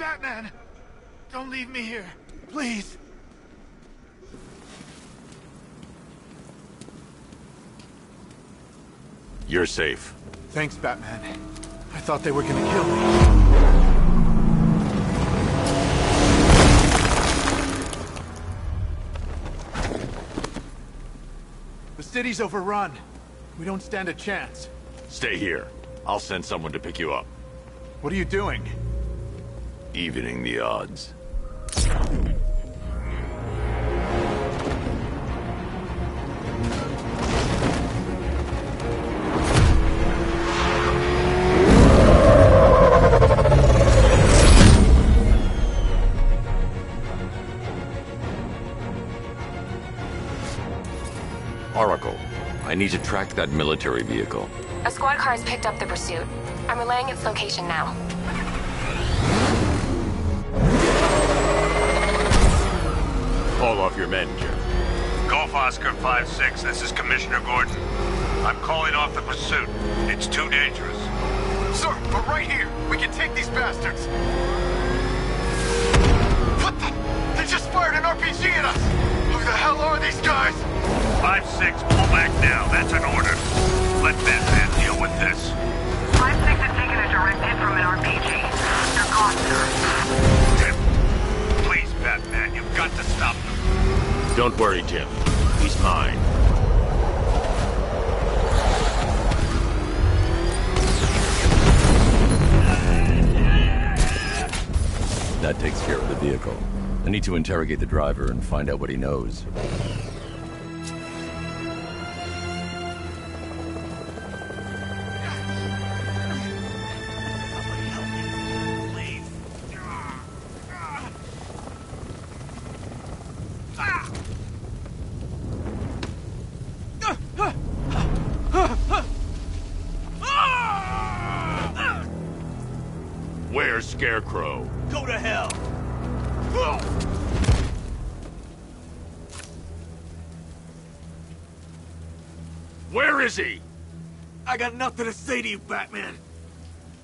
Batman! Don't leave me here, please. You're safe. Thanks, Batman. I thought they were gonna kill me. The city's overrun. We don't stand a chance. Stay here. I'll send someone to pick you up. What are you doing? Evening the odds. Oracle, I need to track that military vehicle. A squad car has picked up the pursuit. I'm relaying its location now. Call off your men, Jim. Golf Oscar 5-6, this is Commissioner Gordon. I'm calling off the pursuit. It's too dangerous. Sir, we're right here. We can take these bastards. What the? They just fired an RPG at us. Who the hell are these guys? 5-6, pull back now. That's an order. Let Batman deal with this. 5-6 has taken a direct hit from an RPG. They're gone, sir. Tim, please, Batman, you've got to stop them. Don't worry, Jim. He's mine. That takes care of the vehicle. I need to interrogate the driver and find out what he knows. Where's Scarecrow? Go to hell! Where is he? I got nothing to say to you, Batman.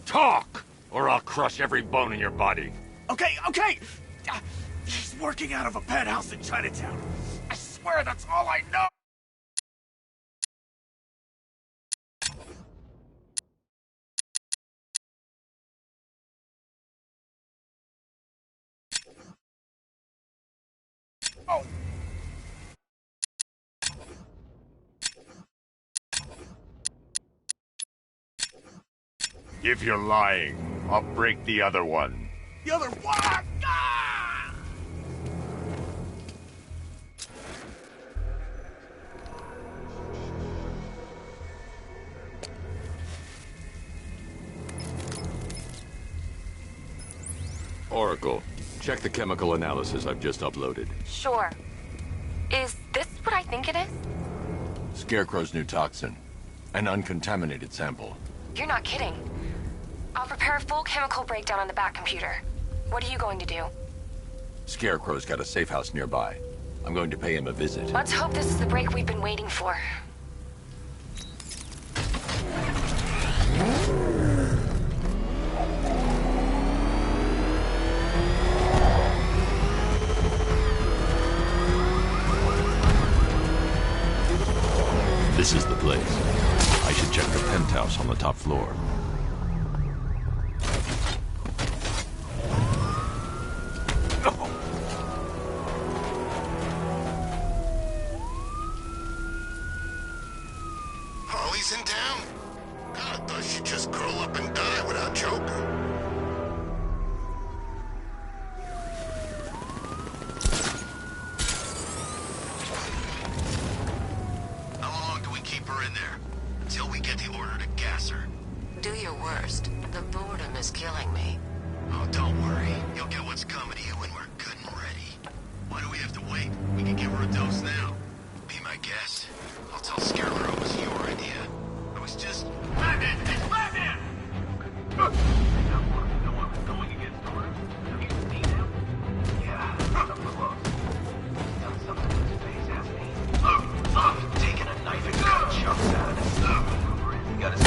Talk, or I'll crush every bone in your body. Okay. He's working out of a penthouse in Chinatown. I swear that's all I know. Oh. If you're lying, I'll break the other one. The other one! Ah! Oracle, check the chemical analysis I've just uploaded. Sure. Is this what I think it is? Scarecrow's new toxin. An uncontaminated sample. You're not kidding. I'll prepare a full chemical breakdown on the back computer. What are you going to do? Scarecrow's got a safe house nearby. I'm going to pay him a visit. Let's hope this is the break we've been waiting for. This is the place. I should check the penthouse on the top floor. Harley's in town? God, I thought she'd just curl up and die without choking. How long do we keep her in there? Until we get the order to gas her. Do your worst. The boredom is killing me. Oh, don't worry. You'll get what's coming to you when we're good and ready. Why do we have to wait? We can give her a dose now. Be my guest. I'll tell Scarecrow it was your idea. I was just... Batman! It's Batman! No one was going against orders. Have you seen him? Yeah, up close. He's done something to his face, hasn't he? Taking a knife and cut chunks out of it. You gotta see.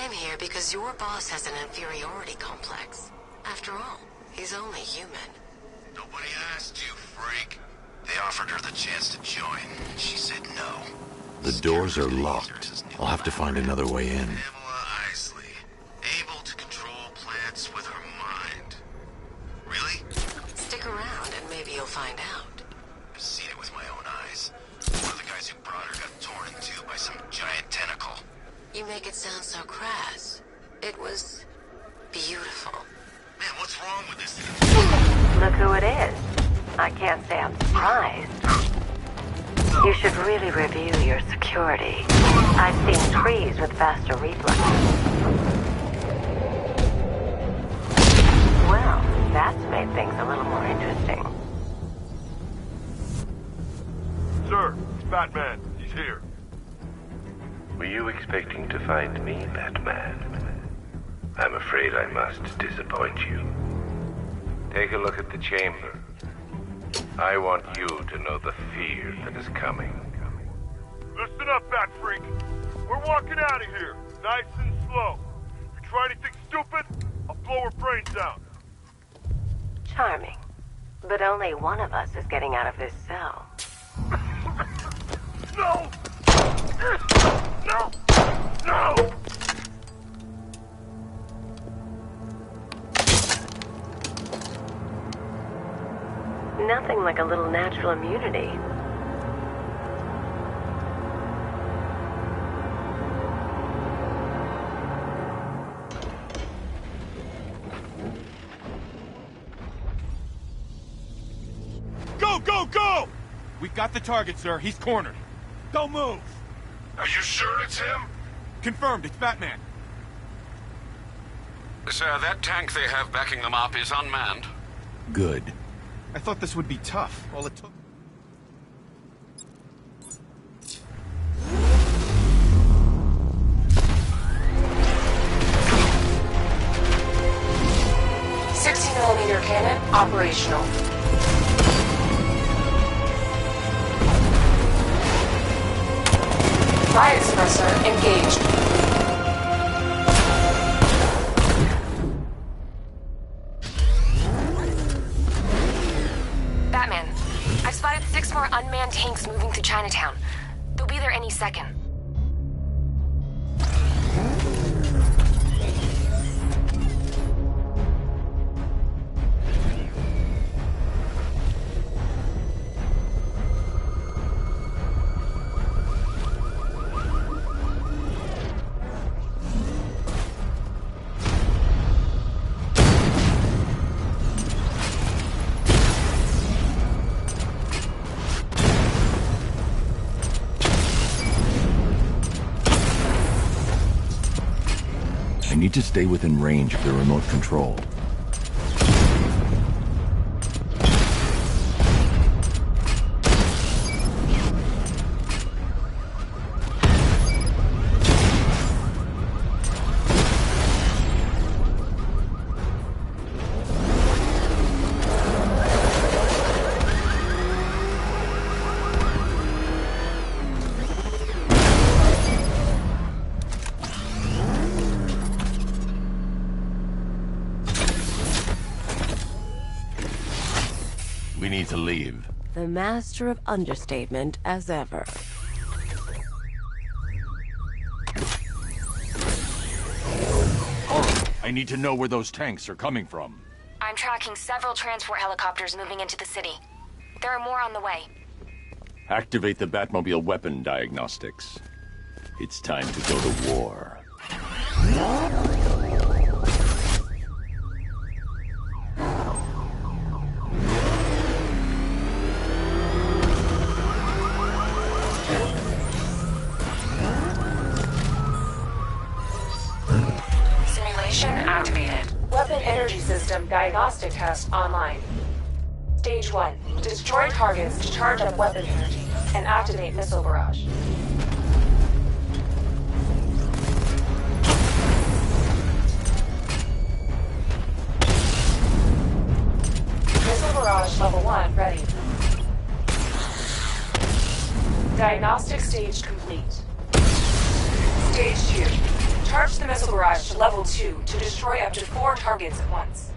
I'm here because your boss has an inferiority complex. After all, he's only human. Nobody asked you, freak. They offered her the chance to join. She said no. The doors are locked. I'll have to find another way in. Pamela Isley, able to control plants with her mind. Really? Stick around and maybe you'll find out. I've seen it with my own eyes. One of the guys who brought her got torn in two by some giant tentacle. You make it sound so crass. It was beautiful. Man, what's wrong with this thing? Look who it is. I can't say I'm surprised. You should really review your security. I've seen trees with faster reflexes. Well, that's made things a little more interesting. Sir, it's Batman. He's here. Were you expecting to find me, Batman? I'm afraid I must disappoint you. Take a look at the chamber. I want you to know the fear that is coming. Listen up, Bat Freak. We're walking out of here, nice and slow. If you try anything stupid, I'll blow her brains out. Charming. But only one of us is getting out of this cell. No! No! No! Nothing like a little natural immunity. Go, go, go! We got the target, sir. He's cornered. Don't move. Are you sure it's him? Confirmed, it's Batman. Sir, that tank they have backing them up is unmanned. Good. I thought this would be tough. All it took... .60mm cannon operational. Fire suppressor engaged. Batman, I've spotted 6 more unmanned tanks moving through Chinatown. They'll be there any second. I need to stay within range of the remote control. We need to leave. The master of understatement as ever. I need to know where those tanks are coming from. I'm tracking several transport helicopters moving into the city. There are more on the way. Activate the Batmobile weapon diagnostics. It's time to go to war. Simulation activated. Weapon energy system diagnostic test online. Stage 1. Destroy targets to charge up weapon energy and activate missile barrage. Missile barrage level 1 ready. Diagnostic stage complete. Stage 2. Charge the the missile barrage to level 2 to destroy up to 4 targets at once.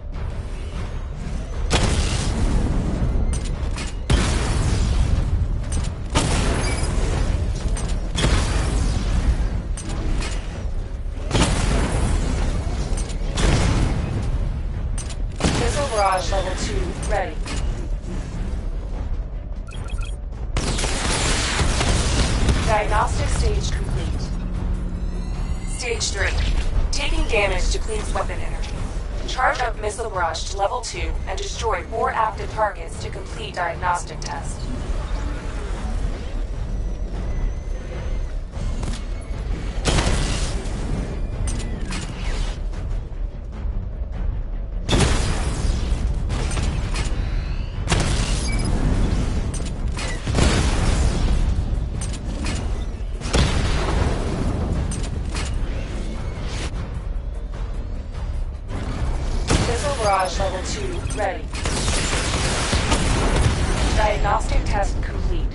Missile barrage level 2 ready. Diagnostic stage complete. Stage 3. Taking damage depletes weapon energy. Charge up missile barrage to level 2 and destroy 4 active targets to complete diagnostic test. Barrage level 2 ready. Diagnostic test complete.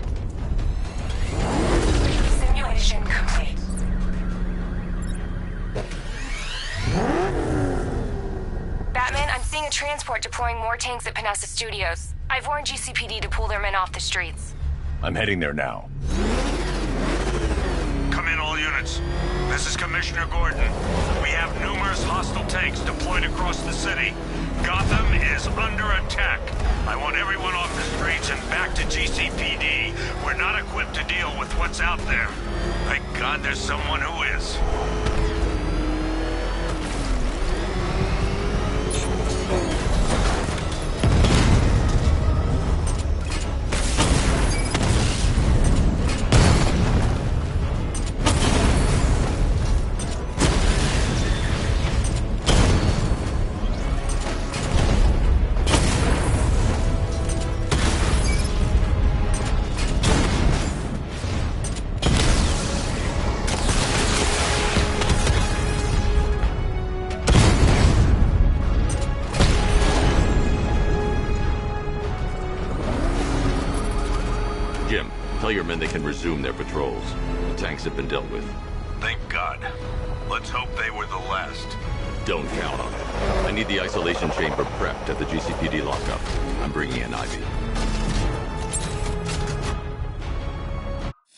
Simulation complete. Batman, I'm seeing a transport deploying more tanks at Panessa Studios. I've warned GCPD to pull their men off the streets. I'm heading there now. Come in, all units. This is Commissioner Gordon. We have numerous hostile tanks deployed across the city. Gotham is under attack. I want everyone off the streets and back to GCPD. We're not equipped to deal with what's out there. Thank God there's someone who is. Jim, tell your men they can resume their patrols. The tanks have been dealt with. Thank God. Let's hope they were the last. Don't count on it. I need the isolation chamber prepped at the GCPD lockup. I'm bringing in Ivy.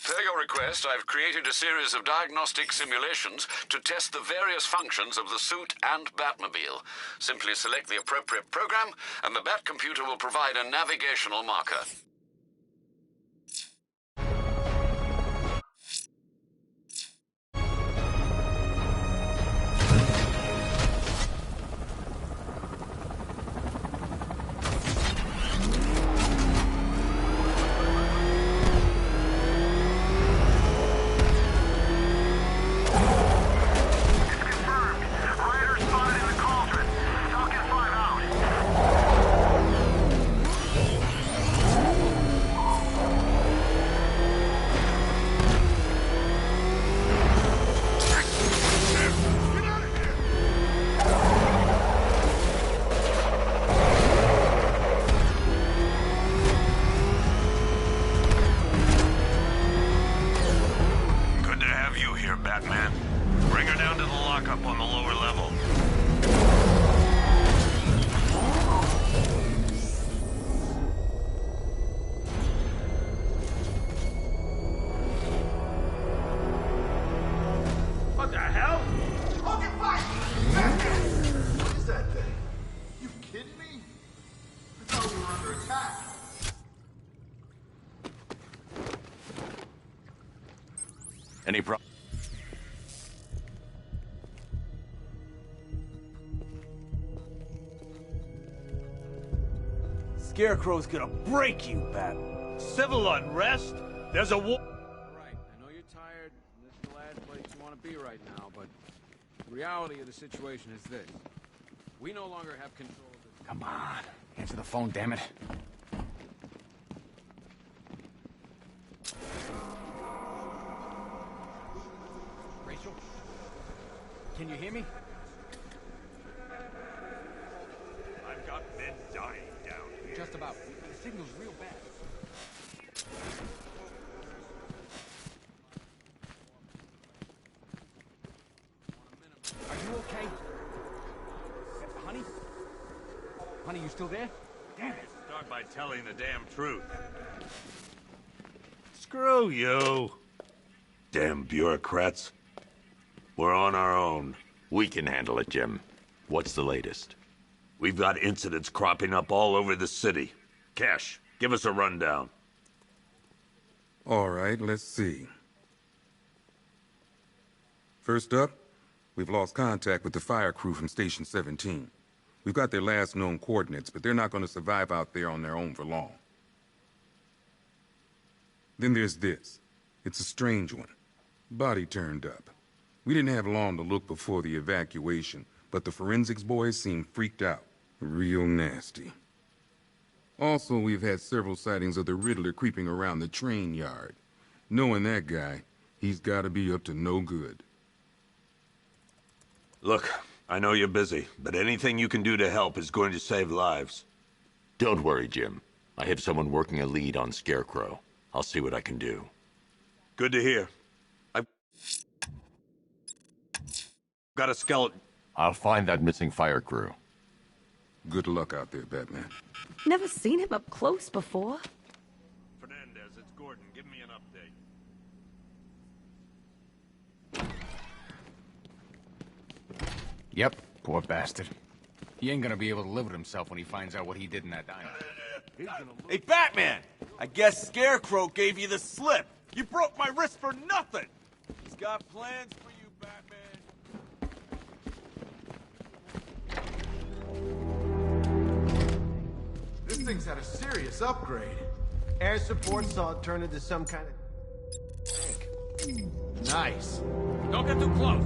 Per your request, I've created a series of diagnostic simulations to test the various functions of the suit and Batmobile. Simply select the appropriate program, and the Bat computer will provide a navigational marker. Batman. Bring her down to the lockup on the lower level. What the hell? Fucking fight! What is that thing? You kidding me? I thought we were under attack. Any problem? Scarecrow's gonna break you, Bat. Civil unrest? There's a war. Right, I know you're tired, and this is the last place you want to be right now, but the reality of the situation is this. We no longer have control of this. Come on, answer the phone, damn it. Rachel? Can you hear me? I've got men dying down here. Just about. The signal's real bad. okay? Honey? Honey, you still there? Damn it. Start by telling the damn truth. Screw you. Damn bureaucrats. We're on our own. We can handle it, Jim. What's the latest? We've got incidents cropping up all over the city. Cash, give us a rundown. All right, let's see. First up, we've lost contact with the fire crew from Station 17. We've got their last known coordinates, but they're not going to survive out there on their own for long. Then there's this. It's a strange one. Body turned up. We didn't have long to look before the evacuation, but the forensics boys seemed freaked out. Real nasty. Also, we've had several sightings of the Riddler creeping around the train yard. Knowing that guy, he's got to be up to no good. Look, I know you're busy, but anything you can do to help is going to save lives. Don't worry, Jim. I have someone working a lead on Scarecrow. I'll see what I can do. Good to hear. I've got a skeleton. I'll find that missing fire crew. Good luck out there, Batman. Never seen him up close before. Fernandez, it's Gordon. Give me an update. Yep, poor bastard. He ain't gonna be able to live with himself when he finds out what he did in that diner. Hey, Batman! I guess Scarecrow gave you the slip. You broke my wrist for nothing! He's got plans for you, Batman. This thing's had a serious upgrade. Air support saw it turn into some kind of tank. Nice. Don't get too close.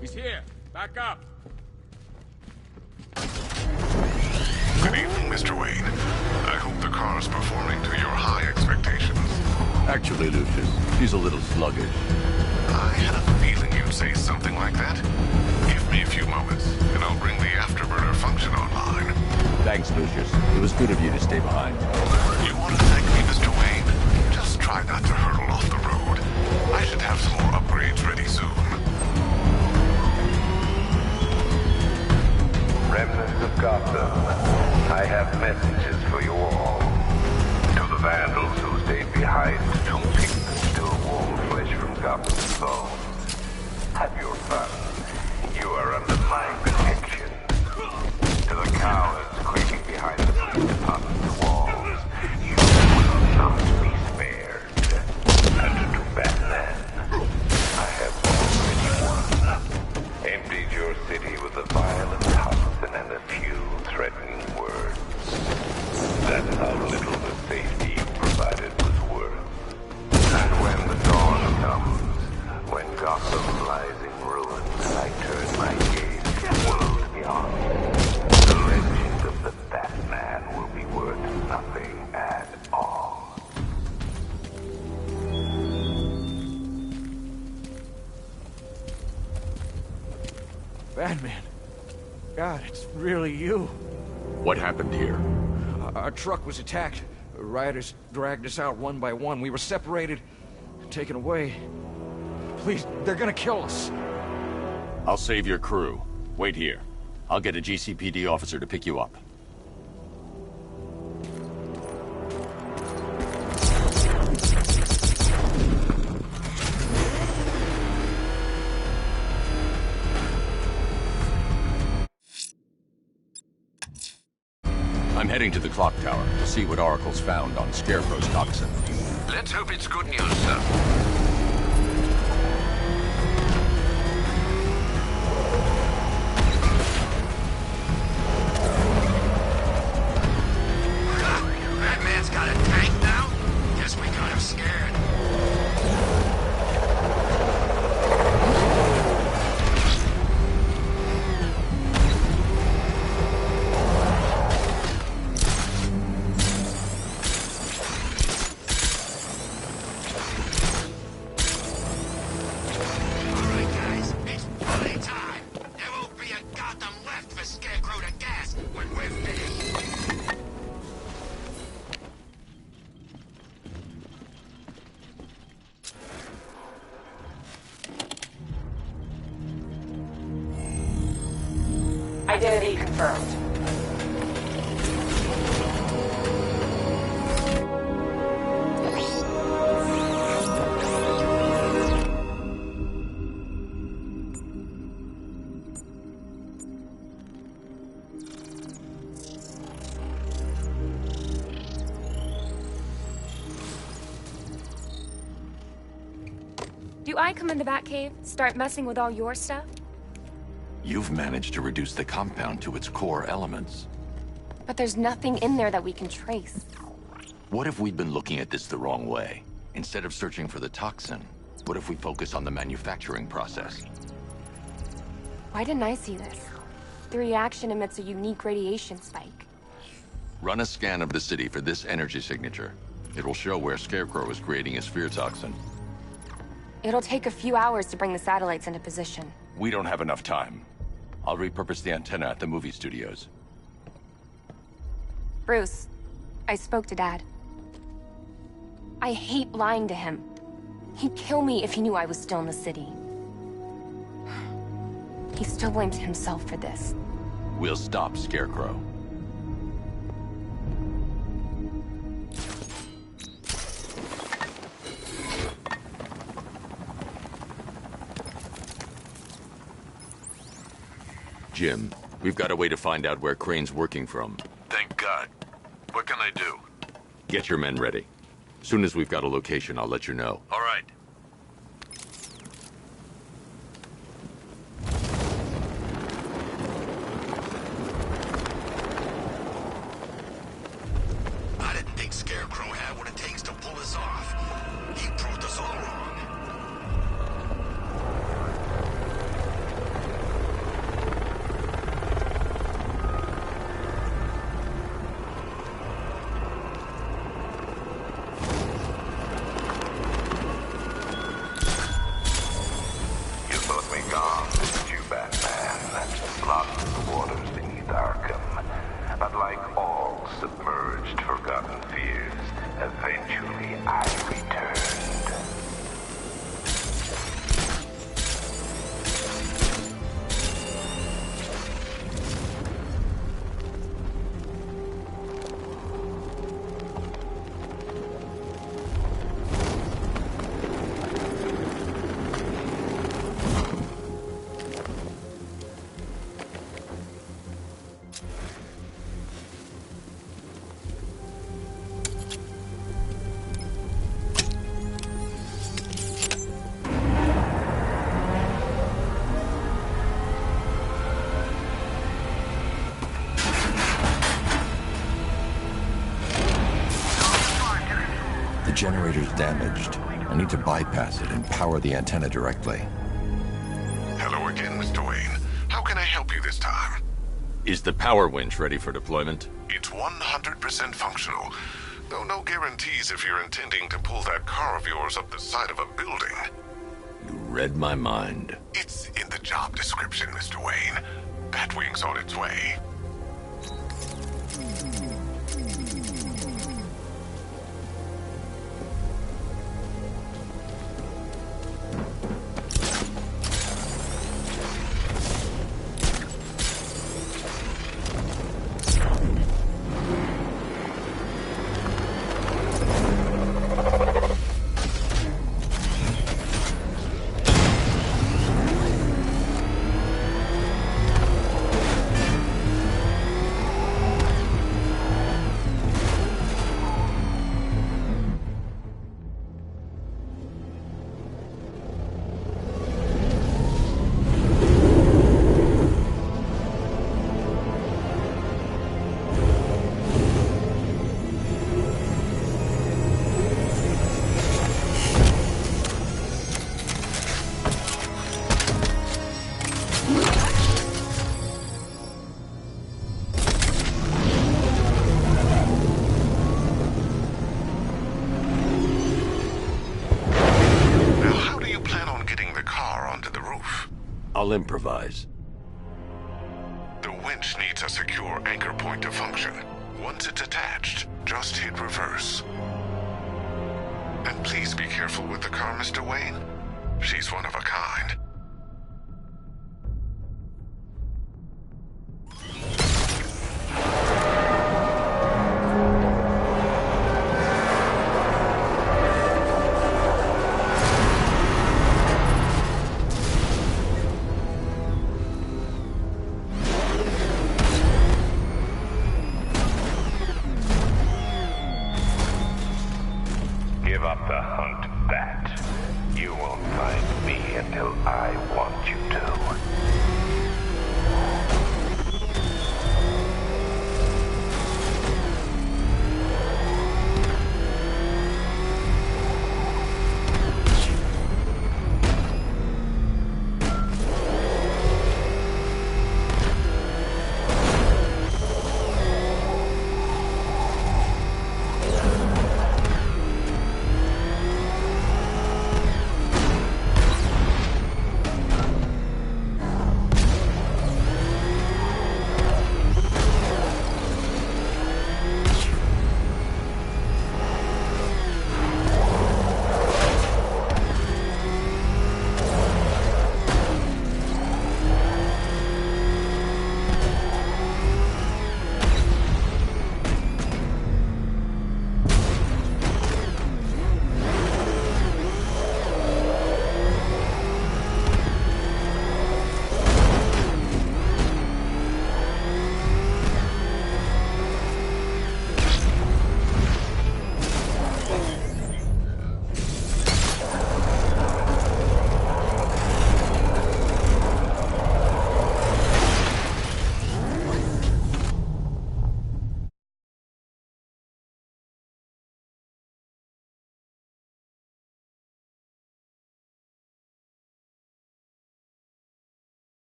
He's here. Back up. Good evening, Mr. Wayne. I hope the car's performing to your high expectations. Actually, Lucius, he's a little sluggish. I had a feeling you'd say something like that. Give me a few moments, and I'll bring the afterburner function online. Thanks, Lucius. It was good of you to stay behind. You want to thank me, Mr. Wayne? Just try not to hurtle off the road. I should have some more upgrades ready soon. Remnants of Gotham, I have messages for you all. To the vandals who stayed behind to pick the still warm flesh from Gotham's bones. Have your fun. You are under my protection. To the cowards creeping behind the police department's walls, you will not be spared. And to Batman, I have already won. Emptied your city with a violent hunt and a few threatening words. That's how little the safety you provided was worth. And when the dawn comes, when Gotham lies in ruins, I turn my gaze to the world beyond. The legend of the Batman will be worth nothing at all. Batman. God, it's really you. What happened here? Our truck was attacked. Rioters dragged us out one by one. We were separated, taken away. Please, they're gonna kill us. I'll save your crew. Wait here. I'll get a GCPD officer to pick you up. I'm heading to the clock tower to see what Oracle's found on Scarecrow's toxin. Let's hope it's good news, sir. Batman's got a tank now? Guess we got him scared. Identity confirmed. Do I come in the Batcave, start messing with all your stuff? You've managed to reduce the compound to its core elements. But there's nothing in there that we can trace. What if we've been looking at this the wrong way? Instead of searching for the toxin, what if we focus on the manufacturing process? Why didn't I see this? The reaction emits a unique radiation spike. Run a scan of the city for this energy signature. It will show where Scarecrow is creating his fear toxin. It'll take a few hours to bring the satellites into position. We don't have enough time. I'll repurpose the antenna at the movie studios. Bruce, I spoke to Dad. I hate lying to him. He'd kill me if he knew I was still in the city. He still blames himself for this. We'll stop Scarecrow. Jim, we've got a way to find out where Crane's working from. Thank God. What can I do? Get your men ready. Soon as we've got a location, I'll let you know. All right. I didn't think Scarecrow had what it takes to pull us off. He proved us all wrong. You thought me gone, didn't you, Batman? Lost in the waters beneath Arkham. But like all submerged, forgotten fears, eventually I returned. The generator's damaged. I need to bypass it and power the antenna directly. Hello again, Mr. Wayne. How can I help you this time? Is the power winch ready for deployment? It's 100% functional. Though no guarantees if you're intending to pull that car of yours up the side of a building. You read my mind. It's in the job description, Mr. Wayne. Batwing's on its way. I'll improvise. The winch needs a secure anchor point to function. Once it's attached, just hit reverse. And please be careful with the car, Mr. Wayne. She's one of a kind.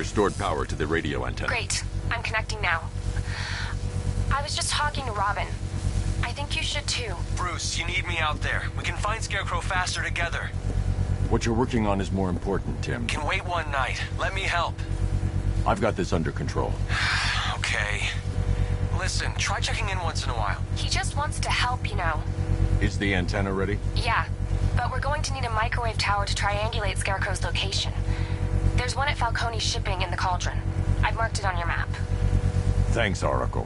restored power to the radio antenna. Great. I'm connecting now. I was just talking to Robin. I think you should too. Bruce, you need me out there. We can find Scarecrow faster together. What you're working on is more important, Tim. Can wait one night. Let me help. I've got this under control. Okay. Listen, try checking in once in a while. He just wants to help, you know. Is the antenna ready? Yeah, but we're going to need a microwave tower to triangulate Scarecrow's location. There's one at Falcone's shipping in the Cauldron. I've marked it on your map. Thanks, Oracle.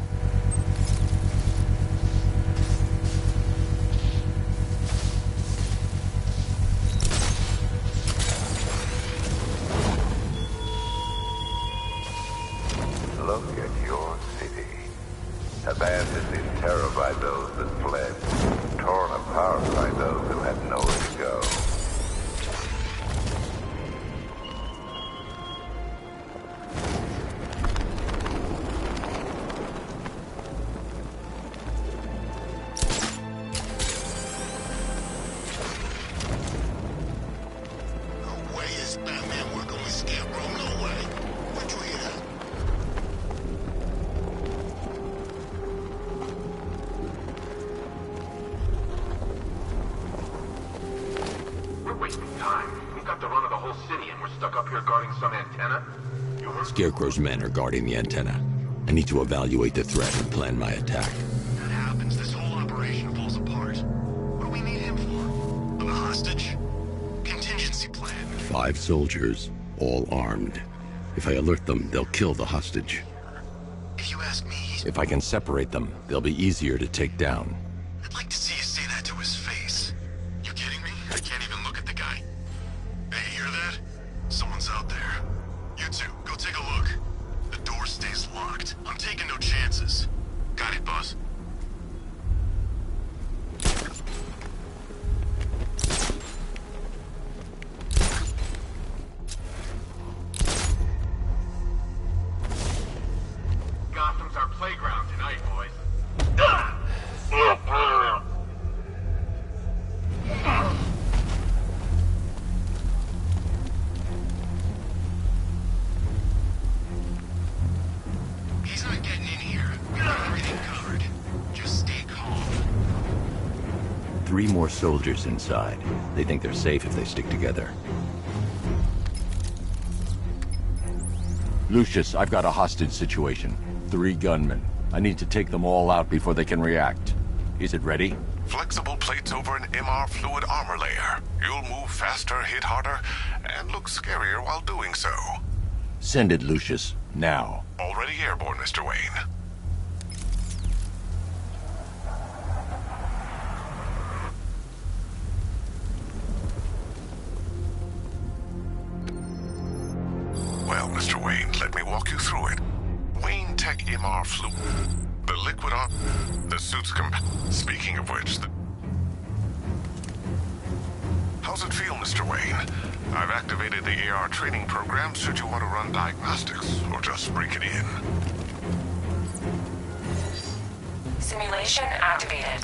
Look at your city. Abandoned in terror by those that fled. Torn apart by those who had nowhere to go. No way is Batman working with Scarecrow, no way. Which way is that? We're wasting time. We've got the run of the whole city and we're stuck up here guarding some antenna. You heard? Scarecrow's men are guarding the antenna. I need to evaluate the threat and plan my attack. That happens, this whole operation falls apart. What do we need him for? Of a hostage? Contingency plan. 5 soldiers, all armed. If I alert them, they'll kill the hostage. If you ask me, If I can separate them, they'll be easier to take down. I'd like to see you say that to his face. You kidding me? I can't even look at the guy. Hey, hear that? Someone's out there. You two, go take a look. The door stays locked. I'm taking no chances. Got it, boss. Gotham's our playground tonight, boys. He's not getting in here. We got everything covered. Just stay calm. 3 more soldiers inside. They think they're safe if they stick together. Lucius, I've got a hostage situation. 3 gunmen. I need to take them all out before they can react. Is it ready? Flexible plates over an MR fluid armor layer. You'll move faster, hit harder, and look scarier while doing so. Send it, Lucius. Now. Already airborne, Mr. Wayne. Well, Mr. Wayne, let me walk you through it. Wayne Tech MR fluid. The liquid on the suit's Speaking of which, how's it feel, Mr. Wayne? I've activated the AR training program should you want to run diagnostics, or just break it in. Simulation activated.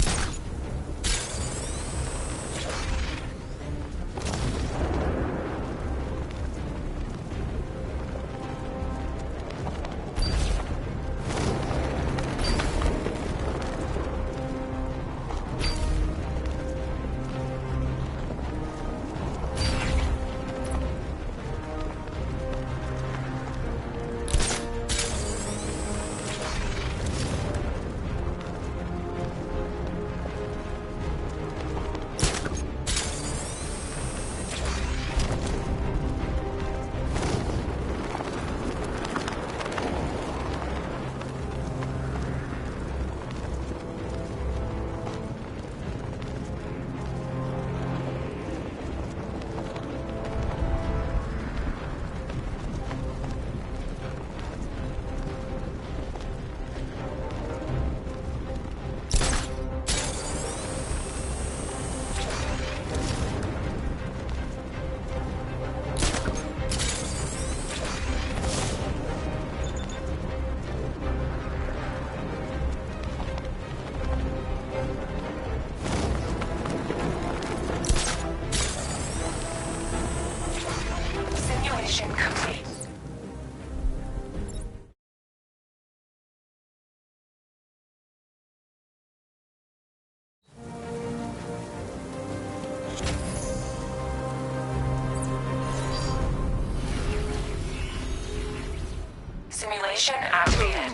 Simulation activated.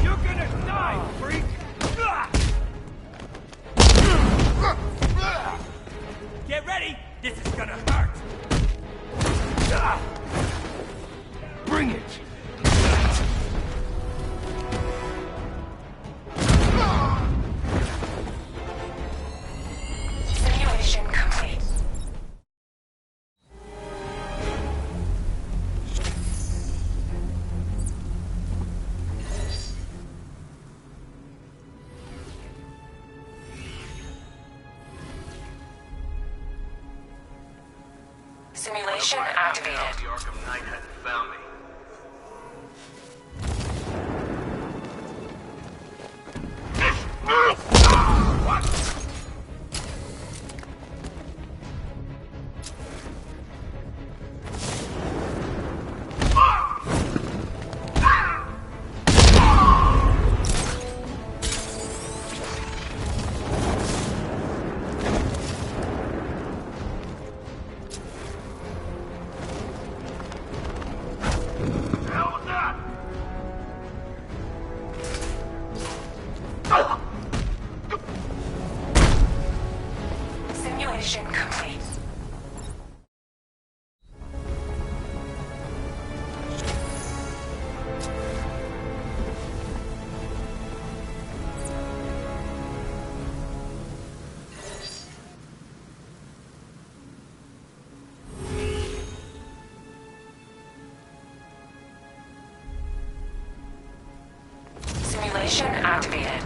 You're gonna die, freak! Get ready! This is gonna hurt! Bring it! Simulation complete. Simulation activated. The Arkham Knight hadn't found me. Simulation complete. Simulation activated.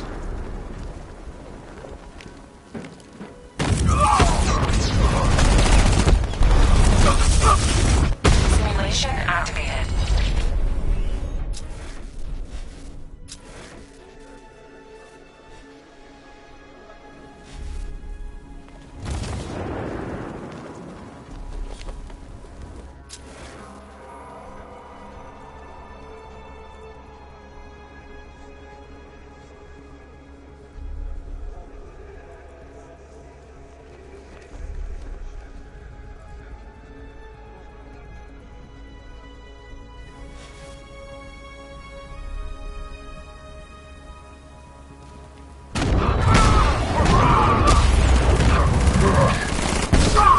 Simulation activated.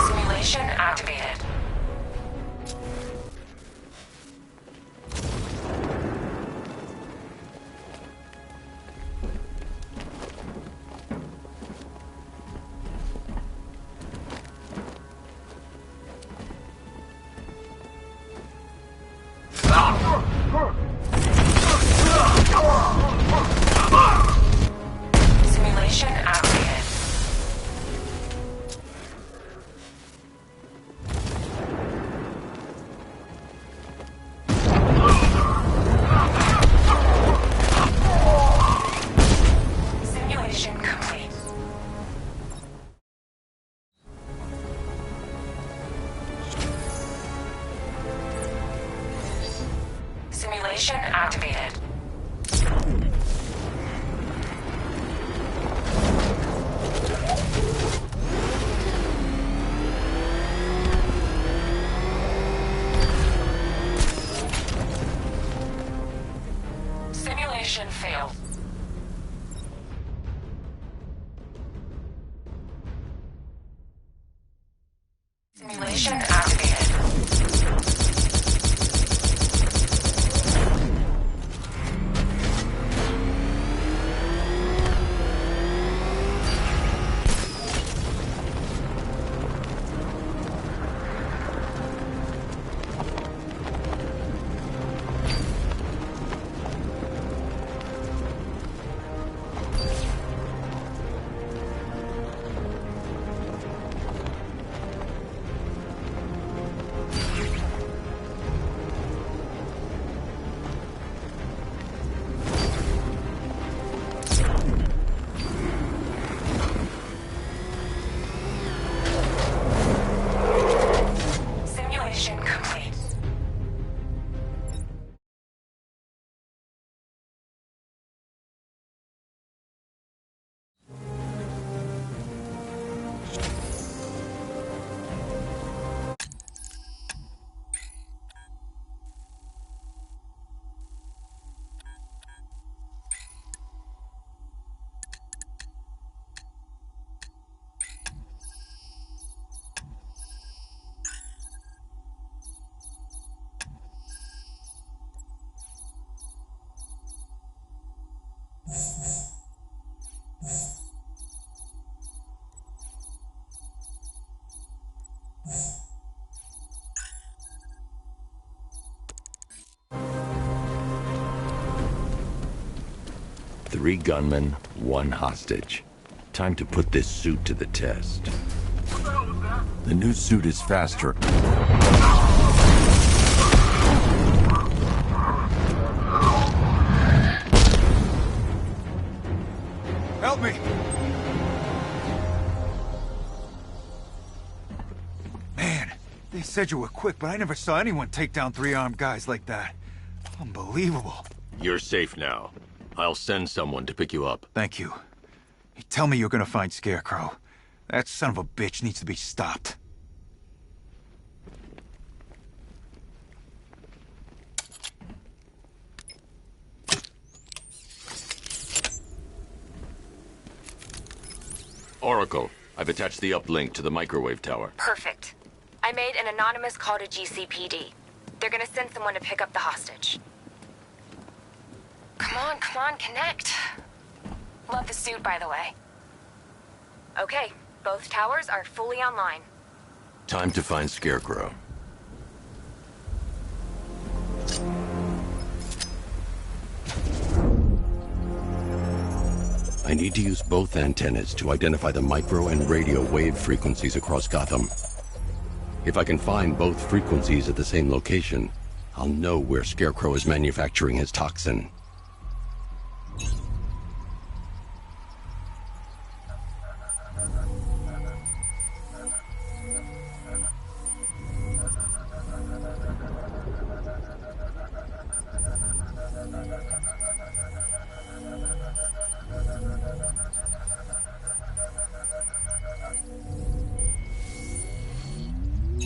Simulation activated. Simulation activated. Simulation complete. Simulation activated. Simulation failed. Simulation activated. 3 gunmen, 1 hostage. Time to put this suit to the test. The new suit is faster. Help me! Man, they said you were quick, but I never saw anyone take down 3 armed guys like that. Unbelievable. You're safe now. I'll send someone to pick you up. Thank you. You tell me you're gonna find Scarecrow. That son of a bitch needs to be stopped. Oracle, I've attached the uplink to the microwave tower. Perfect. I made an anonymous call to GCPD. They're gonna send someone to pick up the hostage. Come on, connect. Love the suit, by the way. Okay, both towers are fully online. Time to find Scarecrow. I need to use both antennas to identify the micro and radio wave frequencies across Gotham. If I can find both frequencies at the same location, I'll know where Scarecrow is manufacturing his toxin.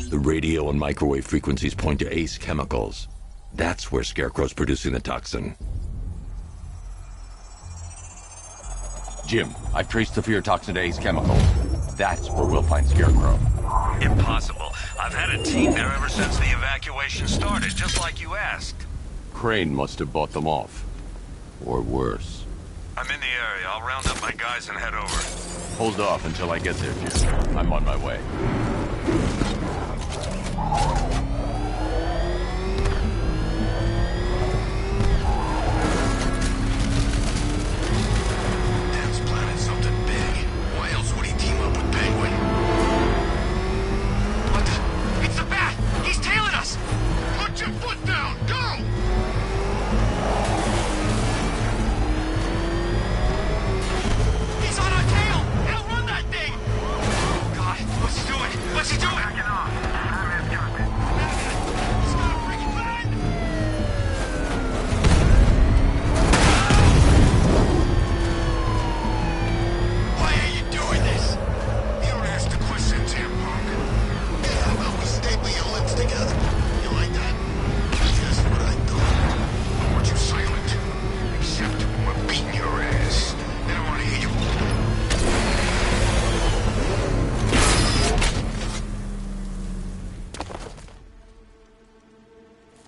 The radio and microwave frequencies point to Ace Chemicals. That's where Scarecrow's producing the toxin. Jim, I've traced the fear toxin to Ace Chemicals. That's where we'll find Scarecrow. Impossible. I've had a team there ever since the evacuation started, just like you asked. Crane must have bought them off. Or worse. I'm in the area. I'll round up my guys and head over. Hold off until I get there, Jim. I'm on my way. Dan's planning something big. Why else would he team up with Penguin? What the? It's the Bat! He's tailing us! Put your foot down! Go! He's on our tail! Outrun that thing! Oh, God. What's he doing? What's he doing? Backing off. He's got a freaking gun! Why are you doing this? You don't ask the questions here, punk. Yeah, how about we staple your lips together? You like that? Just what I thought. I want you silent. Except when we're beating your ass. They don't want to hear you.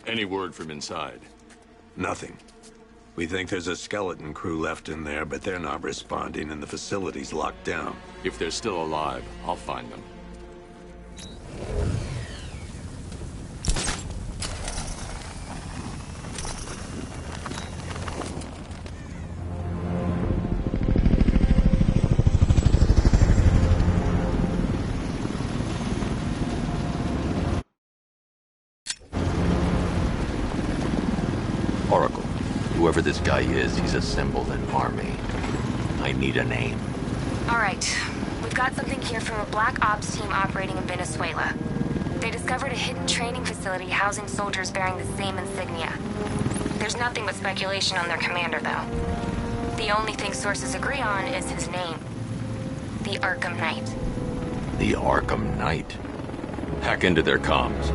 Any word from inside? Nothing. We think there's a skeleton crew left in there, but they're not responding and the facility's locked down. If they're still alive, I'll find them. Oracle, whoever this guy is, he's assembled an army. I need a name. All right, we've got something here from a Black Ops team operating in Venezuela. They discovered a hidden training facility housing soldiers bearing the same insignia. There's nothing but speculation on their commander, though. The only thing sources agree on is his name. The Arkham Knight. The Arkham Knight? Hack into their comms.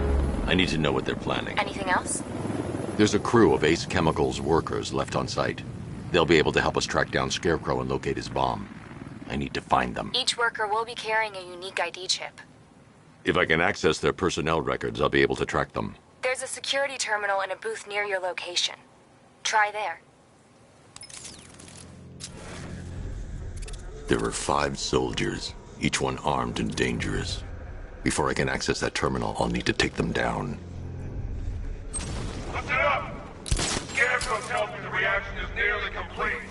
I need to know what they're planning. Anything else? There's a crew of Ace Chemicals workers left on site. They'll be able to help us track down Scarecrow and locate his bomb. I need to find them. Each worker will be carrying a unique ID chip. If I can access their personnel records, I'll be able to track them. There's a security terminal in a booth near your location. Try there. There are 5 soldiers, each one armed and dangerous. Before I can access that terminal, I'll need to take them down. Listen up! Scarecrow tells me the reaction is nearly complete.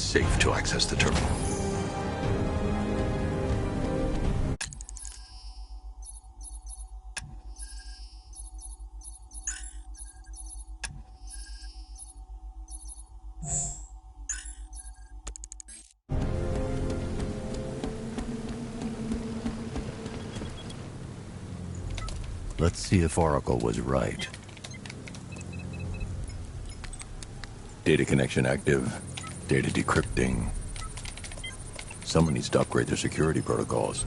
safe to access the terminal. Let's see if Oracle was right. Data connection active. Data decrypting. Someone needs to upgrade their security protocols.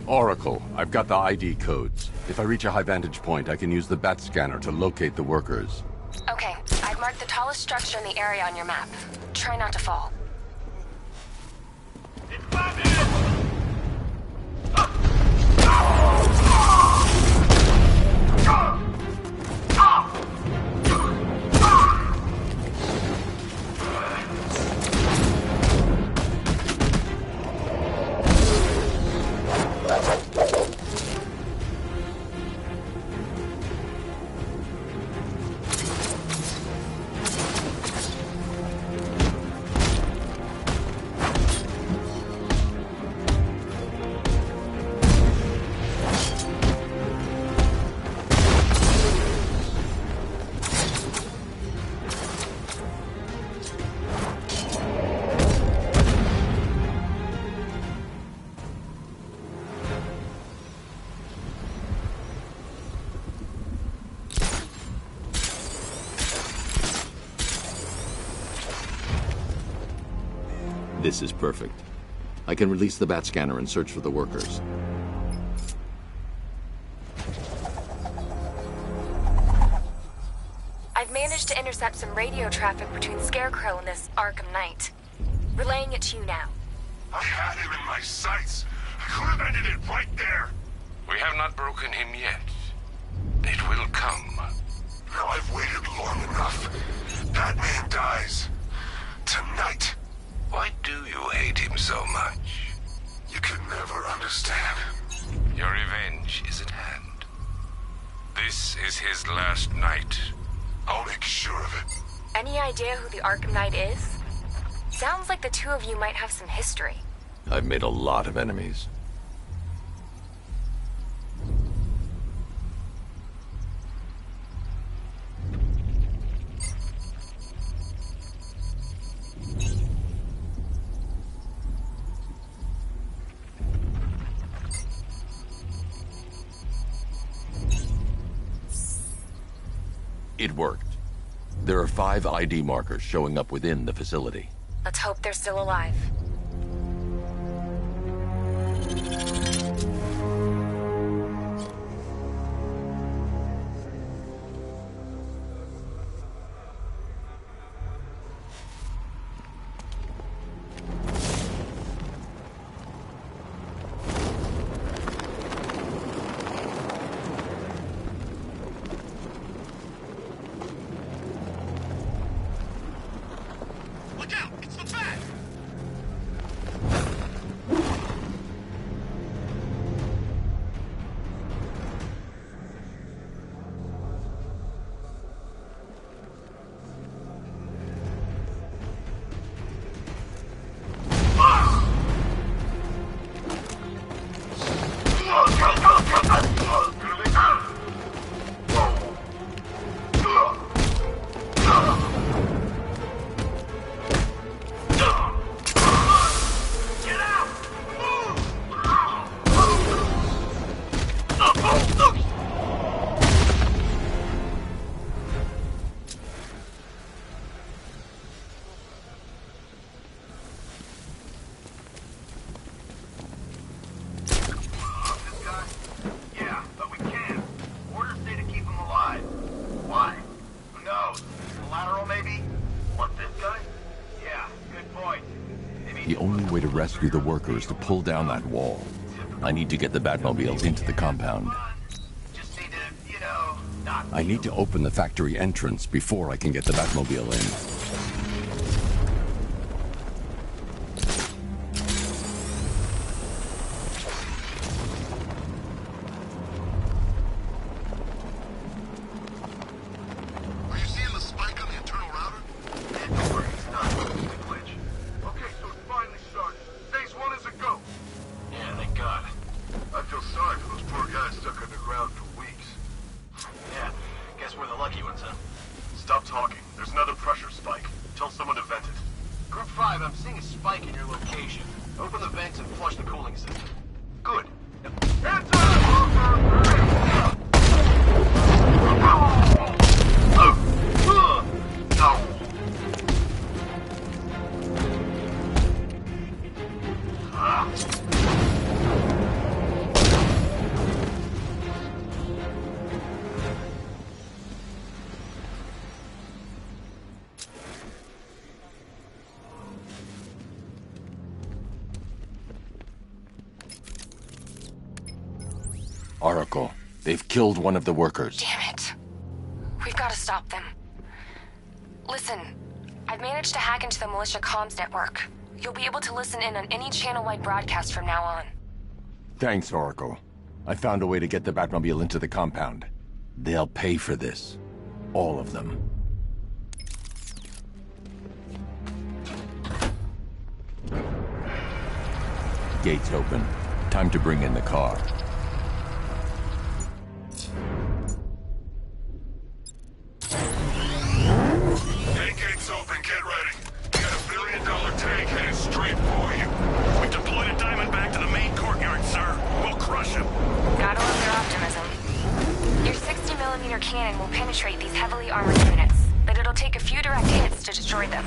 Oracle, I've got the ID codes. If I reach a high vantage point, I can use the bat scanner to locate the workers. Okay, I've marked the tallest structure in the area on your map. Try not to fall. This is perfect. I can release the bat scanner and search for the workers. I've managed to intercept some radio traffic between Scarecrow and this Arkham Knight. Relaying it to you now. I had him in my sights. I could have ended it right there. We have not broken him yet. It will come. Now I've waited long enough. Batman dies. Tonight. Why do you hate him so much? You can never understand. Your revenge is at hand. This is his last night. I'll make sure of it. Any idea who the Arkham Knight is? Sounds like the two of you might have some history. I've made a lot of enemies. It worked. There are 5 ID markers showing up within the facility. Let's hope they're still alive. The only way to rescue the workers is to pull down that wall. I need to get the Batmobile into the compound. I need to open the factory entrance before I can get the Batmobile in. I'm seeing a spike in your location. Open the vents and flush the cooling system. Good. Hands Oracle, they've killed one of the workers. Damn it. We've got to stop them. Listen, I've managed to hack into the militia comms network. You'll be able to listen in on any channel-wide broadcast from now on. Thanks, Oracle. I found a way to get the Batmobile into the compound. They'll pay for this. All of them. Gates open. Time to bring in the car. Hey, gates open, get ready. We got $1 billion tank headed straight for you. We deployed a Diamondback to the main courtyard, sir. We'll crush him. Gotta love their optimism. Your 60mm cannon will penetrate these heavily armored units, but it'll take a few direct hits to destroy them.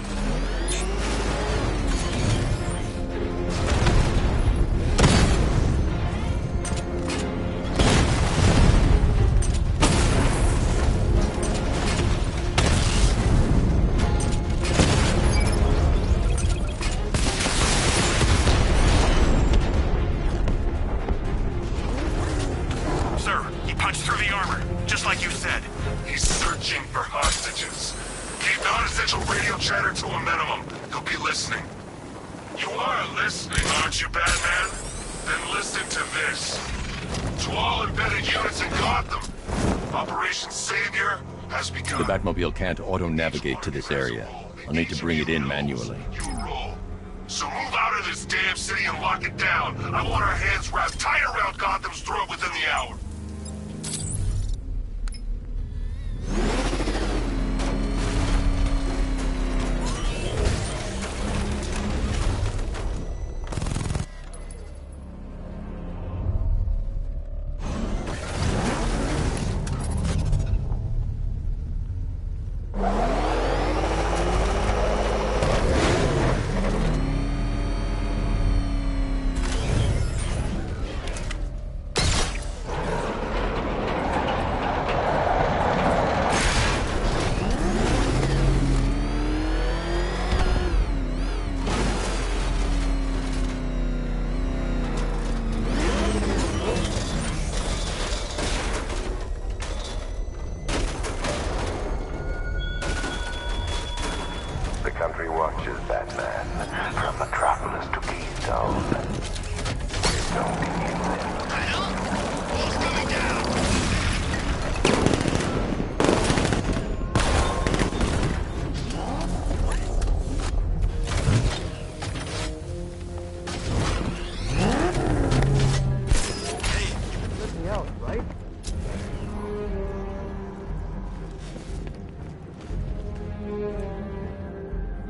The Batmobile can't auto-navigate to this area. I'll need to bring it in manually. So move out of this damn city and lock it down. I want our hands wrapped tight around Gotham's throat within the hour.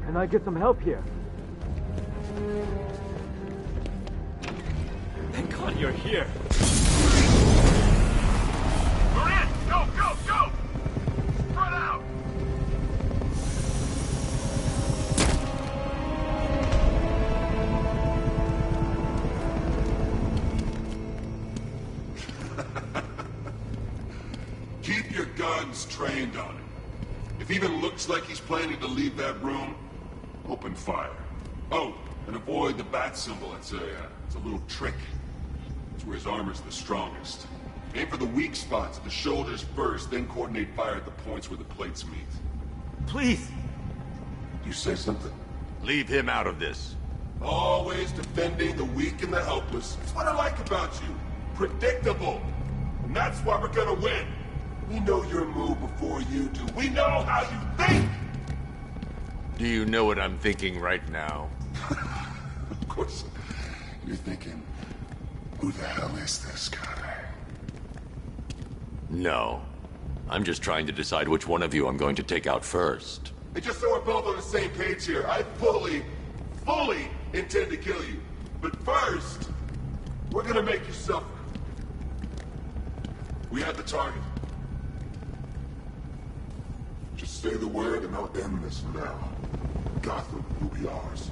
Can I get some help here? Thank God you're here. We're in! Go, go, go! Spread out! Keep your guns trained on him. If even looks like he's planning to leave that room, open fire. Oh, and avoid the bat symbol. It's a little trick. It's where his armor's the strongest. Aim for the weak spots at the shoulders first, then coordinate fire at the points where the plates meet. Please! You say something? Leave him out of this. Always defending the weak and the helpless. That's what I like about you. Predictable. And that's why we're gonna win. We know your move before you do. We know how you think! Do you know what I'm thinking right now? Of course. You're thinking, who the hell is this guy? No. I'm just trying to decide which one of you I'm going to take out first. Hey, just so we're both on the same page here, I fully fully intend to kill you. But first, we're gonna make you suffer. We have the target. Just say the word and I'll end this now. Gotham will be ours.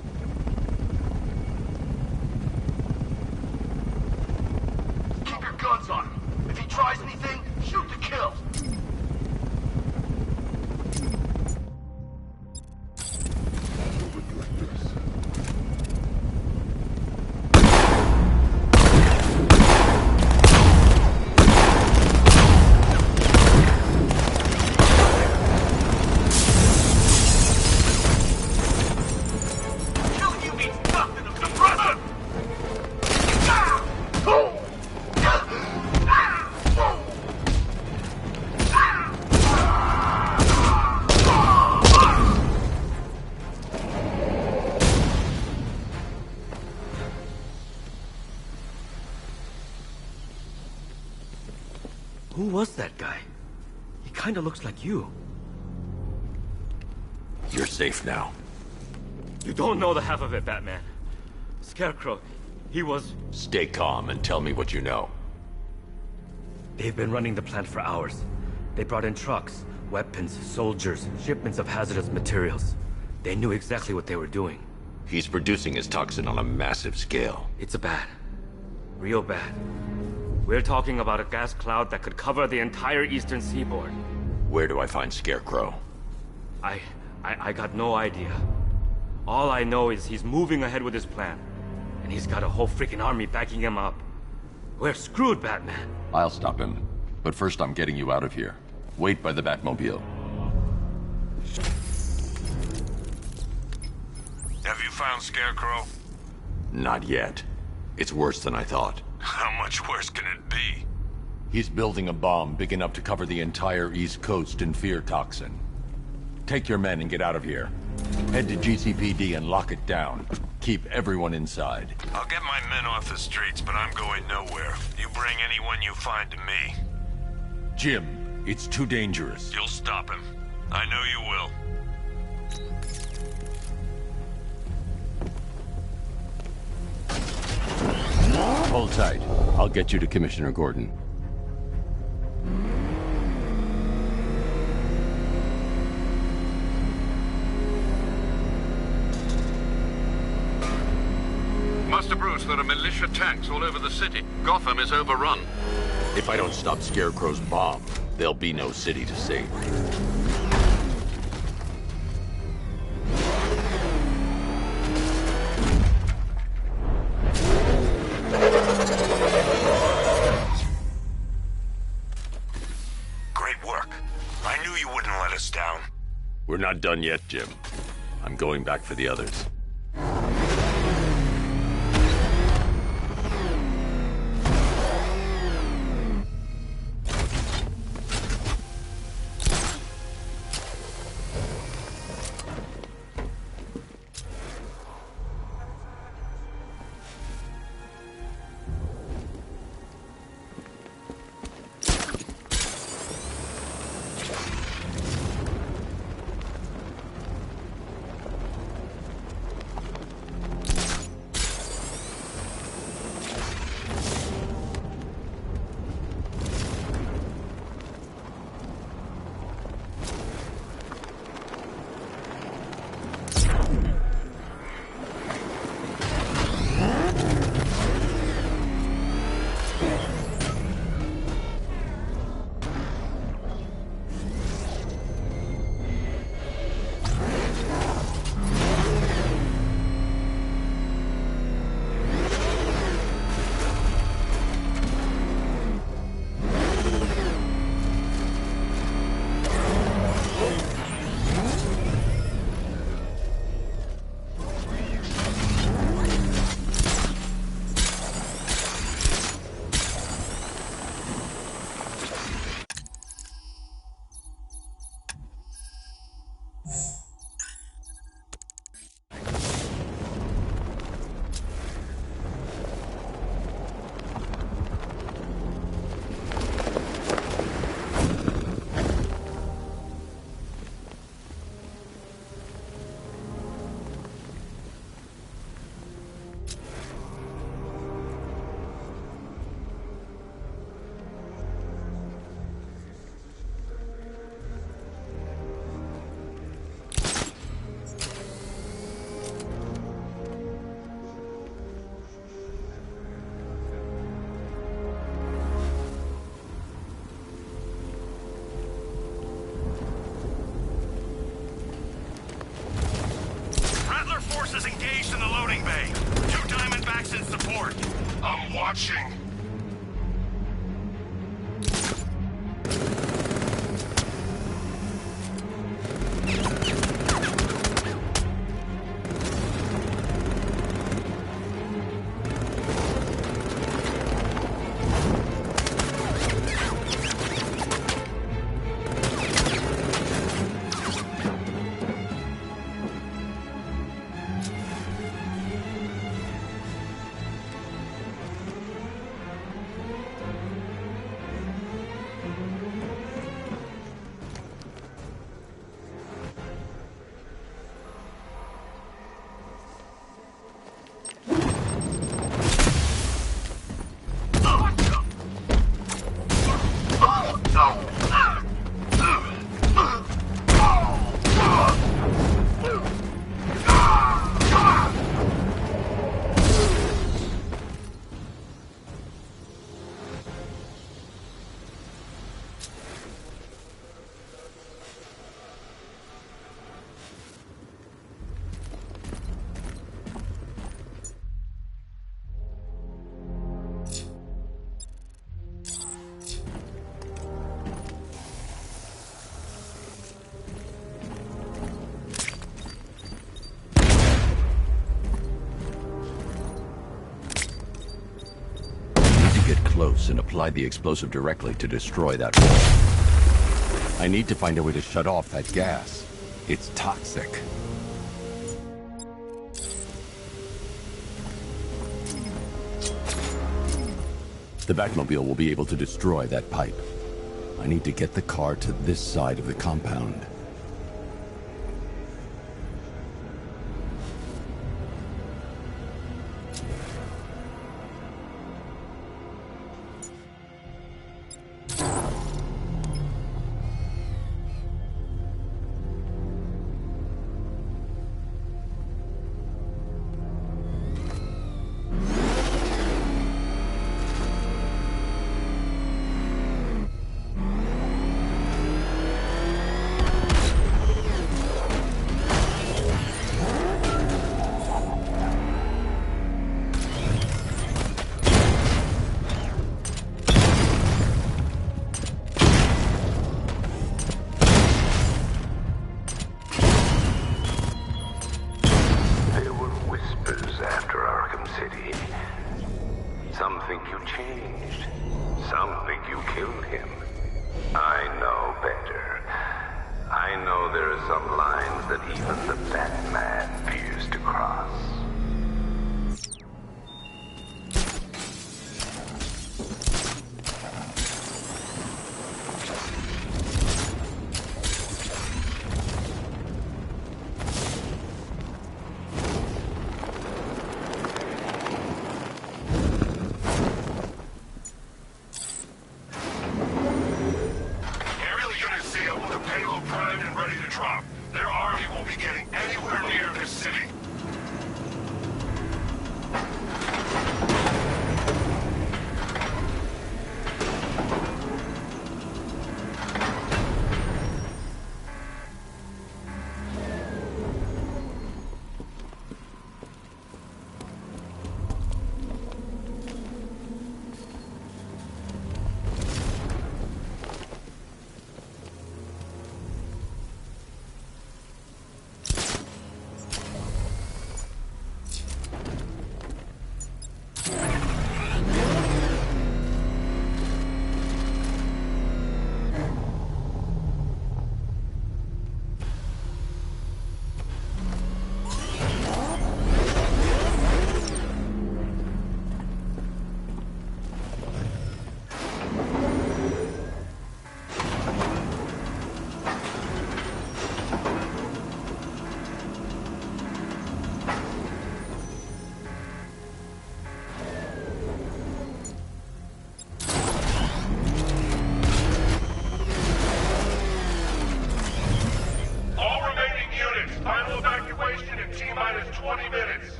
Keep your guns on him. If he tries anything, shoot to kill. Who was that guy? He kinda looks like you. You're safe now. You don't know the half of it, Batman. Scarecrow, he was... Stay calm and tell me what you know. They've been running the plant for hours. They brought in trucks, weapons, soldiers, shipments of hazardous materials. They knew exactly what they were doing. He's producing his toxin on a massive scale. It's bad. Real bad. We're talking about a gas cloud that could cover the entire eastern seaboard. Where do I find Scarecrow? I got no idea. All I know is he's moving ahead with his plan. And he's got a whole freaking army backing him up. We're screwed, Batman. I'll stop him. But first I'm getting you out of here. Wait by the Batmobile. Have you found Scarecrow? Not yet. It's worse than I thought. How much worse can it be? He's building a bomb big enough to cover the entire East Coast in fear toxin. Take your men and get out of here. Head to GCPD and lock it down. Keep everyone inside. I'll get my men off the streets, but I'm going nowhere. You bring anyone you find to me. Jim, it's too dangerous. You'll stop him. I know you will. Hold tight. I'll get you to Commissioner Gordon. Master Bruce, there are militia tanks all over the city. Gotham is overrun. If I don't stop Scarecrow's bomb, there'll be no city to save. Great work. I knew you wouldn't let us down. We're not done yet, Jim. I'm going back for the others. is engaged in the loading bay. 2 Diamondbacks in support. I'm watching. Close and apply the explosive directly to destroy that wall. I need to find a way to shut off that gas. It's toxic. The Batmobile will be able to destroy that pipe. I need to get the car to this side of the compound.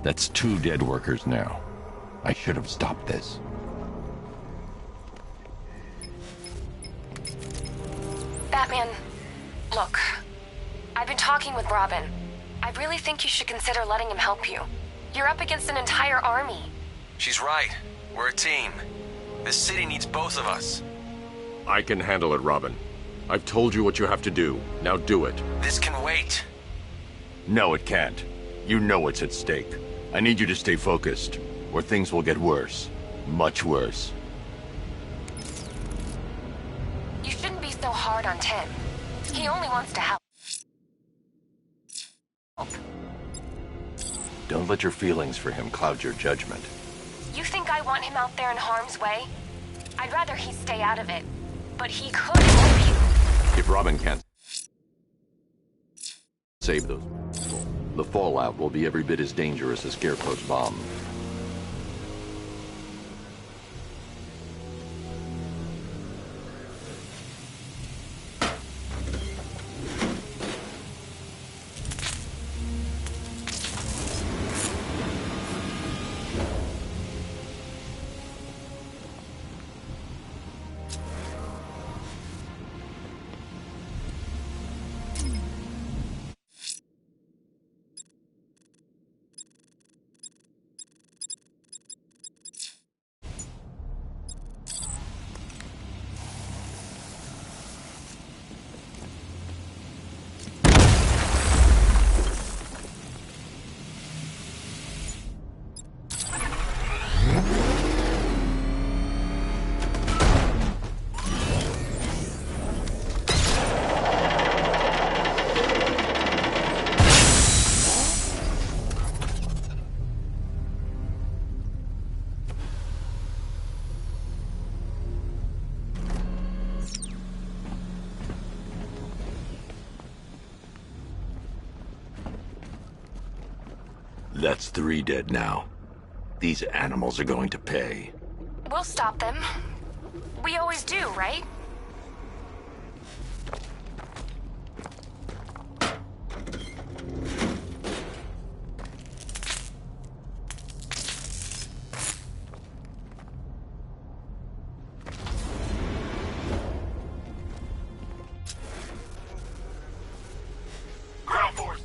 That's 2 dead workers now. I should have stopped this. Batman, look. I've been talking with Robin. I really think you should consider letting him help you. You're up against an entire army. She's right. We're a team. This city needs both of us. I can handle it, Robin. I've told you what you have to do. Now do it. This can wait. No, it can't. You know what's at stake. I need you to stay focused, or things will get worse. Much worse. You shouldn't be so hard on Tim. He only wants to help. Don't let your feelings for him cloud your judgment. You think I want him out there in harm's way? I'd rather he stay out of it. But he could help you. If Robin can't save those people, the fallout will be every bit as dangerous as Scarecrow's bomb. That's 3 dead now. These animals are going to pay. We'll stop them. We always do, right? Ground force.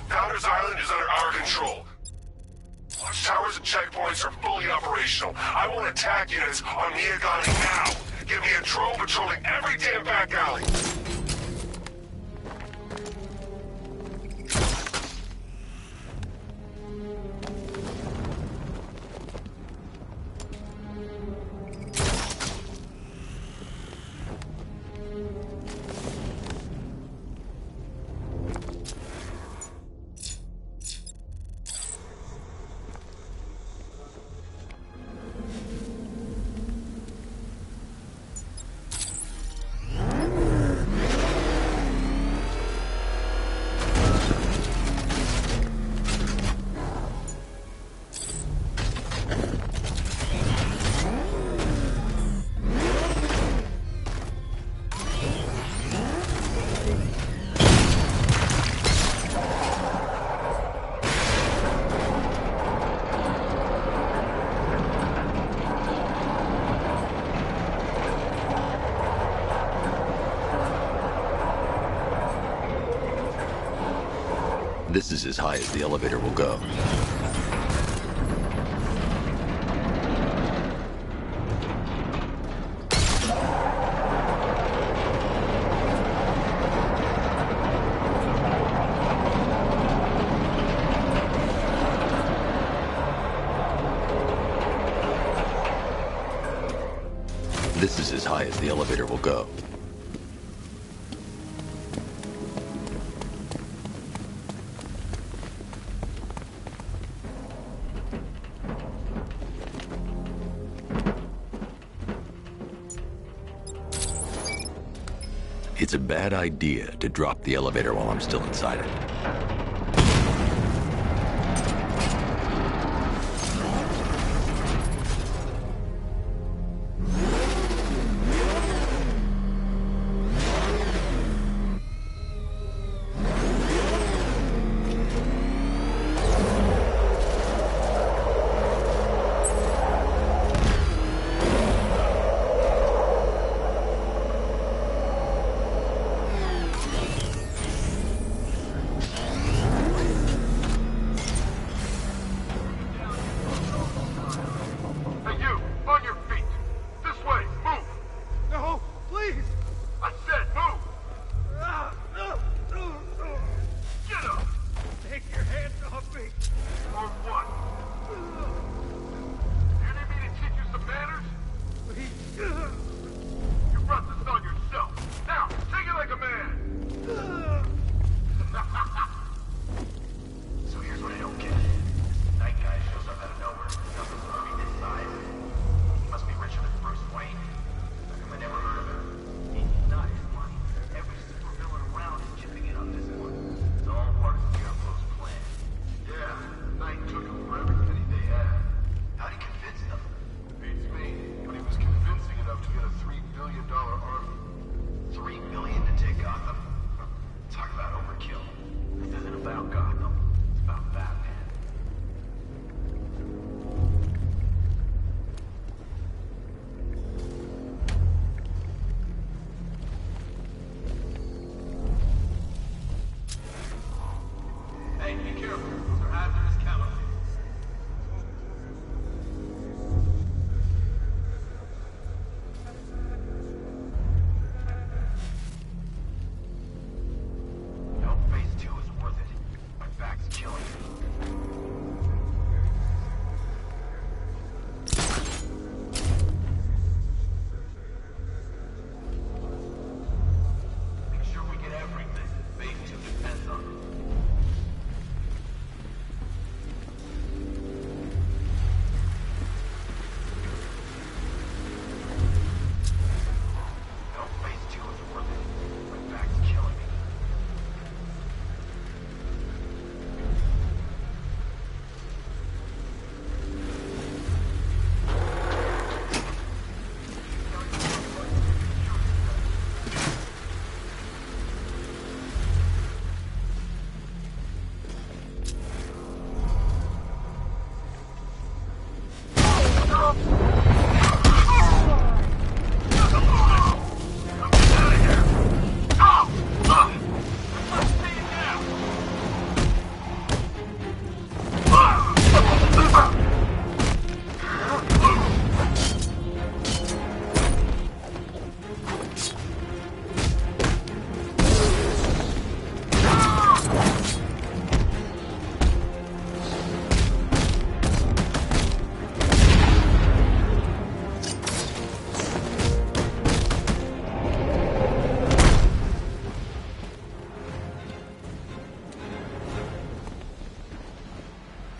Founders Island is under our control. Watchtowers and checkpoints are fully operational. I want attack units on Miagani now. Give me a drone patrolling every damn back alley. This is as high as the elevator will go. This is as high as the elevator will go. It's a bad idea to drop the elevator while I'm still inside it.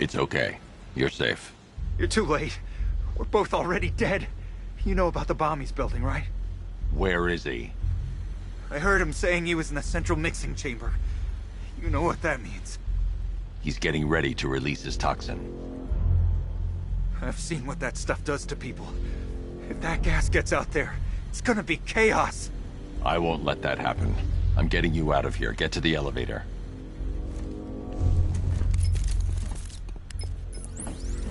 It's okay. You're safe. You're too late. We're both already dead. You know about the bomb he's building, right? Where is he? I heard him saying he was in the central mixing chamber. You know what that means. He's getting ready to release his toxin. I've seen what that stuff does to people. If that gas gets out there, it's gonna be chaos. I won't let that happen. I'm getting you out of here. Get to the elevator.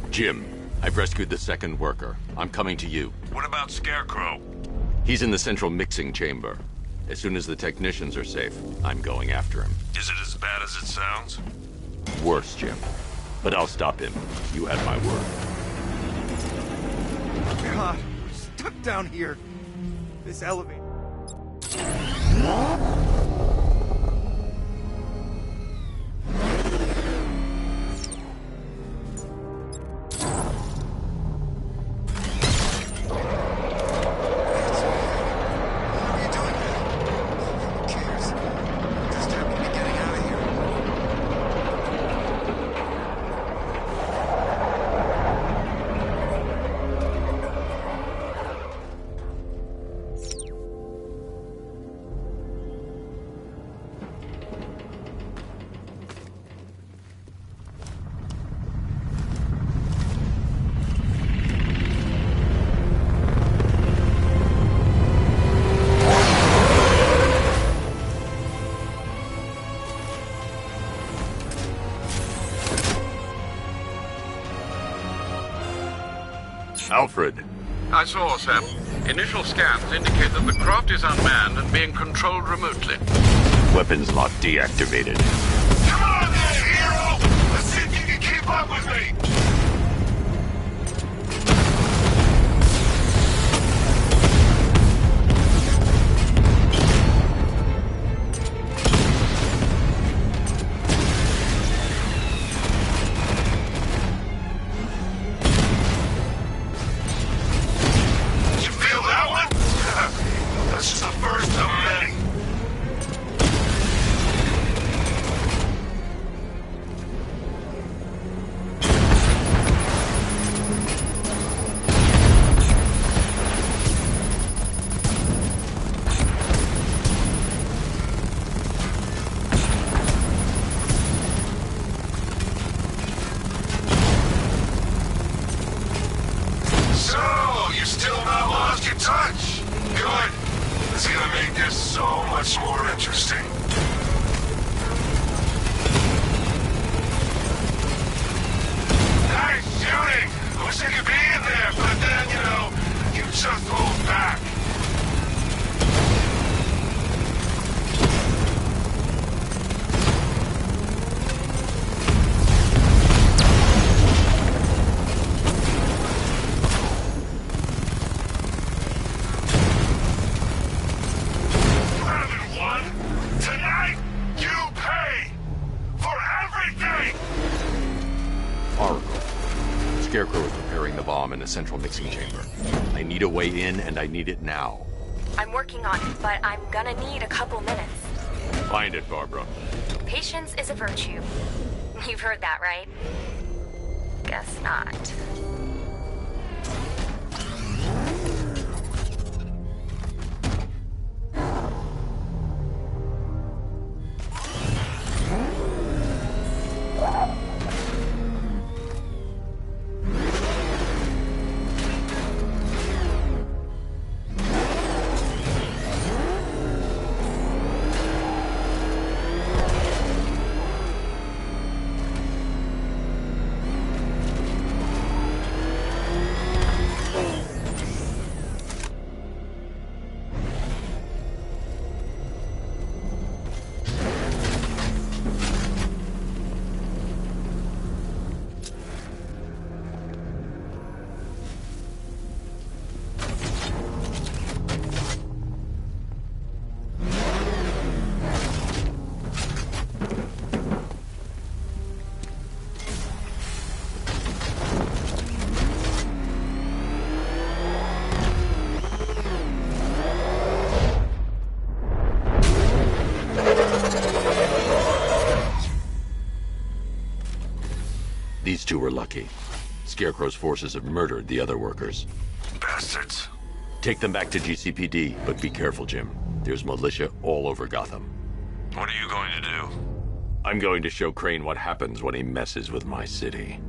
Jim, I've rescued the second worker. I'm coming to you. What about Scarecrow? He's in the central mixing chamber. As soon as the technicians are safe, I'm going after him. Is it as bad as it sounds? Worse, Jim. But I'll stop him. You have my word. God, we're stuck down here. This elevator. Alfred. I saw, Sam. Initial scans indicate that the craft is unmanned and being controlled remotely. Weapons lock deactivated. Come on there, hero! Let's see if you can keep up with me! That's just the first of many. So, you still not lost your touch? Good. It's gonna make this so much more interesting. Nice shooting! I wish I could be in there, but then, you just hold back. Tonight, you pay for everything! Oracle. Scarecrow is preparing the bomb in the central mixing chamber. I need a way in, and I need it now. I'm working on it, but I'm gonna need a couple minutes. Find it, Barbara. Patience is a virtue. You've heard that, right? Guess not. lucky. Scarecrow's forces have murdered the other workers. Bastards. Take them back to GCPD, but be careful, Jim. There's militia all over Gotham. What are you going to do? I'm going to show Crane what happens when he messes with my city.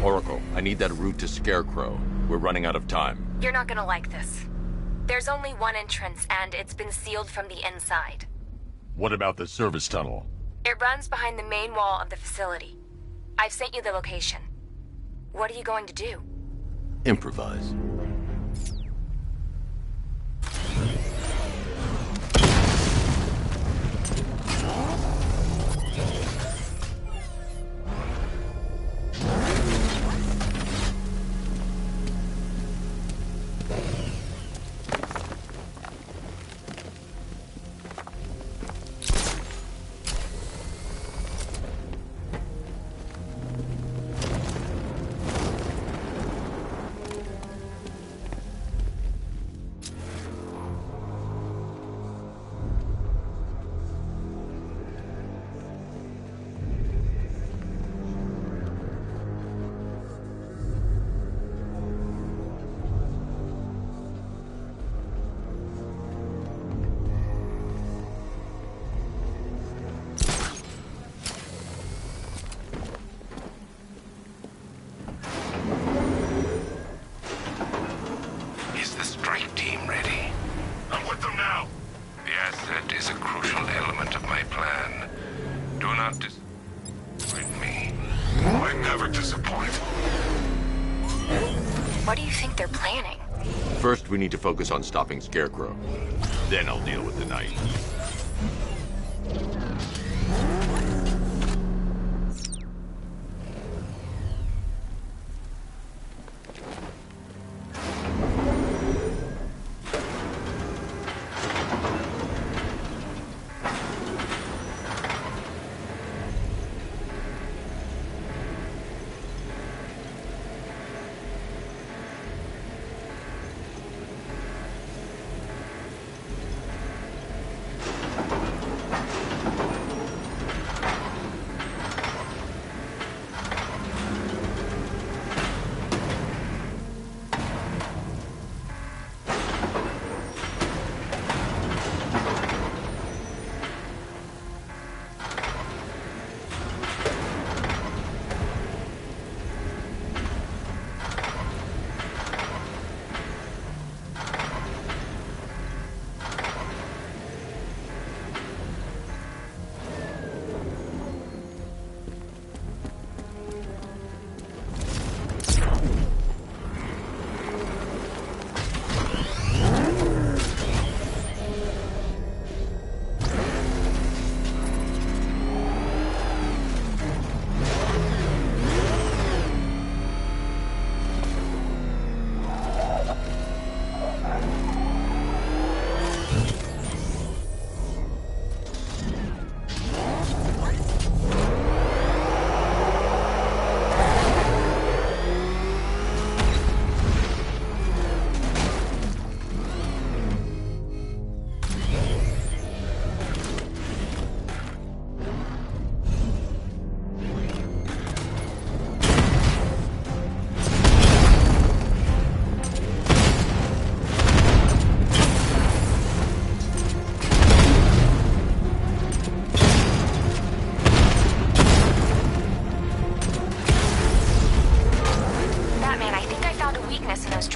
Oracle, I need that route to Scarecrow. We're running out of time. You're not gonna like this. There's only one entrance, and it's been sealed from the inside. What about the service tunnel? It runs behind the main wall of the facility. I've sent you the location. What are you going to do? Improvise. First, we need to focus on stopping Scarecrow. Then I'll deal with the Knight.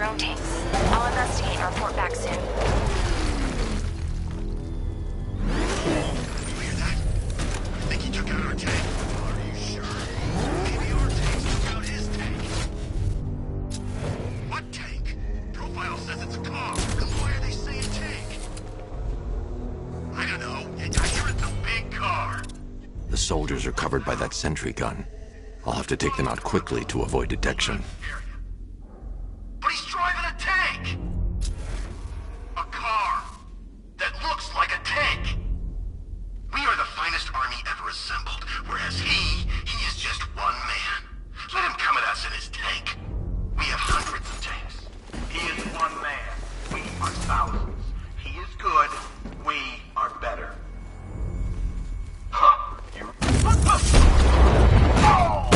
drone tanks. I'll investigate and report back soon. The soldiers are covered by that sentry gun. I'll have to take them out quickly to avoid detection. But he's driving a tank! A car that looks like a tank! We are the finest army ever assembled, whereas he is just one man. Let him come at us in his tank. We have hundreds of tanks. He is one man. We are thousands. He is good. We are better. Huh. You... Oh!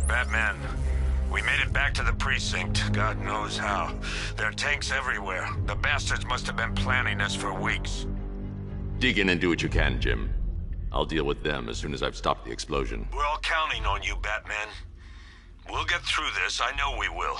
Batman, we made it back to the precinct, God knows how. There are tanks everywhere. The bastards must have been planning this for weeks. Dig in and do what you can, Jim. I'll deal with them as soon as I've stopped the explosion. We're all counting on you, Batman. We'll get through this, I know we will.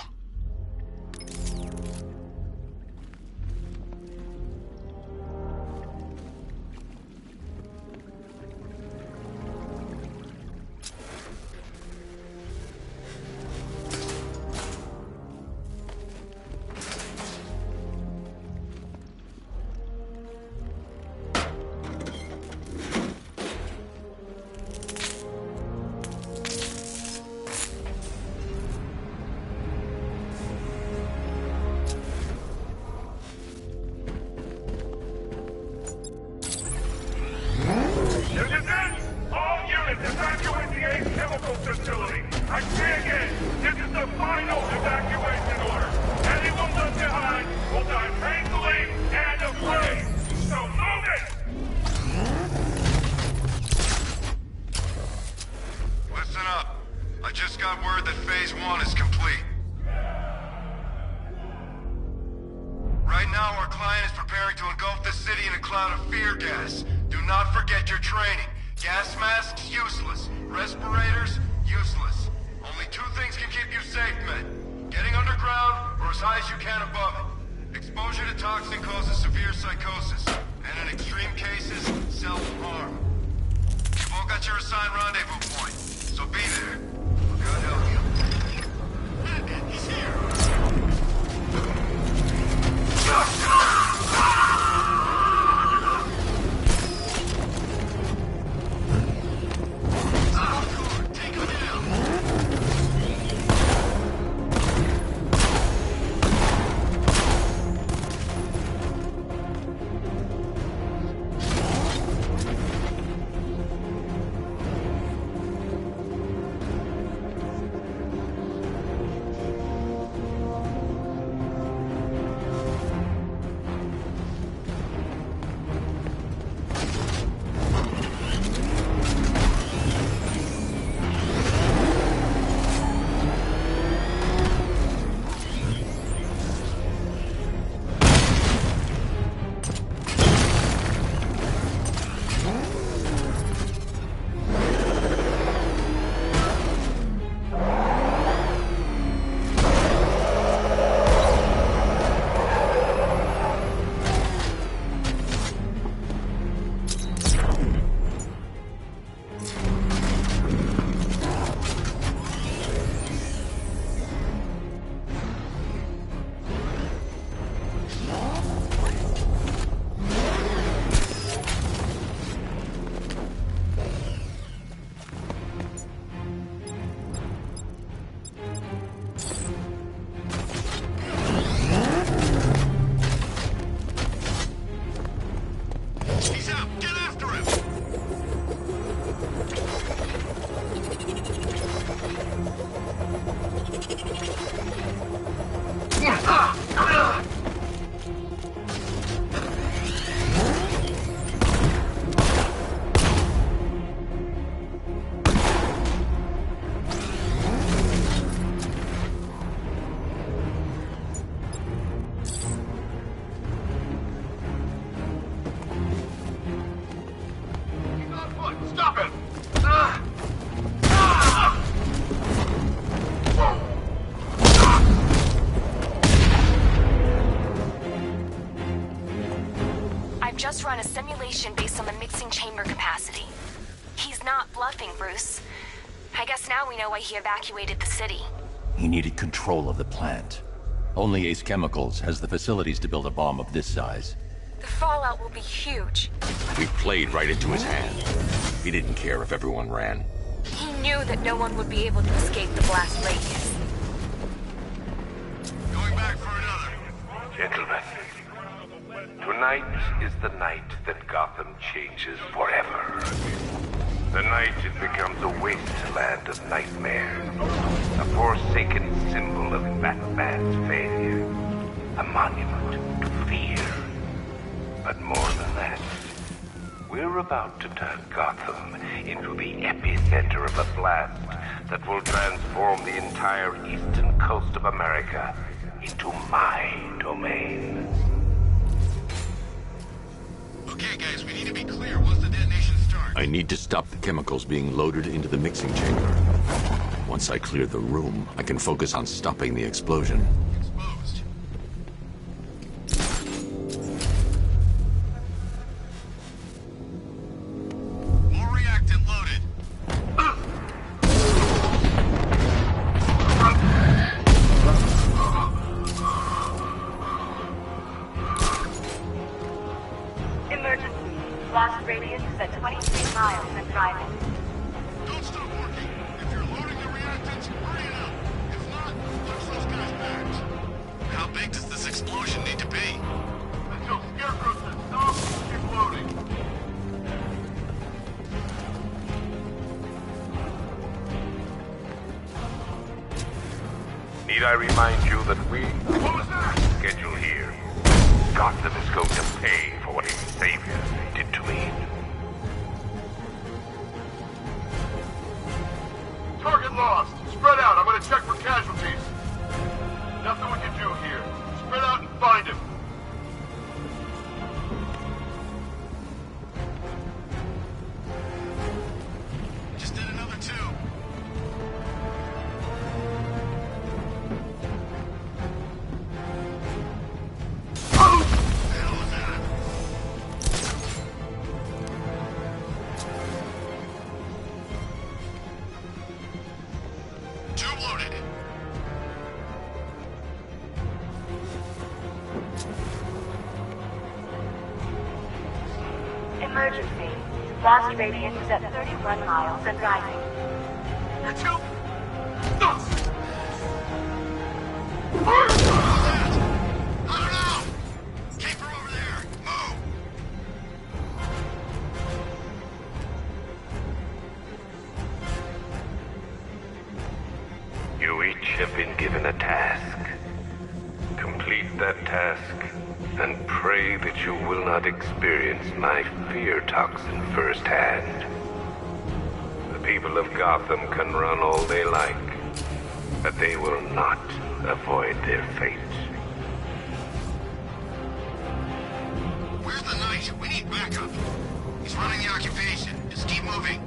simulation based on the mixing chamber capacity. He's not bluffing, Bruce. I guess now we know why he evacuated the city. He needed control of the plant. Only Ace Chemicals has the facilities to build a bomb of this size. The fallout will be huge. We played right into his hand. He didn't care if everyone ran. He knew that no one would be able to escape the blast radius. Going back for another. Gentlemen, tonight is the night that Gotham changes forever. The night it becomes a wasteland of nightmares, a forsaken symbol of Batman's failure, a monument to fear. But more than that, we're about to turn Gotham into the epicenter of a blast that will transform the entire eastern coast of America into my domain. Okay, guys, we need to be clear once the detonation starts. I need to stop the chemicals being loaded into the mixing chamber. Once I clear the room, I can focus on stopping the explosion. Exposed. More reactant loaded. Emergency. Blast radius is at 23 miles and driving. Don't stop working. If you're loading the reactants, hurry it up. If not, push those guys back. How big does this explosion need to be? Until Scarecrow says stop, keep loading. Need I remind you that we schedule here? Gotham is going to pay for what his savior did to me. Target lost. Spread out. I'm gonna check for casualties. Nothing we can do here. Spread out and find him. Just did another two. Two loaded. Emergency. Blast radius is at 31 miles and rising. You're too... I don't know. Caper over there. Move. You each have been given a task. Complete that task, and pray that you will not experience my fear toxin firsthand. The people of Gotham can run all they like, but they will not avoid their fate. Where's the Knight? We need backup. He's running the occupation. Just keep moving.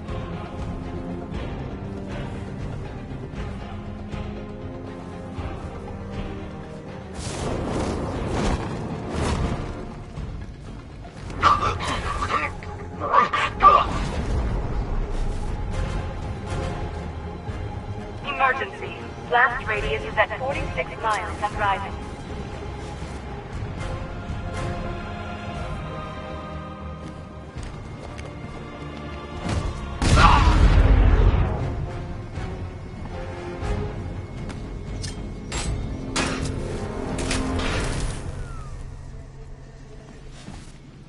Emergency. Blast radius is at 46 miles and rising.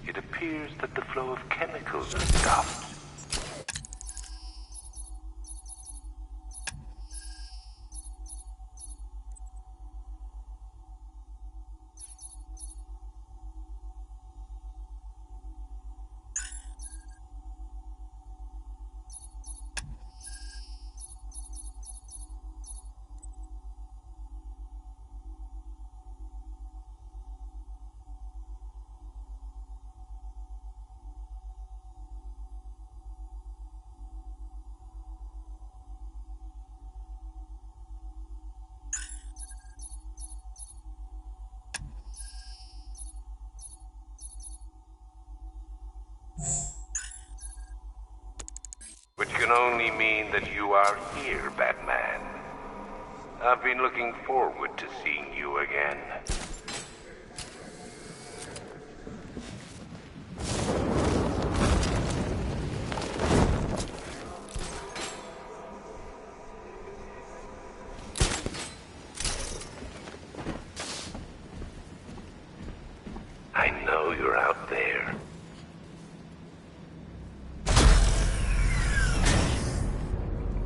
It appears that the flow of chemicals has stopped. only mean that you are here, Batman. I've been looking forward to seeing you again. I know you're out there.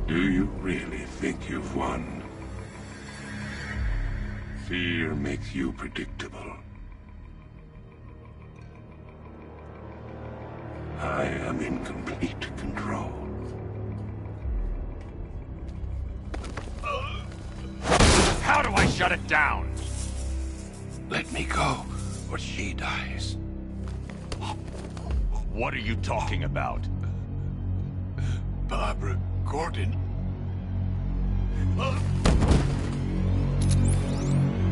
Do you really think you've won? Fear makes you predictable. I am in complete control. How do I shut it down? Let me go, or she dies. What are you talking about? Barbara Gordon.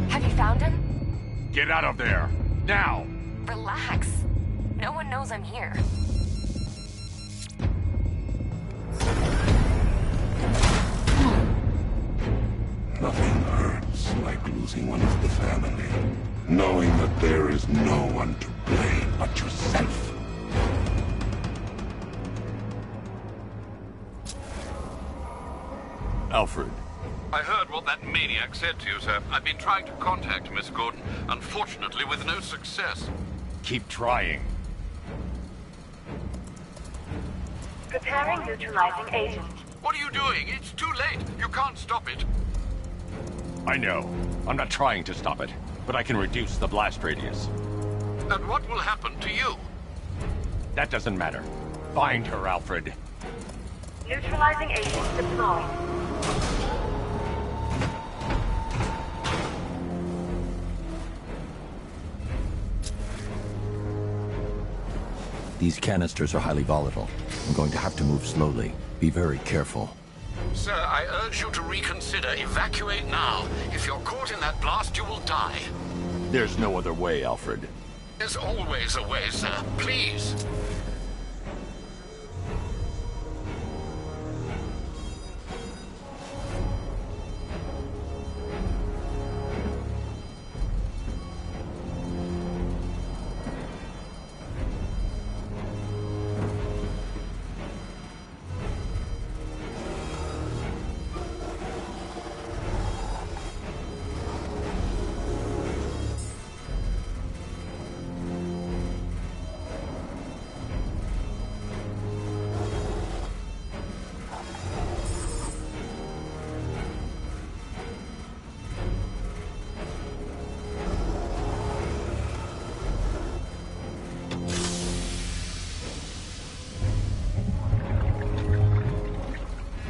Have you found him? Get out of there, now! Relax. No one knows I'm here. Nothing hurts like losing one of the family. Knowing that there is no one to blame but yourself. Alfred. I heard what that maniac said to you, sir. I've been trying to contact Miss Gordon, unfortunately with no success. Keep trying. Preparing neutralizing agent. What are you doing? It's too late. You can't stop it. I know. I'm not trying to stop it, but I can reduce the blast radius. And what will happen to you? That doesn't matter. Find her, Alfred. Neutralizing agent deployed. These canisters are highly volatile. I'm going to have to move slowly. Be very careful. Sir, I urge you to reconsider. Evacuate now. If you're caught in that blast, you will die. There's no other way, Alfred. There's always a way, sir. Please.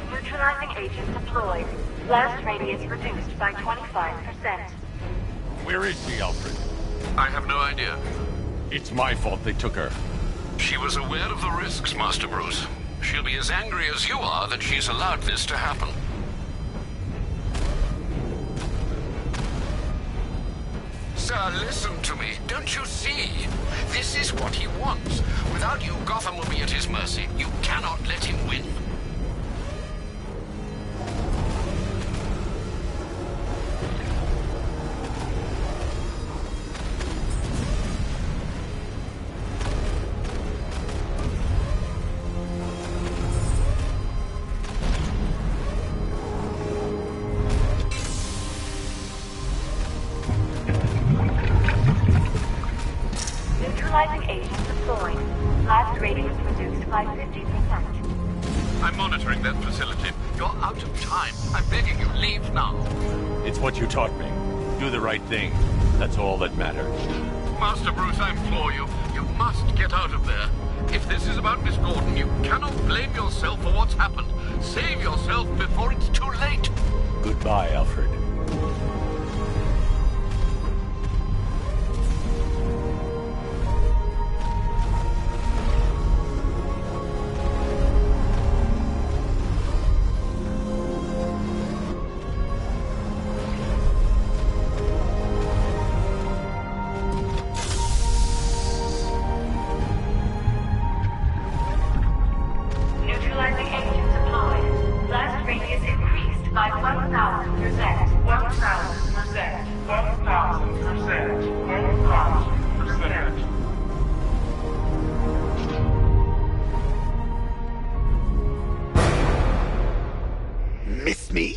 Neutralizing agent deployed. Blast radius reduced by 25%. Where is she, Alfred? I have no idea. It's my fault they took her. She was aware of the risks, Master Bruce. She'll be as angry as you are that she's allowed this to happen. Sir, listen to me. Don't you see? This is what he wants. Without you, Gotham will be at his mercy. You cannot let him win. Neutralizing agent deployed. Blast radius reduced by 50%. I'm monitoring that facility. You're out of time. I'm begging you, leave now. It's what you taught me. Do the right thing. That's all that matters. Master Bruce, I implore you. You must get out of there. If this is about Miss Gordon, you cannot blame yourself for what's happened. Save yourself before it's too late. Goodbye, Alfred. Neutralizing agent Miss me?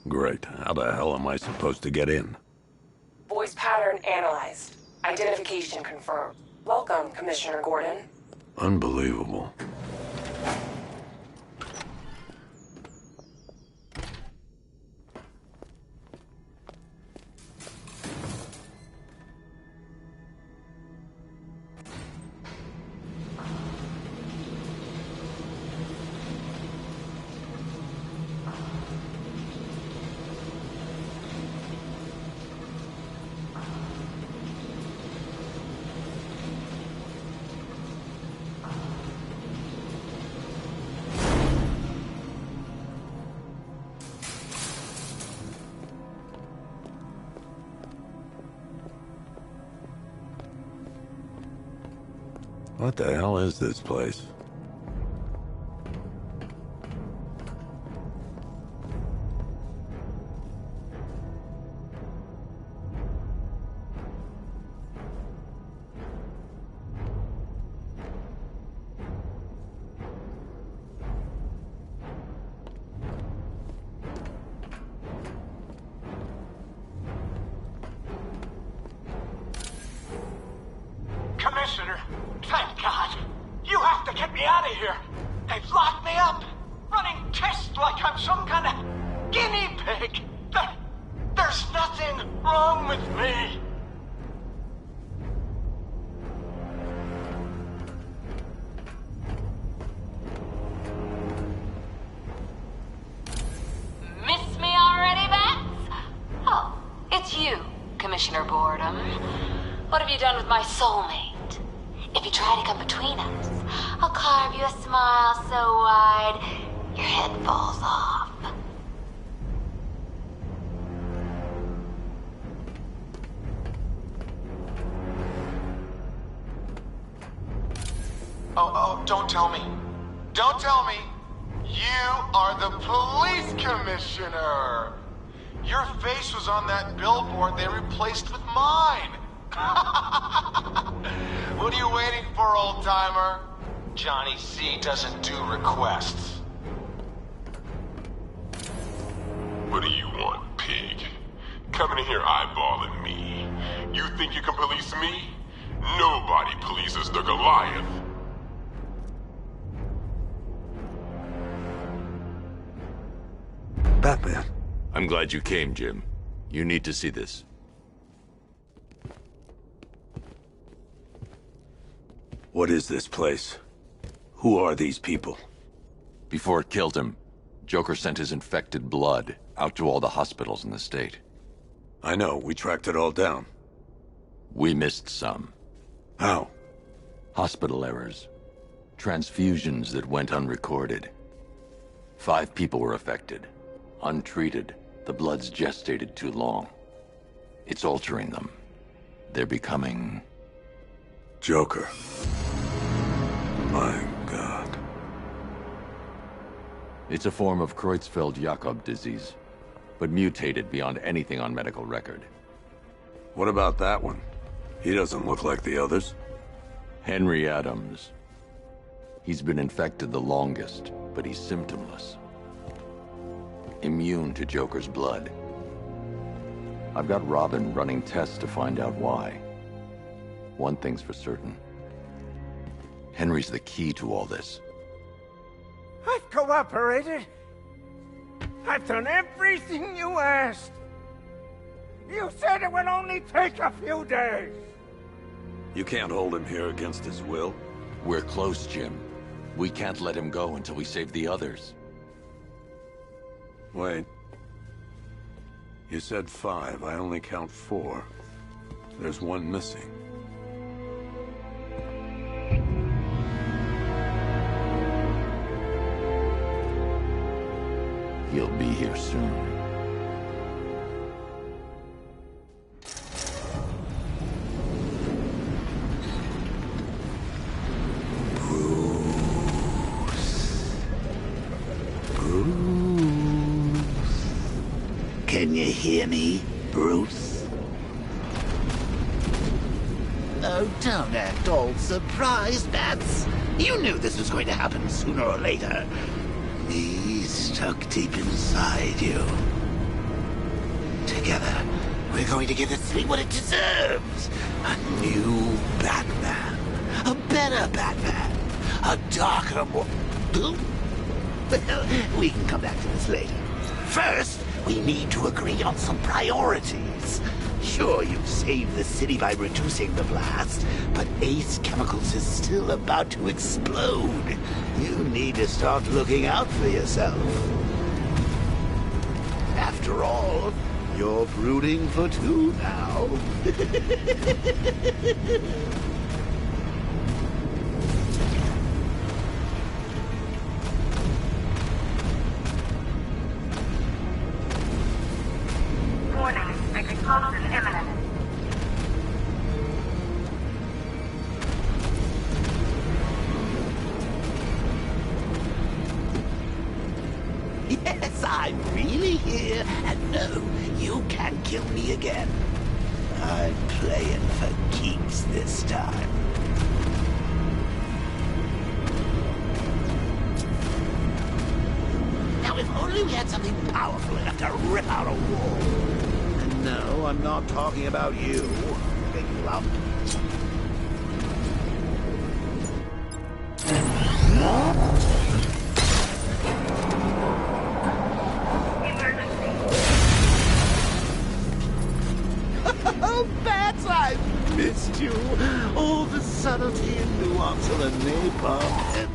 Great. How the hell am I supposed to get in? Voice pattern analyzed. Identification confirmed. Welcome, Commissioner Gordon. Unbelievable. What the hell is this place? Commissioner, thank God. You have to get me out of here. They've locked me up, running tests like I'm some kind of guinea pig. There's nothing wrong with me. Miss me already, Bats? Oh, it's you, Commissioner Boredom. What have you done with my soulmate? If you try to come between us, I'll carve you a smile so wide, your head falls off. Oh, don't tell me. Don't tell me. You are the police commissioner. Your face was on that billboard they replaced with mine. What are you waiting for, old-timer? Johnny C doesn't do requests. What do you want, pig? Coming in here eyeballing me. You think you can police me? Nobody polices the Goliath. Batman. I'm glad you came, Jim. You need to see this. What is this place? Who are these people? Before it killed him, Joker sent his infected blood out to all the hospitals in the state. I know, we tracked it all down. We missed some. How? Hospital errors. Transfusions that went unrecorded. 5 people were affected. Untreated, the blood's gestated too long. It's altering them. They're becoming... Joker. My God. It's a form of Creutzfeldt-Jakob disease, but mutated beyond anything on medical record. What about that one? He doesn't look like the others. Henry Adams. He's been infected the longest, but he's symptomless. Immune to Joker's blood. I've got Robin running tests to find out why. One thing's for certain. Henry's the key to all this. I've cooperated. I've done everything you asked. You said it would only take a few days. You can't hold him here against his will? We're close, Jim. We can't let him go until we save the others. Wait. You said 5. I only count 4. There's one missing. He'll be here soon. Can you hear me, Bruce? Oh, don't act all surprised, Bats. You knew this was going to happen sooner or later. Me stuck deep inside you. Together, we're going to give the city what it deserves. A new Batman. A better Batman. A darker, more... Well, we can come back to this later. First, we need to agree on some priorities. Sure, you've saved the city by reducing the blast, but Ace Chemicals is still about to explode. You need to start looking out for yourself. After all, you're brooding for 2 now. Explosion imminent. Yes, I'm really here, and no, you can't kill me again. I'm playing for keeps this time. Now, if only we had something powerful enough to rip out a wall. No, I'm not talking about you, big lump. Oh, Bats, I've missed you. All the subtlety and nuance of the napalm.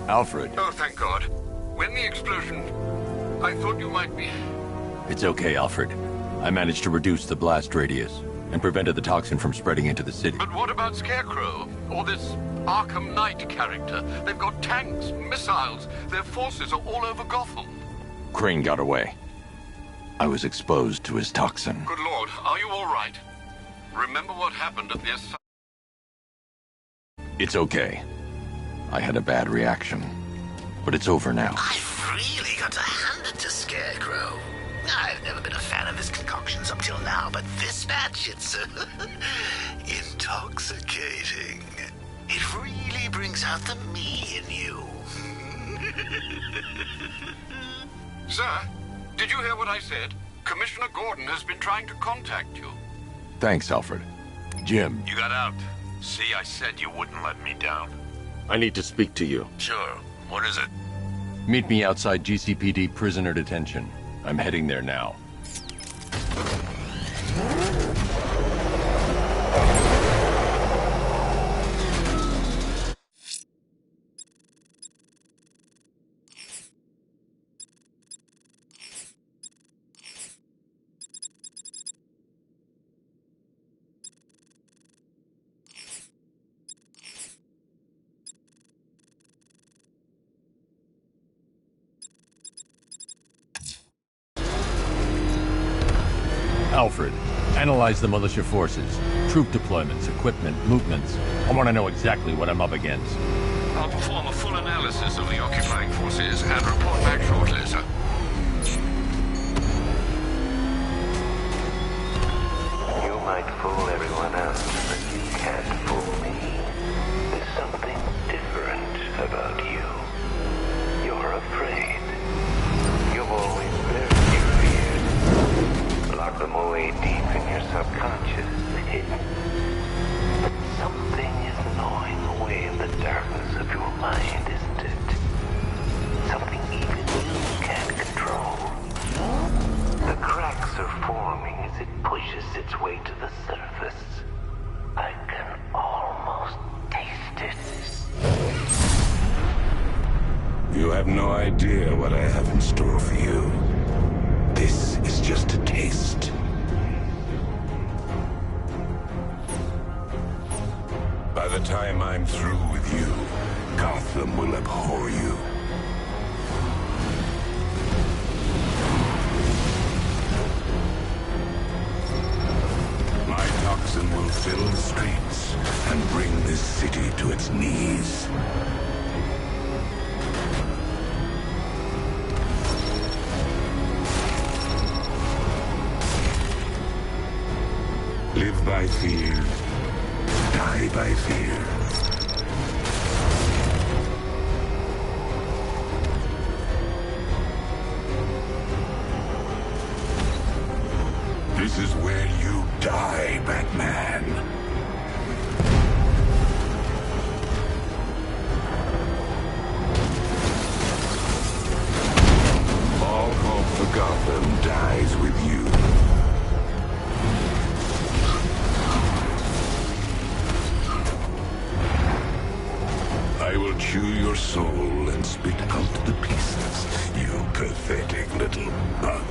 Alfred. Oh, thank God. When the explosion... I thought you might be... It's okay, Alfred. I managed to reduce the blast radius and prevented the toxin from spreading into the city. But what about Scarecrow? Or this Arkham Knight character? They've got tanks, missiles. Their forces are all over Gotham. Crane got away. I was exposed to his toxin. Good Lord, are you all right? Remember what happened at the... It's okay. I had a bad reaction. But it's over now. I've really got to hand it to Scarecrow. I've never been a fan of his concoctions up till now, but this batch, it's intoxicating. It really brings out the me in you. Sir, did you hear what I said? Commissioner Gordon has been trying to contact you. Thanks, Alfred. Jim. You got out. See, I said you wouldn't let me down. I need to speak to you. Sure. What is it? Meet me outside GCPD prisoner detention. I'm heading there now. Alfred, analyze the militia forces, troop deployments, equipment, movements. I want to know exactly what I'm up against. I'll perform a full analysis of the occupying forces and report back shortly, sir. You might fool everyone else, but you can't fool me. There's something different about you. You're afraid. You've always buried your fears. Lock them away deep in your subconscious, hidden. But something is gnawing away in the darkness of your mind, isn't it? Something even you can't control. The cracks are forming as it pushes its way to the surface. I can almost taste it. You have no idea what I have in store for you. This is just a taste. By the time I'm through with you, Gotham will abhor you. My toxin will fill the streets and bring this city to its knees. Live by fear, die by fear. This is where you die, Batman. All hope for Gotham dies with you. I will chew your soul and spit out the pieces, you pathetic little bug.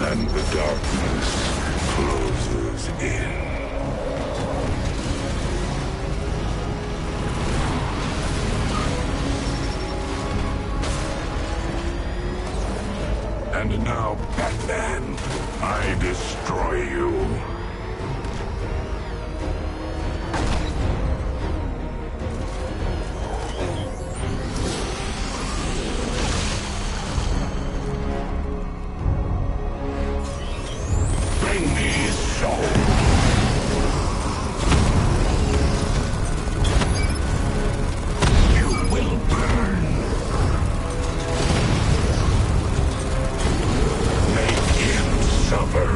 And the darkness closes in. And now, Batman, I destroy you. Bring me his soul. You will burn. Make him suffer.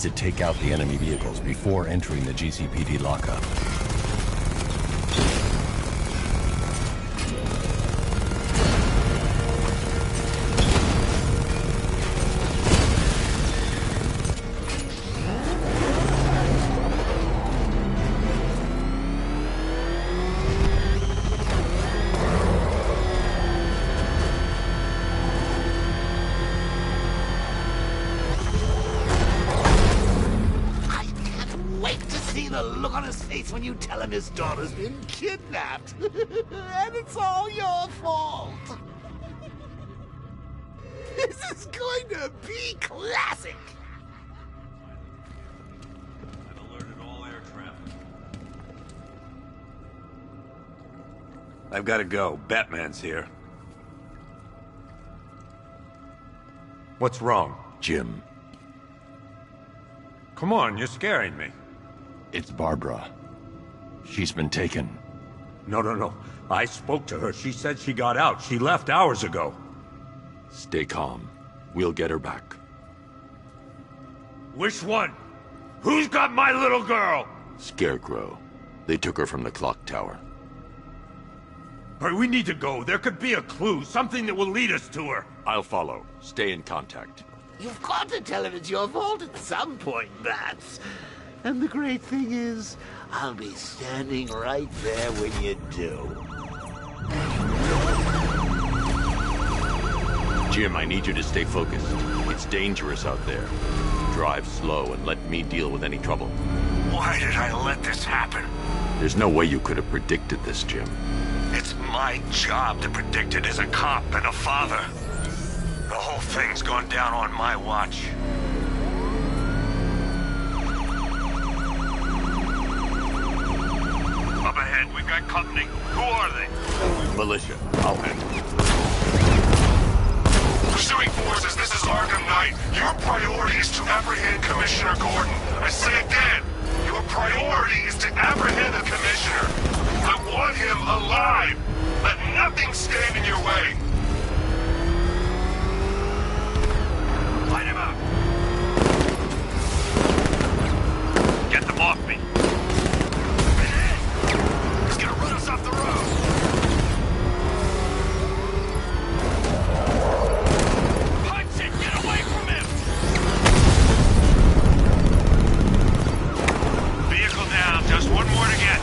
need to take out the enemy vehicles before entering the GCPD lockup. When you tell him his daughter's been kidnapped. And it's all your fault. This is going to be classic. I've alerted all air traffic. I've got to go. Batman's here. What's wrong? Jim. Come on, you're scaring me. It's Barbara. She's been taken. No. I spoke to her. She said she got out. She left hours ago. Stay calm. We'll get her back. Which one? Who's got my little girl? Scarecrow. They took her from the clock tower. All right, we need to go. There could be a clue, something that will lead us to her. I'll follow. Stay in contact. You've got to tell him it's your fault at some point, Bats. And the great thing is, I'll be standing right there when you do. Jim, I need you to stay focused. It's dangerous out there. Drive slow and let me deal with any trouble. Why did I let this happen? There's no way you could have predicted this, Jim. It's my job to predict it as a cop and a father. The whole thing's gone down on my watch. Up ahead, we've got company. Who are they? Militia. I'll handle it. Pursuing forces, this is Arkham Knight. Your priority is to apprehend Commissioner Gordon. I say again, your priority is to apprehend the Commissioner. I want him alive. Let nothing stand in your way. Light him up. Get them off me. He's gonna run us off the road. Punch it! Get away from him! Vehicle down. Just one more to get.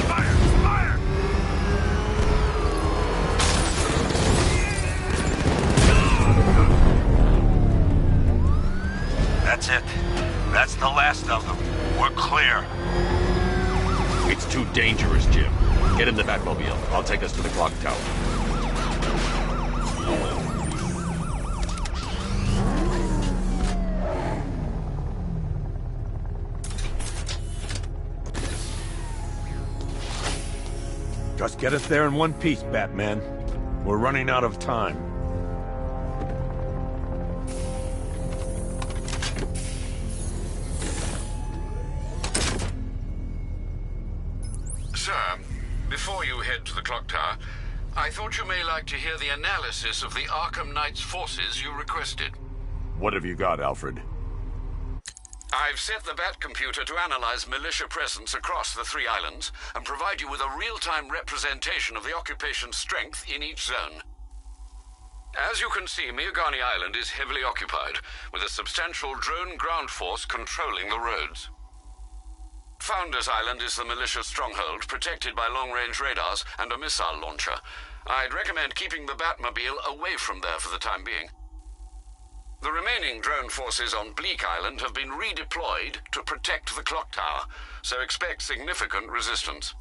Fire! Fire! That's it. That's the last of them. We're clear. It's too dangerous, Jim. Get in the Batmobile. I'll take us to the clock tower. Just get us there in one piece, Batman. We're running out of time. Sir, before you head to the clock tower, I thought you may like to hear the analysis of the Arkham Knight's forces you requested. What have you got, Alfred? I've set the Bat computer to analyze militia presence across the 3 islands and provide you with a real-time representation of the occupation's strength in each zone. As you can see, Miagani Island is heavily occupied, with a substantial drone ground force controlling the roads. Founders Island is the militia stronghold, protected by long-range radars and a missile launcher. I'd recommend keeping the Batmobile away from there for the time being. The remaining drone forces on Bleak Island have been redeployed to protect the clock tower, so expect significant resistance.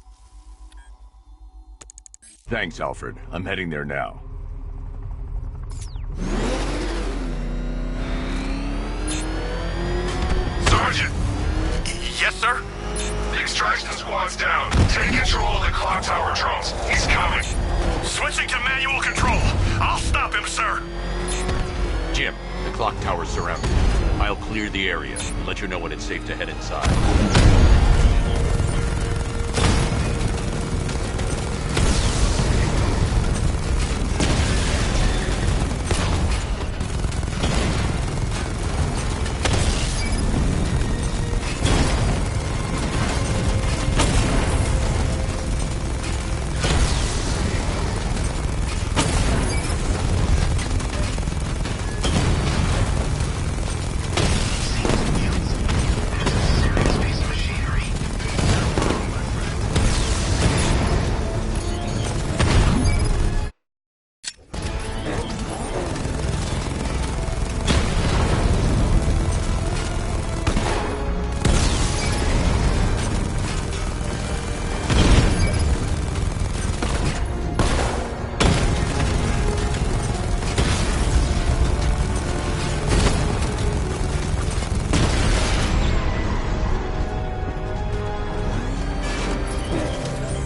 Thanks, Alfred. I'm heading there now. Sergeant! Yes, sir? The extraction squad's down. Take control of the clock tower drones. He's coming. Switching to manual control. I'll stop him, sir. Jim, the clock tower's surrounded. I'll clear the area and let you know when it's safe to head inside.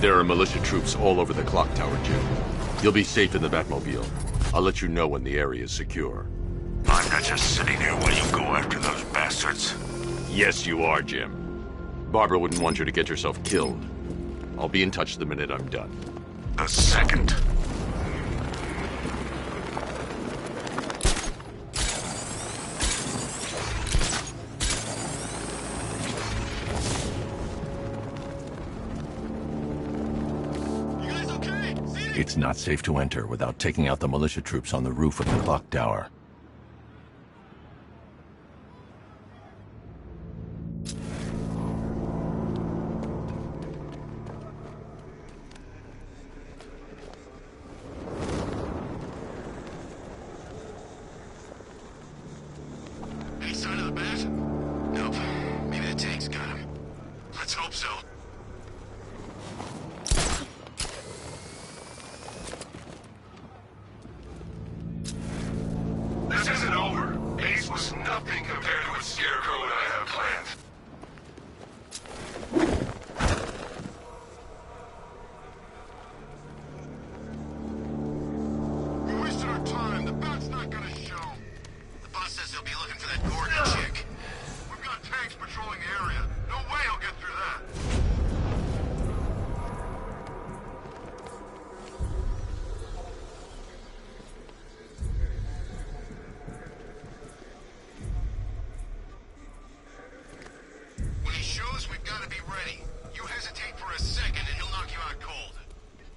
There are militia troops all over the clock tower, Jim. You'll be safe in the Batmobile. I'll let you know when the area is secure. I'm not just sitting here while you go after those bastards. Yes, you are, Jim. Barbara wouldn't want you to get yourself killed. I'll be in touch the minute I'm done. The second. It's not safe to enter without taking out the militia troops on the roof of the clock tower. Any sign of the bat? Nope. Maybe the tank's got him. Let's hope so. This isn't over. Ace was nothing compared to what Scarecrow and I have planned. We're wasting our time. The bat's not gonna show. The boss says he'll be looking for that Gordon chick. We've got tanks patrolling the area. No way he'll get through that. When he shows, we've got to be ready. You hesitate for a second and he'll knock you out cold.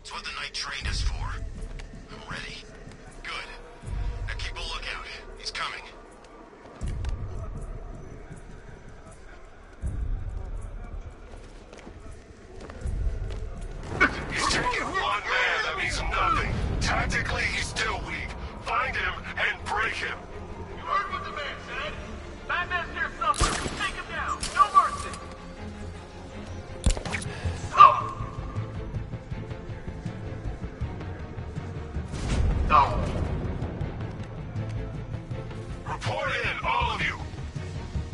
It's what the Knight trained us for. I'm ready. Good. Now keep a lookout. He's coming. He's taking one man. That means nothing. Tactically, he's still weak. Find him and break him. You heard what the man said? Batman's here somewhere. Take him down. No mercy. Oh! No! Report in, all of you.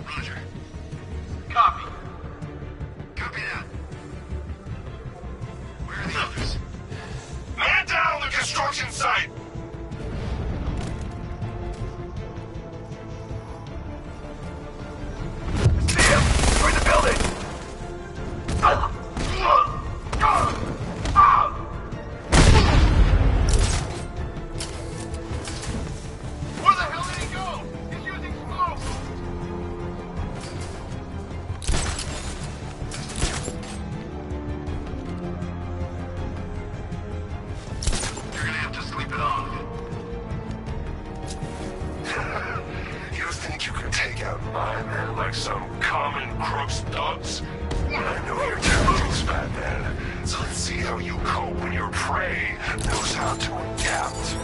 Roger. Copy. Copy that. Where are the others? Man down the construction site. See him! Destroy the building! Where the hell did he go? He's using smoke! You're gonna have to sleep it off. You think you can take out my men like some common crooks thugs? I know your tactics, Batman. So let's see how you cope when your prey knows how to adapt.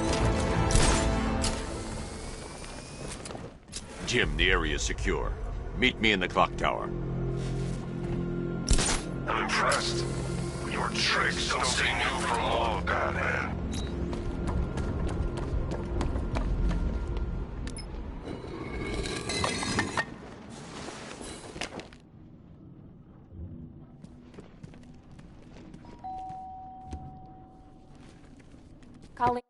Jim, the area is secure. Meet me in the clock tower. I'm impressed. Your tricks don't stay new for long, Batman. Calling.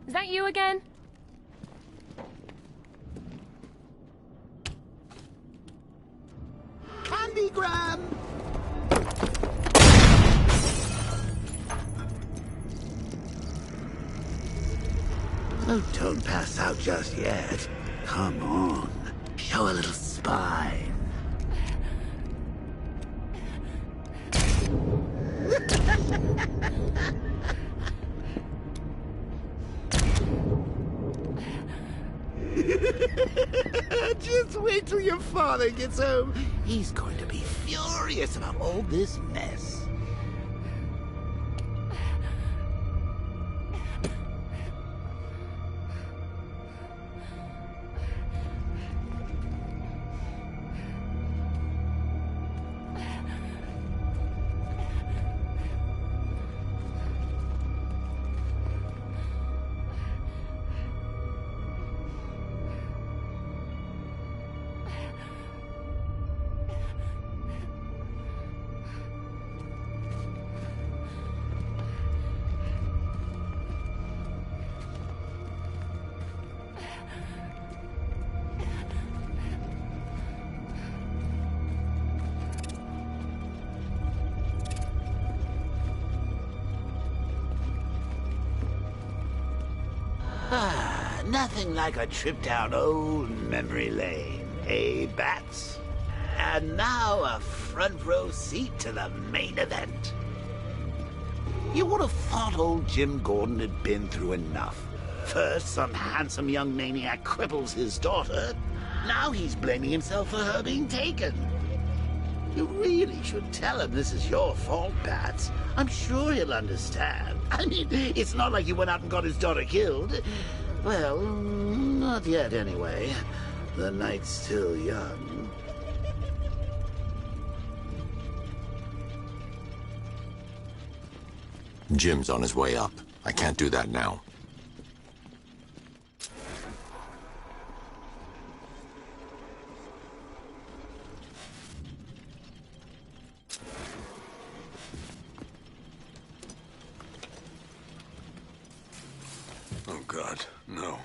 Is that you again? Candygram! Oh, don't pass out just yet. Come on. Show a little spine. Just wait till your father gets home. He's going to be furious about all this mess. Nothing like a trip down old memory lane, eh, Bats? And now a front row seat to the main event. You would have thought old Jim Gordon had been through enough. First, some handsome young maniac cripples his daughter. Now he's blaming himself for her being taken. You really should tell him this is your fault, Bats. I'm sure he'll understand. I mean, it's not like you went out and got his daughter killed. Well, not yet anyway. The night's still young. Jim's on his way up. I can't do that now. Oh, God, no.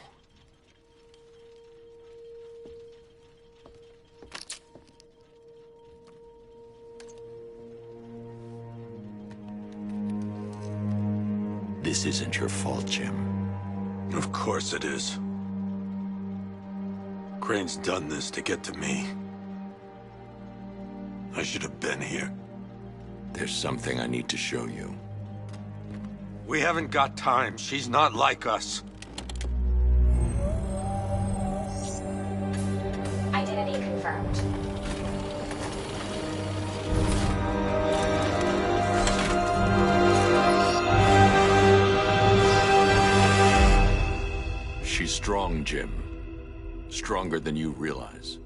This isn't your fault, Jim. Of course it is. Crane's done this to get to me. I should have been here. There's something I need to show you. We haven't got time. She's not like us. Identity confirmed. She's strong, Jim. Stronger than you realize.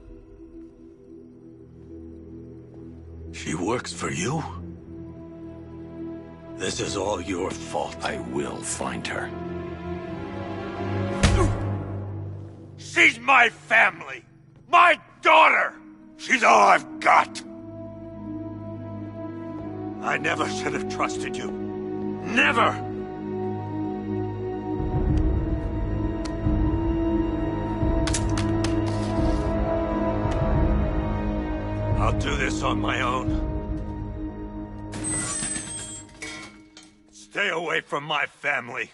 She works for you? This is all your fault. I will find her. She's my family! My daughter! She's all I've got! I never should have trusted you. Never! I'll do this on my own. Stay away from my family.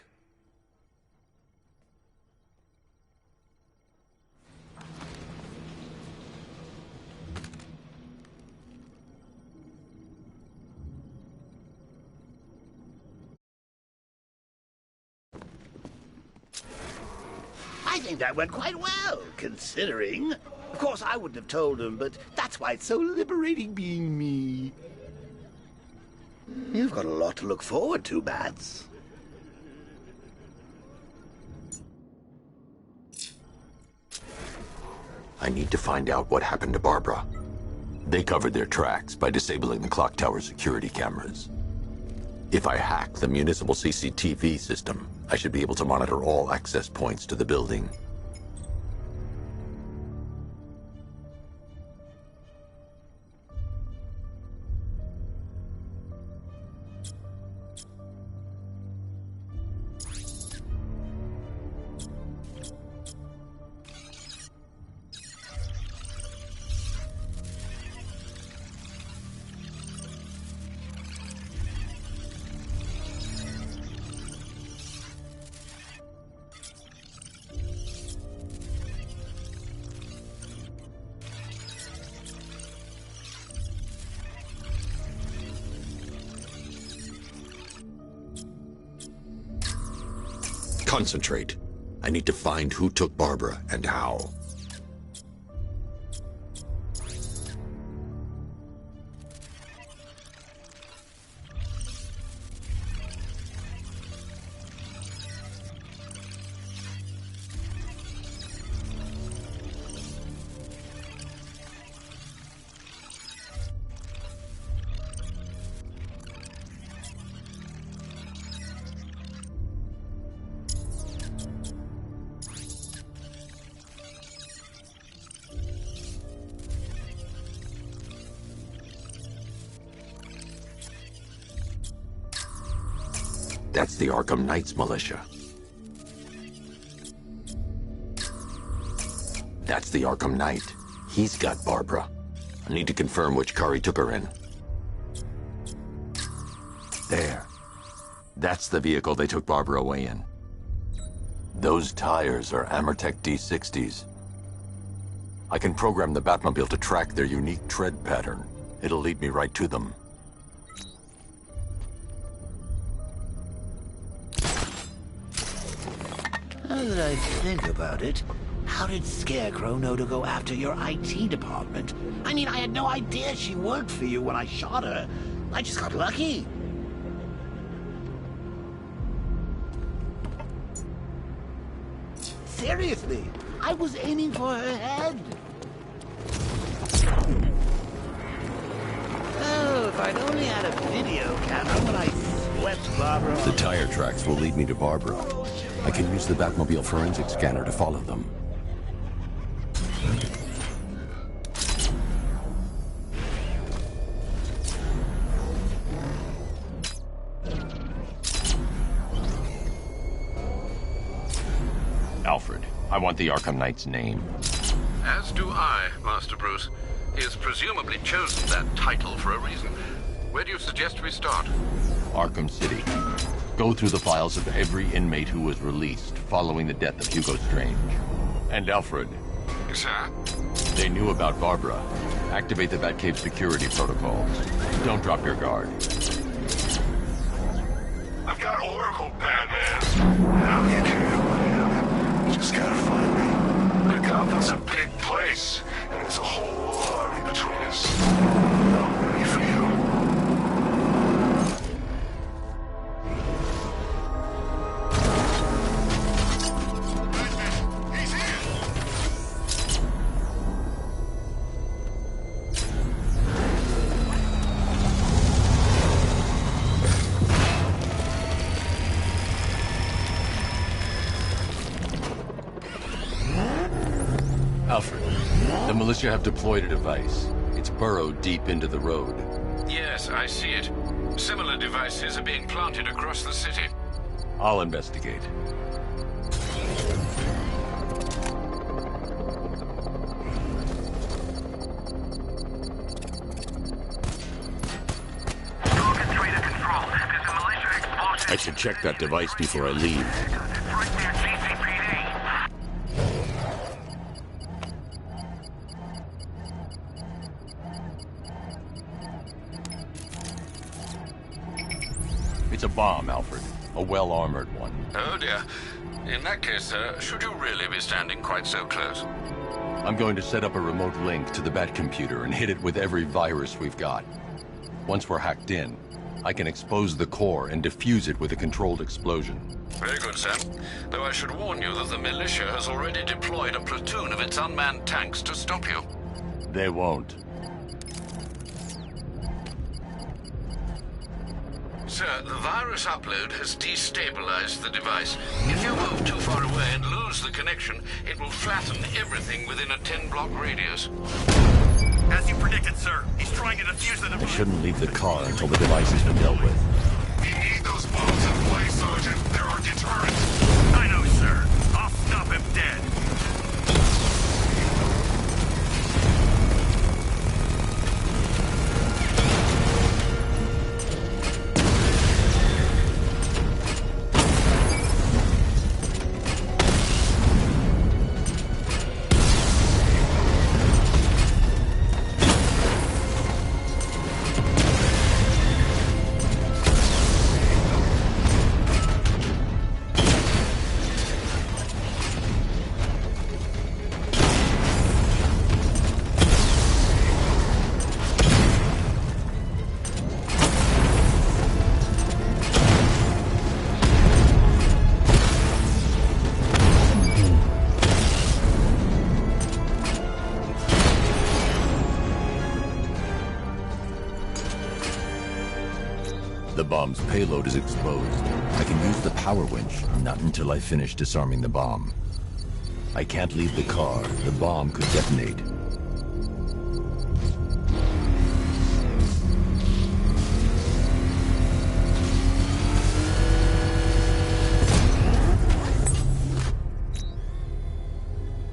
I think that went quite well, considering. Of course, I wouldn't have told him, but that's why it's so liberating being me. You've got a lot to look forward to, Bats. I need to find out what happened to Barbara. They covered their tracks by disabling the clock tower security cameras. If I hack the municipal CCTV system, I should be able to monitor all access points to the building. Concentrate. I need to find who took Barbara and how. That's the Arkham Knight's militia. That's the Arkham Knight. He's got Barbara. I need to confirm which car he took her in. There. That's the vehicle they took Barbara away in. Those tires are Amertech D60s. I can program the Batmobile to track their unique tread pattern. It'll lead me right to them. Now that I think about it, how did Scarecrow know to go after your IT department? I mean, I had no idea she worked for you when I shot her. I just got lucky. Seriously, I was aiming for her head. Oh, if I'd only had a video camera when I swept Barbara. The tire tracks will lead me to Barbara. I can use the Batmobile forensic scanner to follow them. Alfred, I want the Arkham Knight's name. As do I, Master Bruce. He has presumably chosen that title for a reason. Where do you suggest we start? Arkham City. Go through the files of every inmate who was released following the death of Hugo Strange. And Alfred. Sir? They knew about Barbara. Activate the Batcave security protocols. Don't drop your guard. I've got Oracle, Batman. Now you can. Just gotta find me. But Gotham's a big place, and it's a whole army between us. I'm ready for you. Alfred, the militia have deployed a device. It's burrowed deep into the road. Yes, I see it. Similar devices are being planted across the city. I'll investigate. I should check that device before I leave. It's a bomb, Alfred. A well-armored one. Oh dear. In that case, sir, should you really be standing quite so close? I'm going to set up a remote link to the Batcomputer and hit it with every virus we've got. Once we're hacked in, I can expose the core and defuse it with a controlled explosion. Very good, sir. Though I should warn you that the militia has already deployed a platoon of its unmanned tanks to stop you. They won't. Sir, the virus upload has destabilized the device. If you move too far away and lose the connection, it will flatten everything within a 10-block radius. As you predicted, sir, he's trying to defuse the I device. shouldn't leave the car until the device has been dealt with. We need those bombs in place, Sergeant. They're our deterrent. I know, sir. I'll stop him dead. The bomb's payload is exposed. I can use the power winch, not until I finish disarming the bomb. I can't leave the car. The bomb could detonate.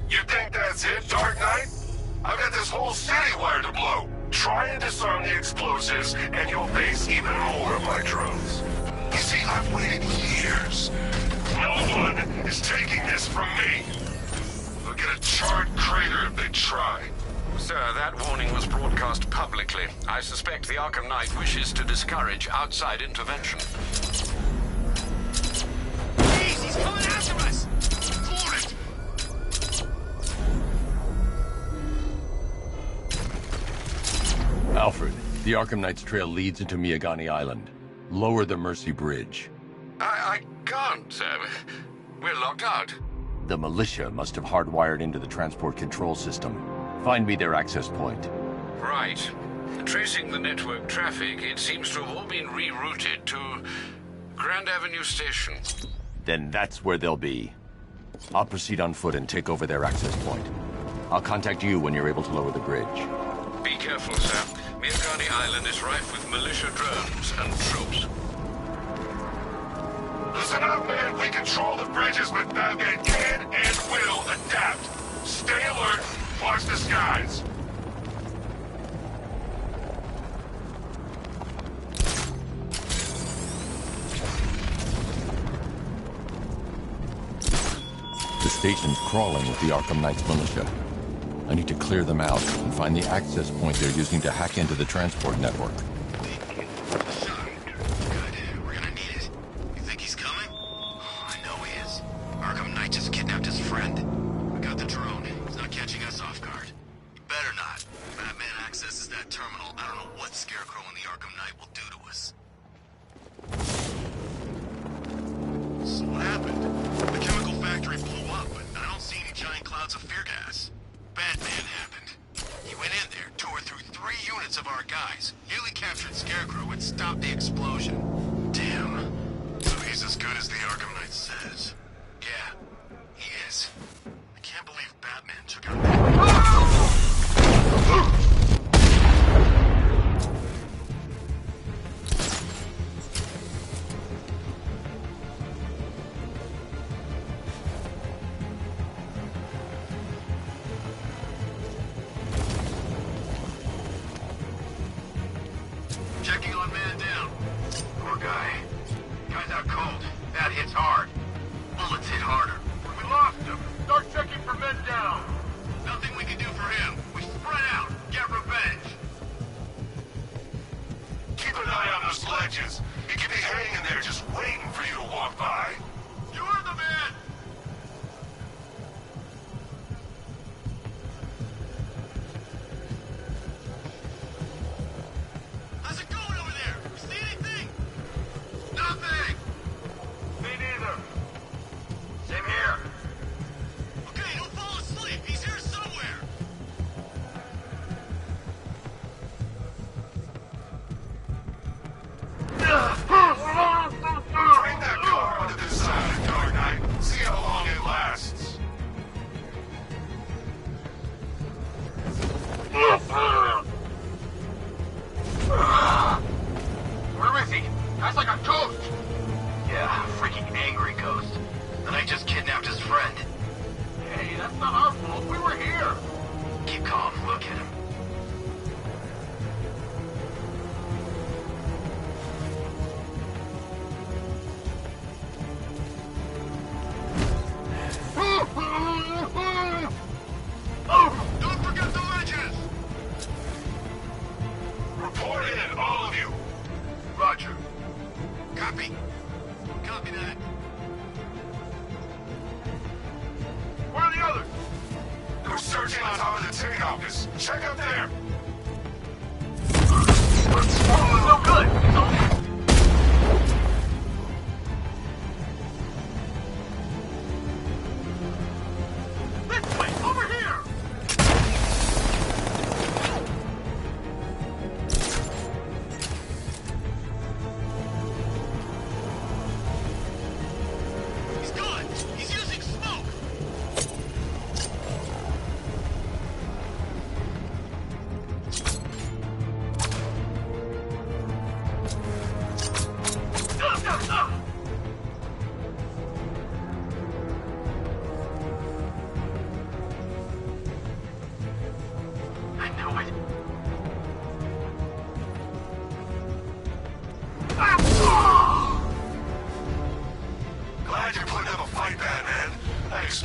You think that's it, Dark Knight? I've got this whole city wired to blow. Try and disarm the explosives, and you'll face even more of my drones. You see, I've waited years. No one is taking this from me. They'll get a charred crater if they try. Sir, that warning was broadcast publicly. I suspect the Arkham Knight wishes to discourage outside intervention. Jeez, he's coming after us! Floor it! Alfred, the Arkham Knight's trail leads into Miyagani Island. Lower the Mercy Bridge. I can't, sir. We're locked out. The militia must have hardwired into the transport control system. Find me their access point. Right. Tracing the network traffic, it seems to have all been rerouted to Grand Avenue Station. Then that's where they'll be. I'll proceed on foot and take over their access point. I'll contact you when you're able to lower the bridge. Be careful, sir. Miyagani Island is rife with militia drones and troops. Listen up, man. We control the bridges, but Batman can and will adapt. Stay alert. Watch the skies. The station's crawling with the Arkham Knight's militia. I need to clear them out and find the access point they're using to hack into the transport network.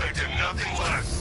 expected nothing less.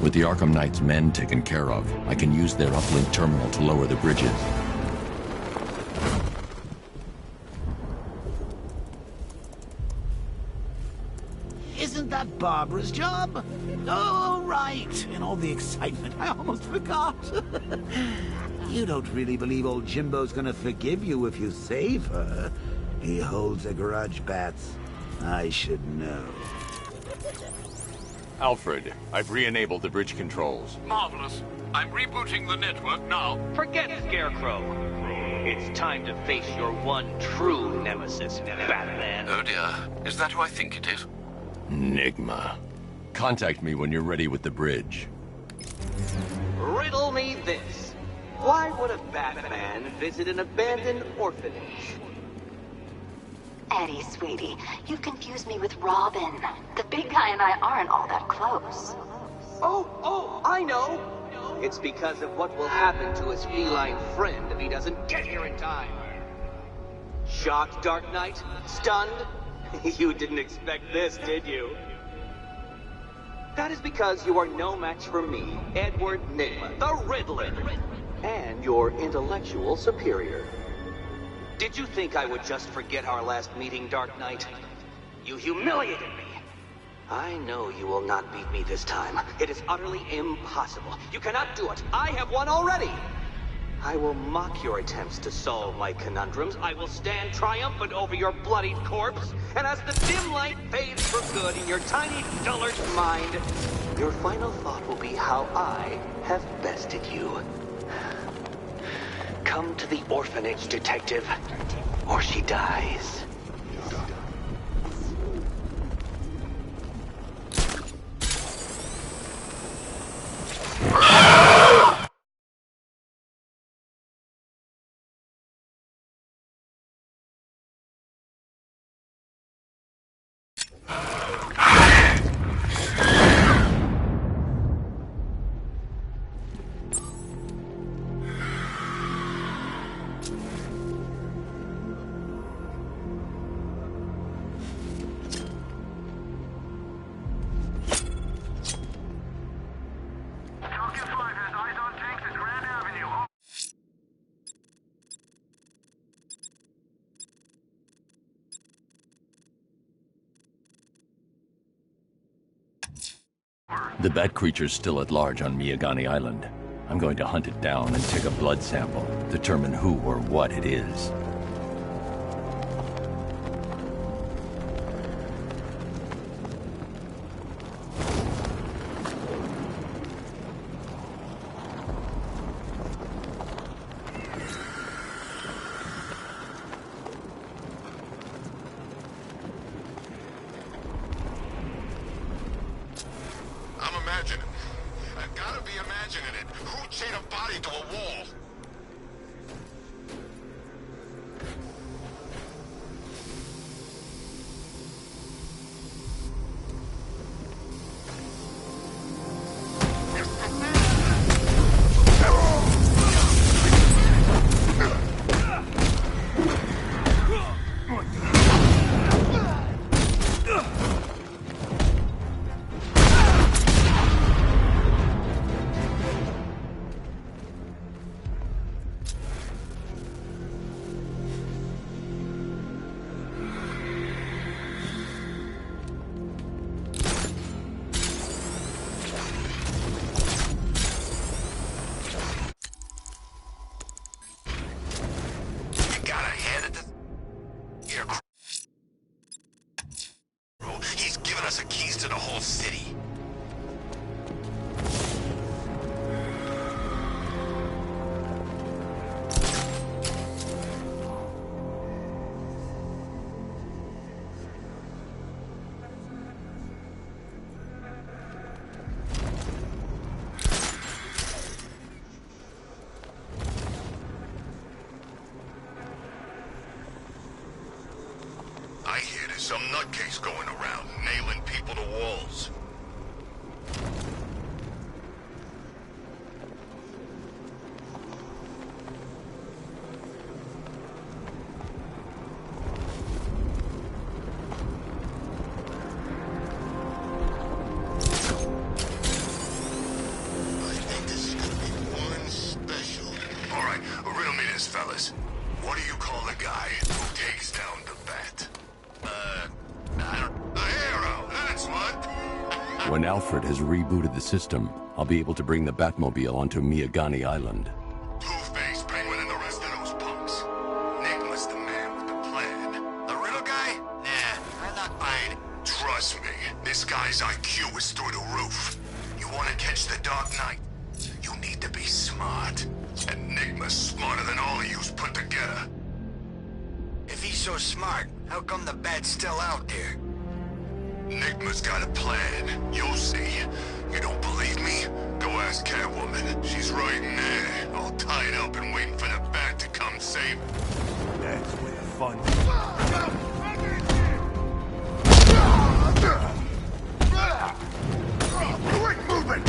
With the Arkham Knight's men taken care of, I can use their uplink terminal to lower the bridges. Isn't that Barbara's job? Oh, right. In all the excitement, I almost forgot. You don't really believe old Jimbo's gonna forgive you if you save her. He holds a grudge, Bats. I should know. Alfred, I've re-enabled the bridge controls. Marvelous. I'm rebooting the network now. Forget Scarecrow. It's time to face your one true nemesis, Batman. Oh dear. Is that who I think it is? Enigma. Contact me when you're ready with the bridge. Riddle me this. Why would a Batman visit an abandoned orphanage? Eddie, sweetie, you've confused me with Robin. The big guy and I aren't all that close. Oh, I know. It's because of what will happen to his feline friend if he doesn't get here in time. Shocked, Dark Knight? Stunned? You didn't expect this, did you? That is because you are no match for me, Edward Nygma, the Riddler, and your intellectual superior. Did you think I would just forget our last meeting, Dark Knight? You humiliated me. I know you will not beat me this time. It is utterly impossible. You cannot do it. I have won already. I will mock your attempts to solve my conundrums. I will stand triumphant over your bloodied corpse. And as the dim light fades for good in your tiny, dullard mind, your final thought will be how I have bested you. Come to the orphanage, detective, or she dies. The bat creature's still at large on Miyagani Island. I'm going to hunt it down and take a blood sample, determine who or what it is. I'm imagining. I've gotta be imagining it. Who chained a body to a wall? He's given us the keys to the whole city. I hear there's some nutcase going around, nailing people to walls. I think this is gonna be one special. All right, riddle me this, fellas. What do you call the guy who takes down the bat? A hero, that's what. When Alfred has rebooted the system, I'll be able to bring the Batmobile onto Miyagani Island. Two-Face, Penguin, and the rest of those punks. Nicholas the man with the plan. The riddle guy? Nah, I'm not buying it. Trust me, this guy's IQ is through the roof. You want to catch the Dark Knight? You need to be smart. And Nigma's smarter than all of yous put together. If he's so smart, how come the bat's still out there? Nigma's got a plan. You'll see. You don't believe me? Go ask Catwoman. She's right in there, all tied up and waiting for the bat to come save her. That's where the fun. Quick moving!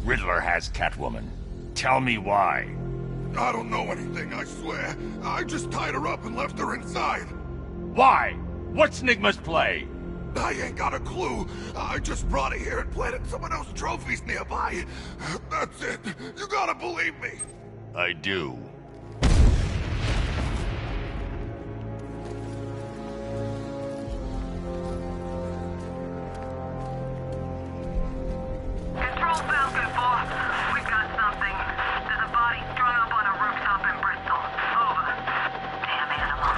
Riddler has Catwoman. Tell me why. I don't know anything, I swear. I just tied her up and left her inside. Why? What's Nigma's play? I ain't got a clue. I just brought her here and planted someone else's trophies nearby. That's it. You gotta believe me. I do. Control Falcon 4. We've got something. There's a body strung up on a rooftop in Bristol. Over. Damn animal.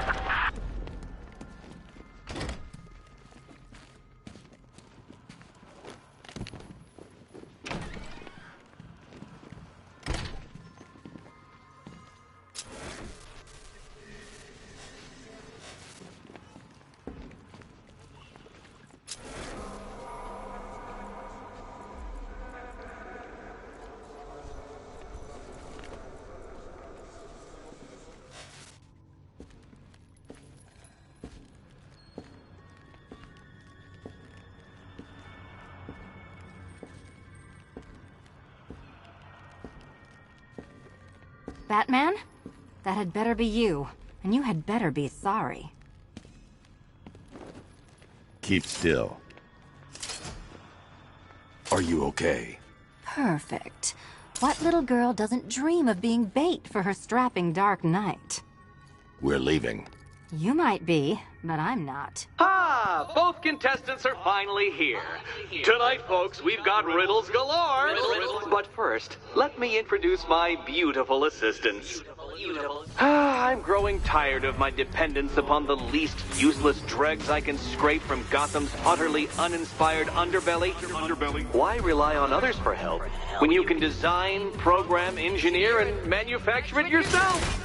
Batman? That had better be you. And you had better be sorry. Keep still. Are you okay? Perfect. What little girl doesn't dream of being bait for her strapping Dark Knight? We're leaving. You might be, but I'm not. Ah, both contestants are finally here. Tonight, folks, we've got riddles galore. But first, let me introduce my beautiful assistants. I'm growing tired of my dependence upon the least useless dregs I can scrape from Gotham's utterly uninspired underbelly. Why rely on others for help when you can design, program, engineer, and manufacture it yourself?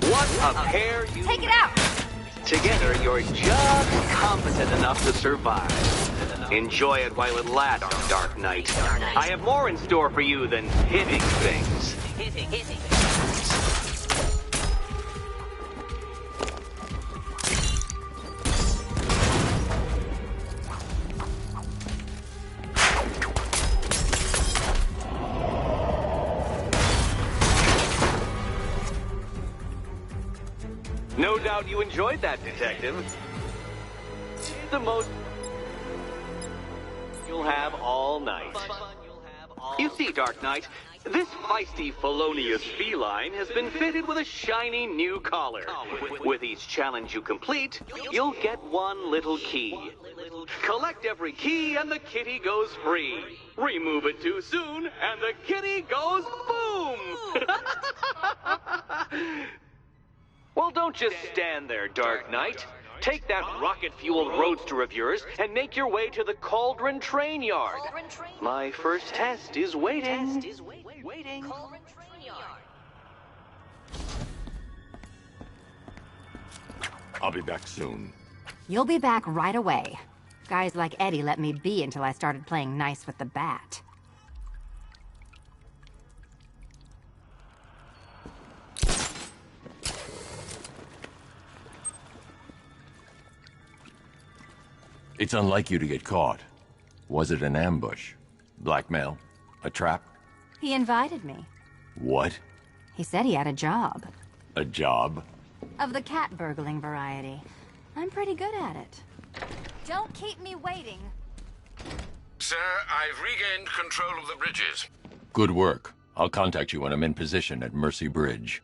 What a pair you... Take it out! Together, you're just competent enough to survive. Enjoy it while it lasts, Dark Knight. I have more in store for you than hitting things. No doubt you enjoyed that, Detective. The most you'll have all night. You see, Dark Knight, this feisty, felonious feline has been fitted with a shiny new collar. With each challenge you complete, you'll get one little key. Collect every key and the kitty goes free. Remove it too soon and the kitty goes boom! Well, don't just stand there, Dark Knight. Take that rocket-fueled roadster of yours and make your way to the Cauldron Train Yard. My first test is waiting. I'll be back soon. You'll be back right away. Guys like Eddie let me be until I started playing nice with the bat. It's unlike you to get caught. Was it an ambush? Blackmail? A trap? He invited me. What? He said he had a job. A job? Of the cat burgling variety. I'm pretty good at it. Don't keep me waiting. Sir, I've regained control of the bridges. Good work. I'll contact you when I'm in position at Mercy Bridge.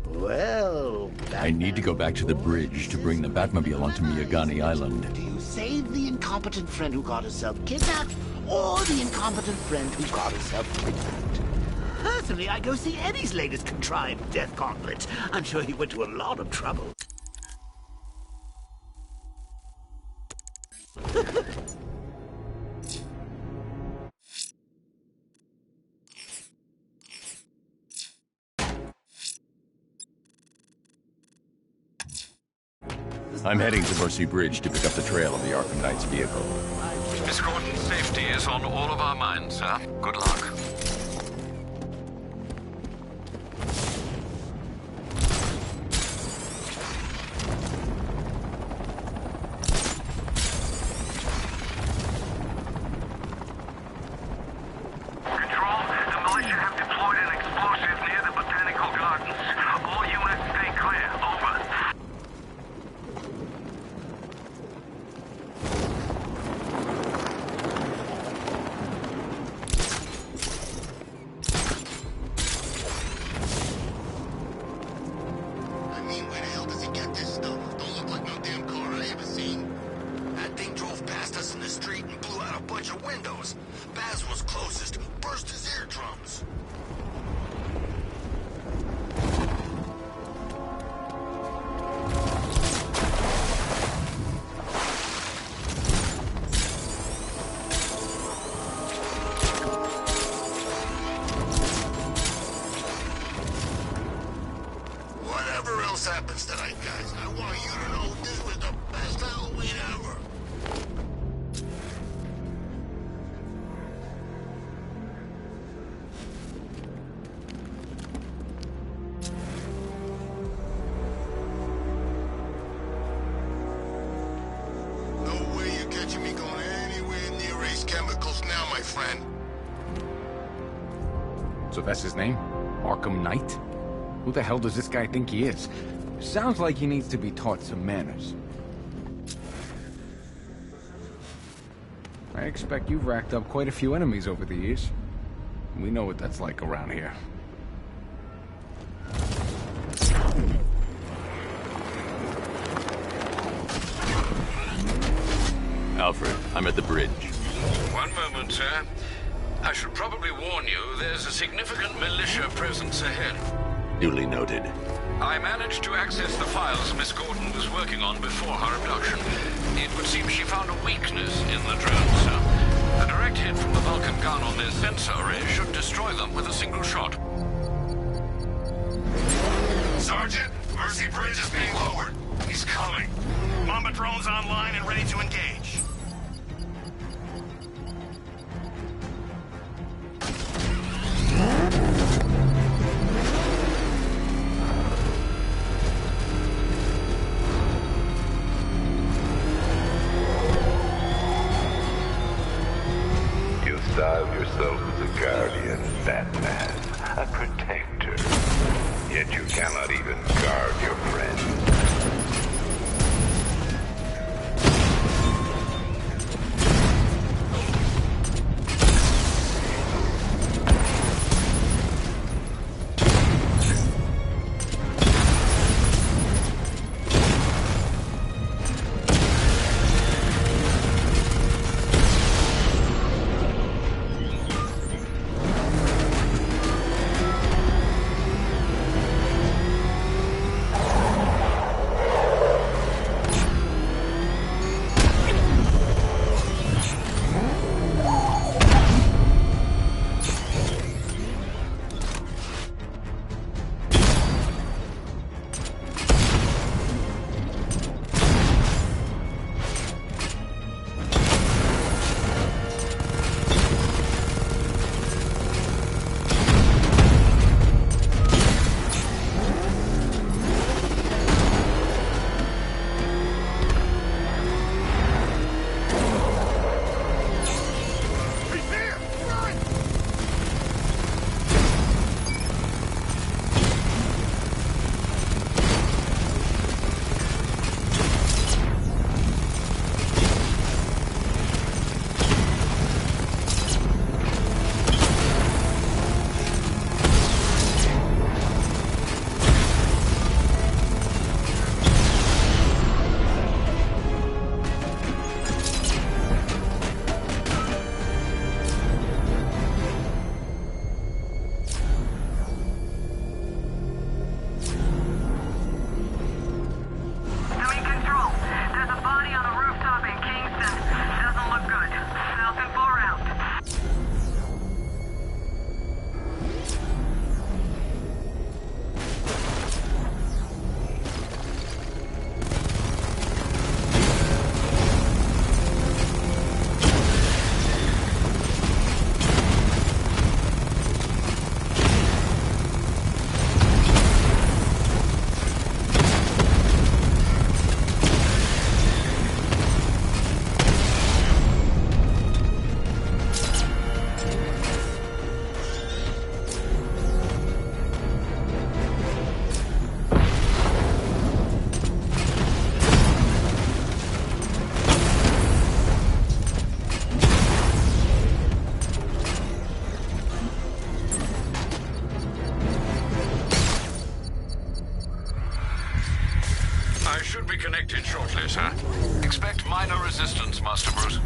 Well, I need to go back to the bridge to bring the Batmobile onto Miyagani Island. do you save the incompetent friend who got herself kidnapped, or the incompetent friend who got herself kidnapped? Personally, I go see Eddie's latest contrived death gauntlet. I'm sure he went to a lot of trouble. I'm heading to Mercy Bridge to pick up the trail of the Arkham Knight's vehicle. Miss Gordon's safety is on all of our minds, sir. Good luck. happens tonight, guys. I want you to know this was the best Halloween ever. No way you're catching me going anywhere near Ace Chemicals now, my friend. So So that's his name? Arkham Knight? Who the hell does this guy think he is? Sounds like he needs to be taught some manners. I expect you've racked up quite a few enemies over the years. We know what that's like around here. Alfred, I'm at the bridge. One moment, sir. I should probably warn you, there's a significant militia presence ahead. Duly noted. I managed to access the files Miss Gordon was working on before her abduction. It would seem she found a weakness in the drones, sir. A direct hit from the Vulcan gun on their sensor array should destroy them with a single shot. Sergeant, Mercy Bridge is being lowered. He's coming. Mamba drones online and ready to engage. You styled yourself as a guardian, Batman, a protector. Yet you cannot even guard your friends. Connected shortly, sir. Expect minor resistance, Master Bruce.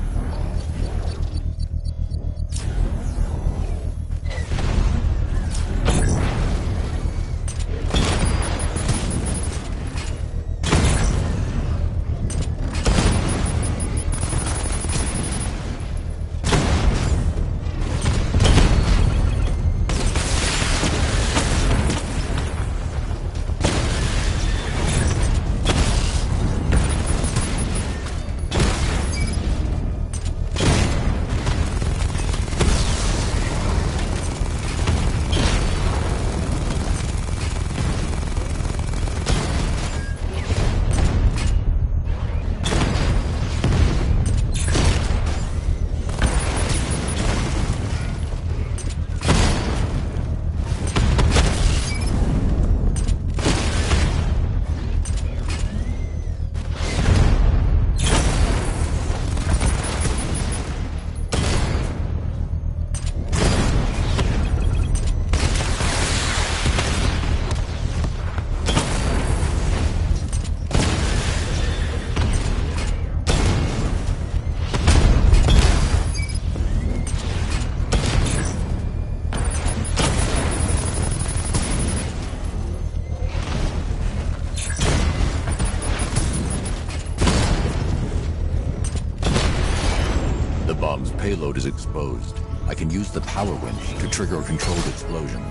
payload is exposed. I can use the power winch to trigger a controlled explosion.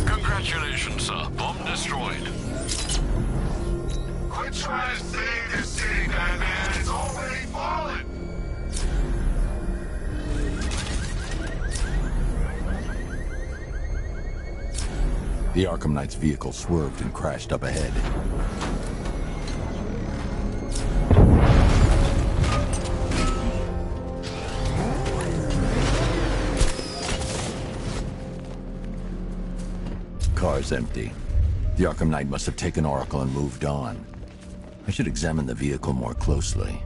Congratulations, sir. Bomb destroyed. Quit trying to save this city, Batman. It's already fallen. The Arkham Knight's vehicle swerved and crashed up ahead. Car's empty. The Arkham Knight must have taken Oracle and moved on. I should examine the vehicle more closely.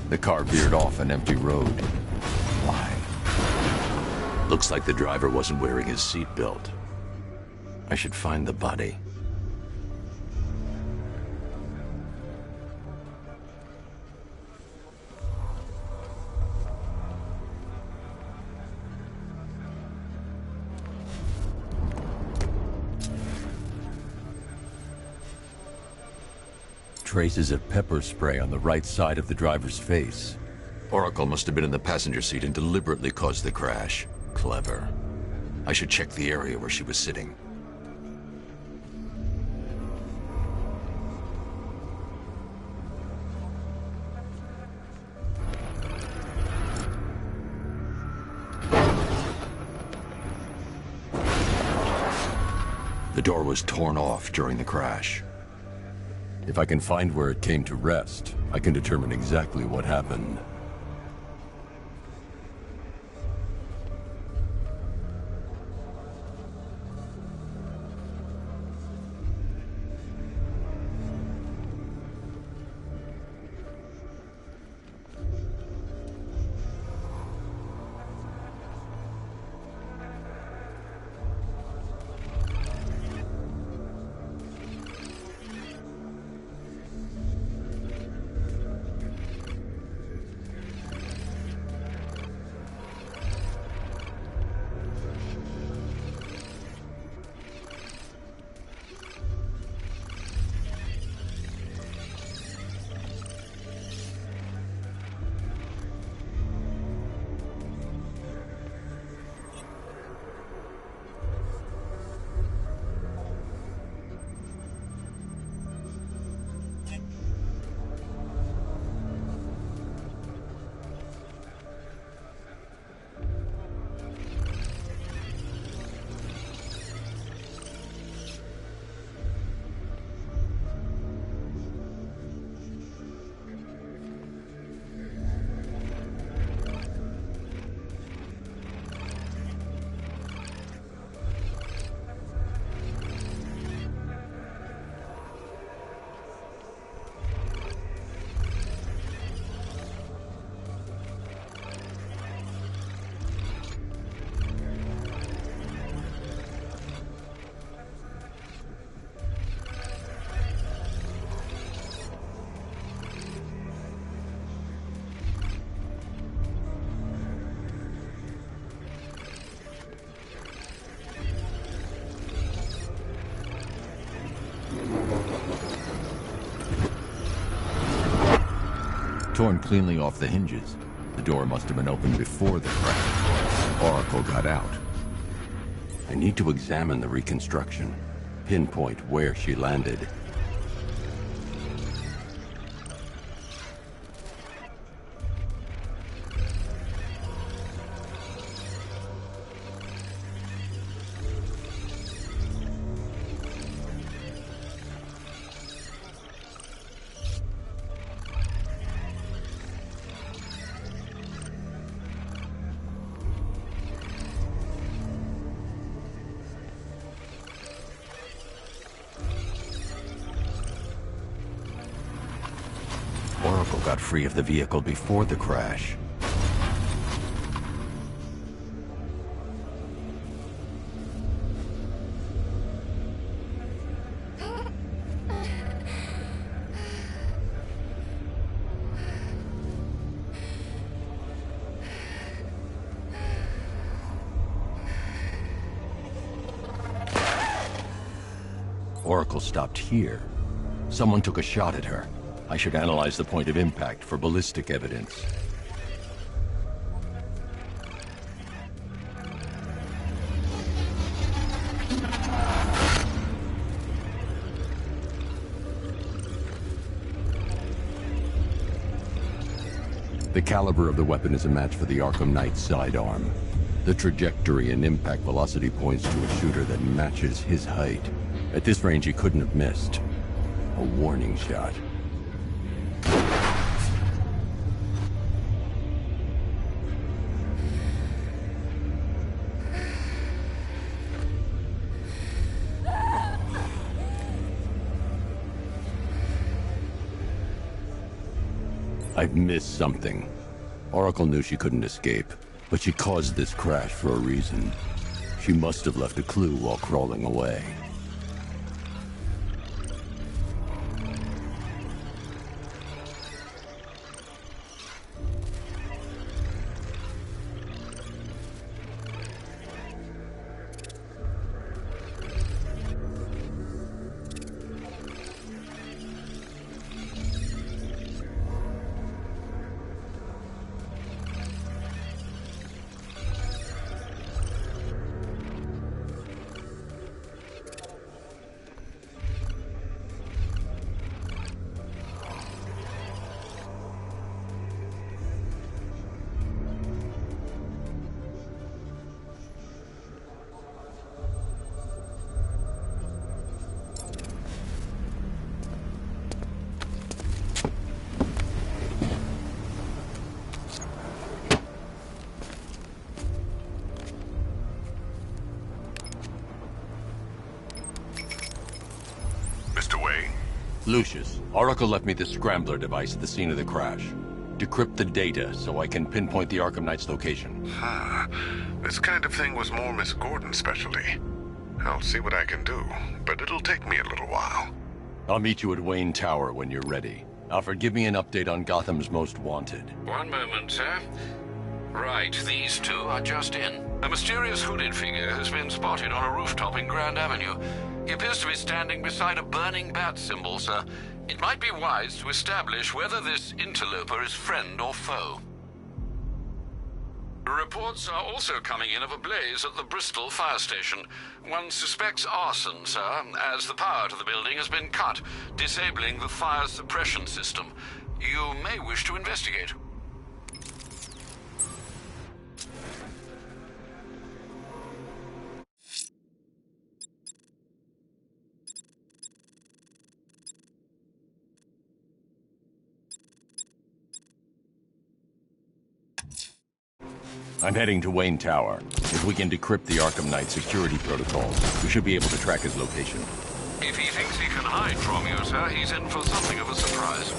The car veered off an empty road. Why? Looks like the driver wasn't wearing his seatbelt. I should find the body. Traces of pepper spray on the right side of the driver's face. Oracle must have been in the passenger seat and deliberately caused the crash. Clever. I should check the area where she was sitting. The door was torn off during the crash. If I can find where it came to rest, I can determine exactly what happened. Torn cleanly off the hinges. The door must have been opened before the crash. Oracle got out. I need to examine the reconstruction, pinpoint where she landed. got free of the vehicle before the crash. Oracle stopped here. Someone took a shot at her. I should analyze the point of impact for ballistic evidence. The caliber of the weapon is a match for the Arkham Knight sidearm. The trajectory and impact velocity points to a shooter that matches his height. At this range, he couldn't have missed. A warning shot. I've missed something. Oracle knew she couldn't escape, but she caused this crash for a reason. She must have left a clue while crawling away. Lucius, Oracle left me the scrambler device at the scene of the crash. Decrypt the data so I can pinpoint the Arkham Knight's location. This kind of thing was more Miss Gordon's specialty. I'll see what I can do, but it'll take me a little while. I'll meet you at Wayne Tower when you're ready. Alfred, give me an update on Gotham's Most Wanted. One moment, sir. Right, these two are just in. A mysterious hooded figure has been spotted on a rooftop in Grand Avenue. He appears to be standing beside a burning bat symbol, sir. It might be wise to establish whether this interloper is friend or foe. Reports are also coming in of a blaze at the Bristol fire station. One suspects arson, sir, as the power to the building has been cut, disabling the fire suppression system. You may wish to investigate. I'm heading to Wayne Tower. If we can decrypt the Arkham Knight security protocols, we should be able to track his location. If he thinks he can hide from you, sir, he's in for something of a surprise.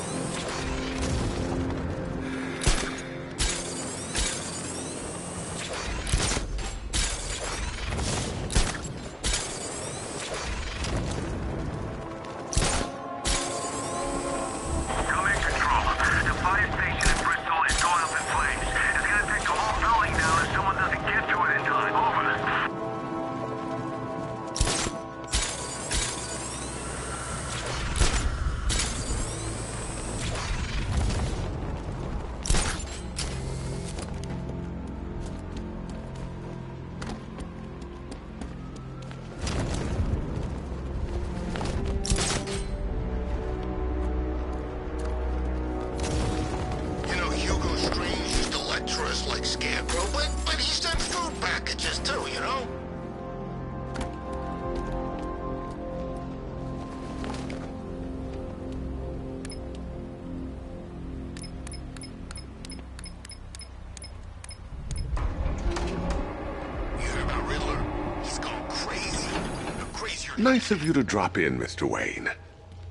Nice of you to drop in, Mr. Wayne.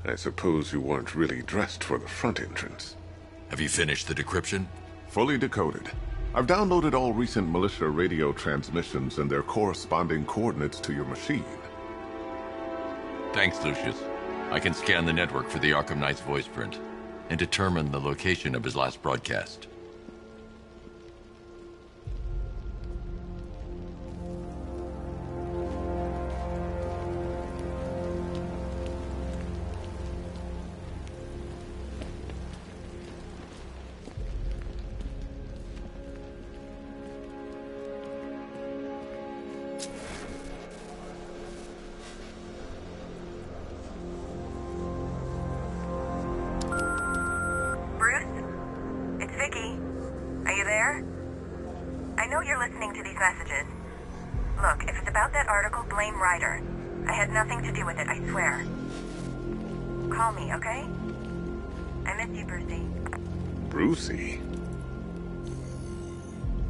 I suppose you weren't really dressed for the front entrance. Have you finished the decryption? Fully decoded. I've downloaded all recent militia radio transmissions and their corresponding coordinates to your machine. Thanks, Lucius. I can scan the network for the Arkham Knight's voice print and determine the location of his last broadcast.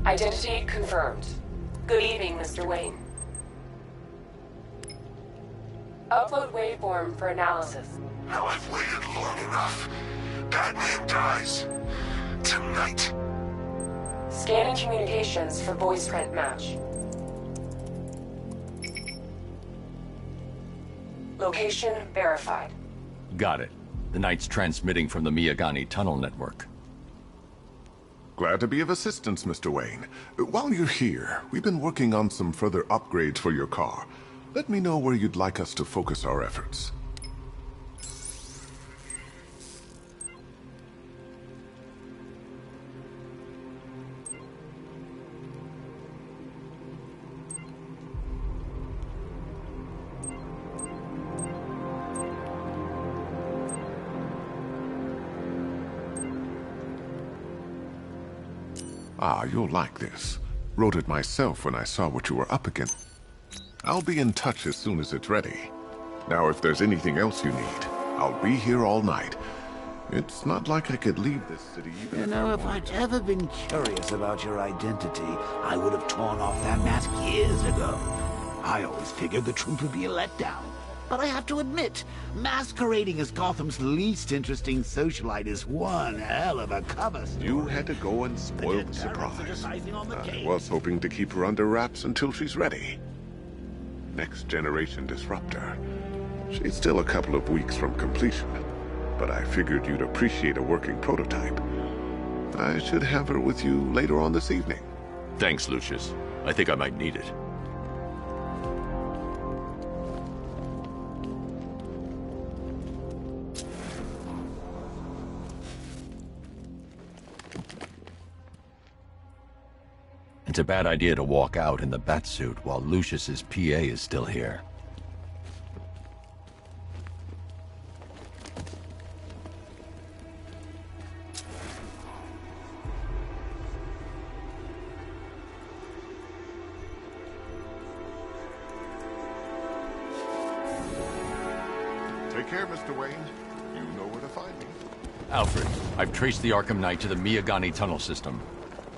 Identity confirmed. Good evening, Mr. Wayne. Upload waveform for analysis. Now I've waited long enough. Batman dies. Tonight. Scanning communications for voice print match. Location verified. Got it. The Knight's transmitting from the Miyagani tunnel network. Glad to be of assistance, Mr. Wayne. While you're here, we've been working on some further upgrades for your car. Let me know where you'd like us to focus our efforts. Ah, you'll like this. Wrote it myself when I saw what you were up against. I'll be in touch as soon as it's ready. Now, if there's anything else you need, I'll be here all night. It's not like I could leave this city even if I'd ever been curious about your identity, I would have torn off that mask years ago. I always figured the truth would be a letdown. But I have to admit, masquerading as Gotham's least interesting socialite is one hell of a cover story. You had to go and spoil the surprise. I was hoping to keep her under wraps until she's ready. Next generation disruptor. She's still a couple of weeks from completion, but I figured you'd appreciate a working prototype. I should have her with you later on this evening. Thanks, Lucius. I think I might need it. It's a bad idea to walk out in the Batsuit while Lucius's PA is still here. Take care, Mr. Wayne. You know where to find me. Alfred, I've traced the Arkham Knight to the Miyagani tunnel system.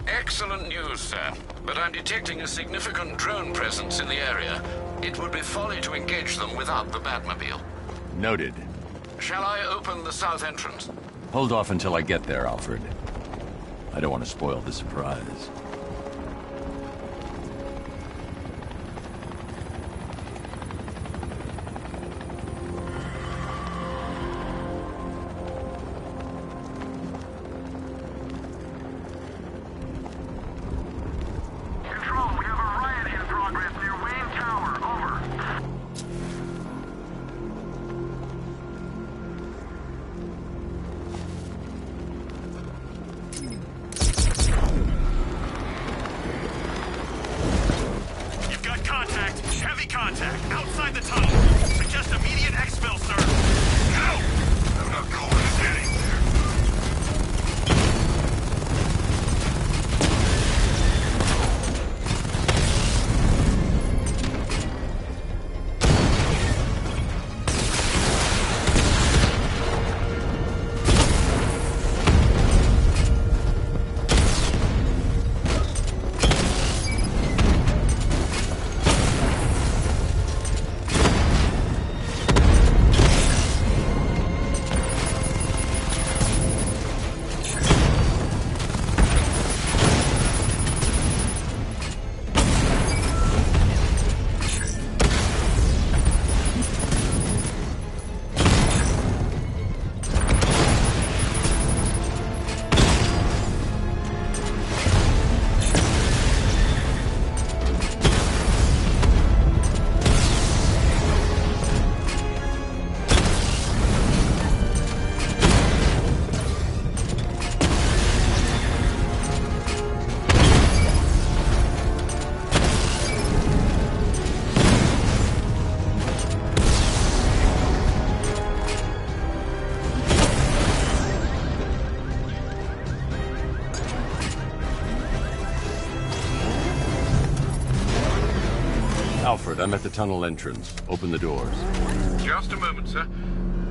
Excellent news, sir. But I'm detecting a significant drone presence in the area. It would be folly to engage them without the Batmobile. Noted. Shall I open the south entrance? Hold off until I get there, Alfred. I don't want to spoil the surprise. Alfred, I'm at the tunnel entrance. Open the doors. Just a moment, sir.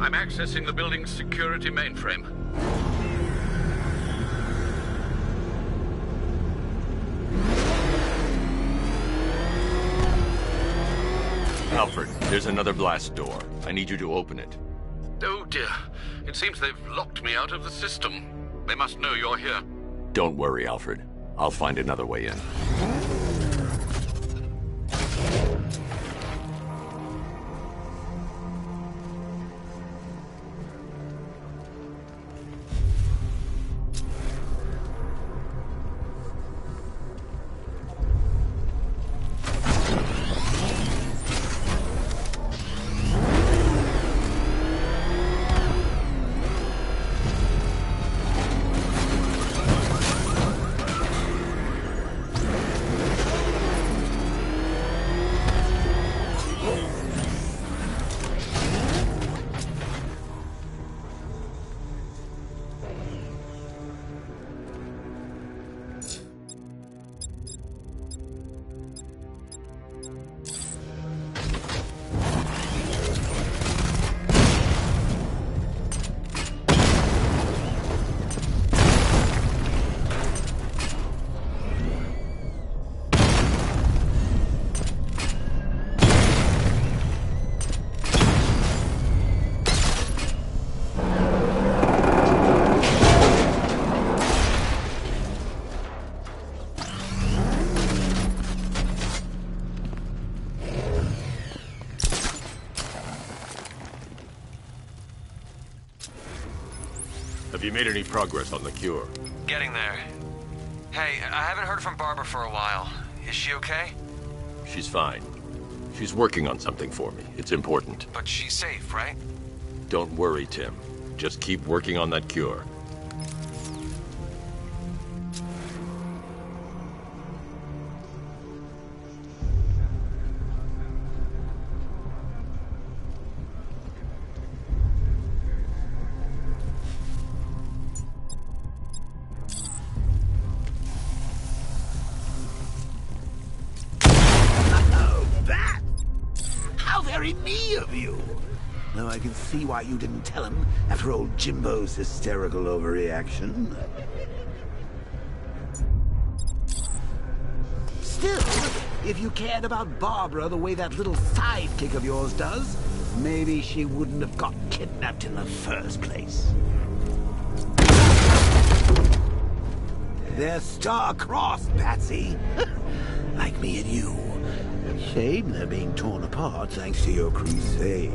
I'm accessing the building's security mainframe. Alfred, there's another blast door. I need you to open it. Oh dear. It seems they've locked me out of the system. They must know you're here. Don't worry, Alfred. I'll find another way in. Have you made any progress on the cure? Getting there. Hey, I haven't heard from Barbara for a while. Is she okay? She's fine. She's working on something for me. It's important. But she's safe, right? Don't worry, Tim. Just keep working on that cure. Me of you. Though I can see why you didn't tell him after old Jimbo's hysterical overreaction. Still, if you cared about Barbara the way that little sidekick of yours does, maybe she wouldn't have got kidnapped in the first place. They're star-crossed, Patsy. Like me and you. Shame they're being torn apart thanks to your crusade.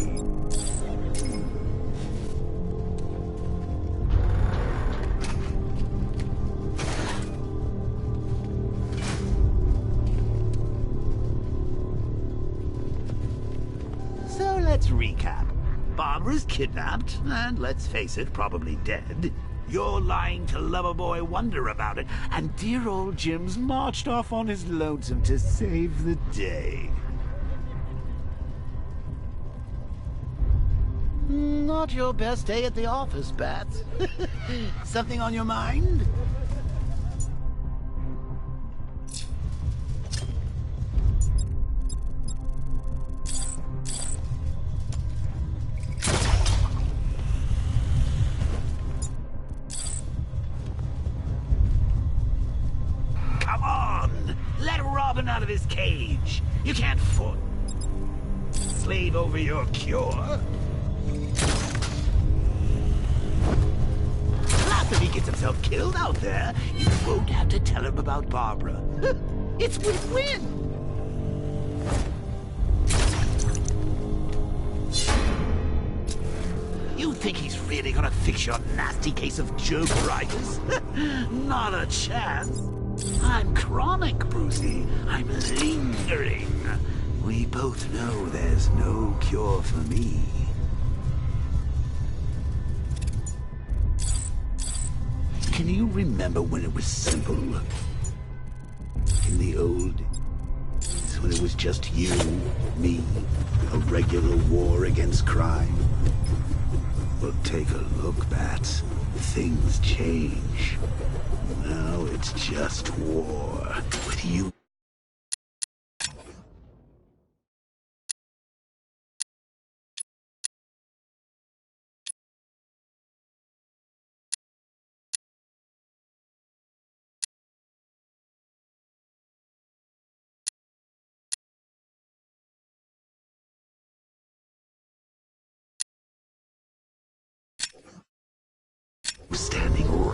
So let's recap. Barbara's kidnapped, and let's face it, probably dead. You're lying to Loverboy Wonder about it, and dear old Jim's marched off on his lonesome to save the day. Not your best day at the office, Bats. Something on your mind? Come on! Let Robin out of his cage! You can't slave over your cure. Plus, if he gets himself killed out there, you won't have to tell him about Barbara. It's win-win! You think he's really gonna fix your nasty case of jokeritis? Not a chance. I'm chronic, Brucey. I'm lingering. We both know there's no cure for me. Can you remember when it was simple? In the old days, when it was just you, me, a regular war against crime? Well, take a look, Bats. Things change. Now it's just war, with you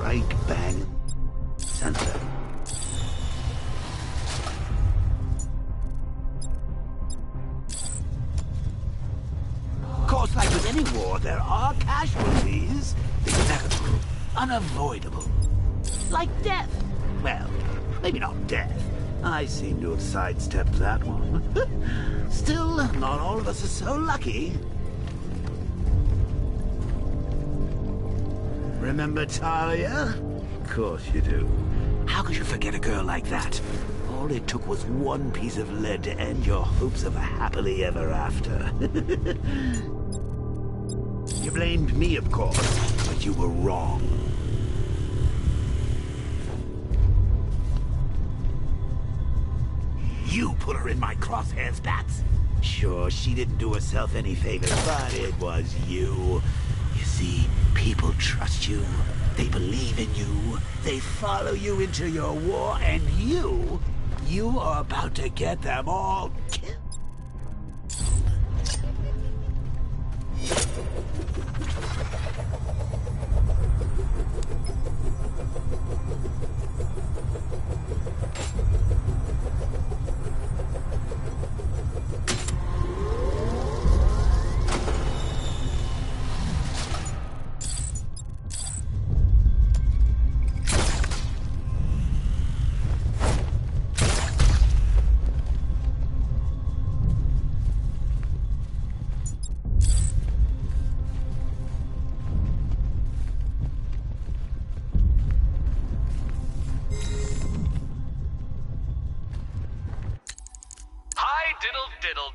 right bang center. Of course, like with any war, there are casualties. The inevitable, unavoidable. Like death. Well, maybe not death. I seem to have sidestepped that one. Still, not all of us are so lucky. Remember Talia? Of course you do. How could you forget a girl like that? All it took was one piece of lead to end your hopes of a happily ever after. You blamed me, of course, but you were wrong. You put her in my crosshairs, Bats. Sure, she didn't do herself any favors, but it was you. You see, people trust you. They believe in you. They follow you into your war, and you are about to get them all killed.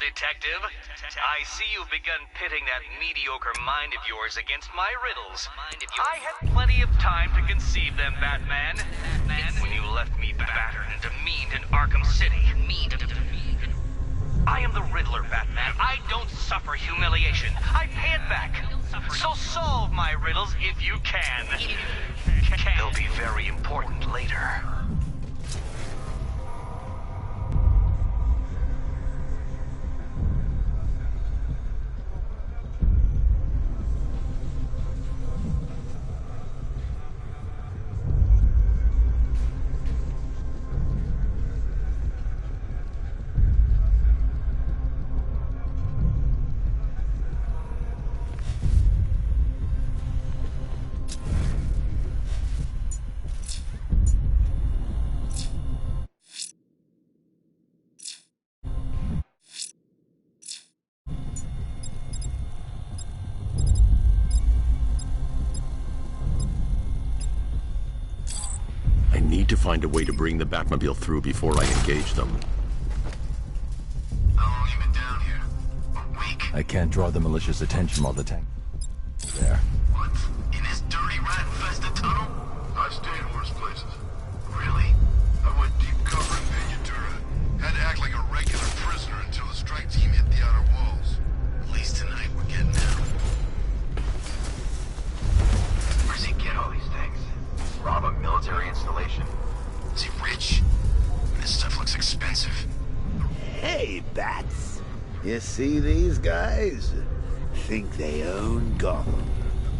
Detective. I see you've begun pitting that mediocre mind of yours against my riddles. I had plenty of time to conceive them, Batman. When you left me battered and demeaned in Arkham City. I am the Riddler, Batman. I don't suffer humiliation. I pay it back. So solve my riddles if you can. They'll be very important later. I need to find a way to bring the Batmobile through before I engage them. How long you been down here? A week? I can't draw the malicious attention while the tank... there. What? In this dirty rat-infested tunnel? I've stayed in worse places. Really? I went deep cover in Ventura. Had to act like a regular prisoner until the strike team hit the outer walls. At least tonight we're getting out. Where's he get all these things? Rob a military installation? Is he rich? This stuff looks expensive. Hey, Bats. You see these guys? Think they own Gotham.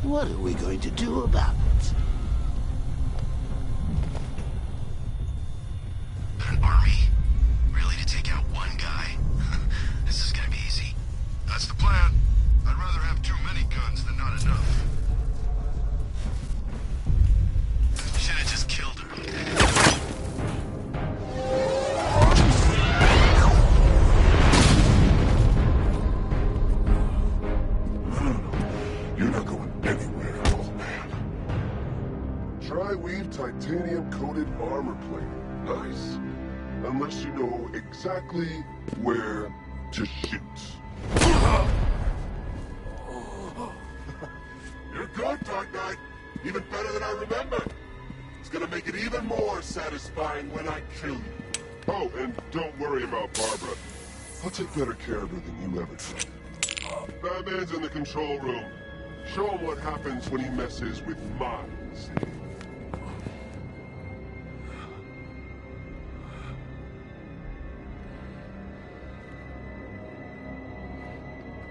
What are we going to do about it? An army? Really, to take out one guy? This is gonna be easy. That's the plan. I'd rather have too many guns than not enough. Should have just killed her. You're not going anywhere, old man. Tri-weave titanium-coated armor plate. Nice. Unless you know exactly where to shoot. You're good, Dark Knight. Even better than I remembered. It's gonna make it even more satisfying when I kill you. Oh, and don't worry about Barbara. I'll take better care of her than you ever did. Batman's in the control room. Show him what happens when he messes with minds.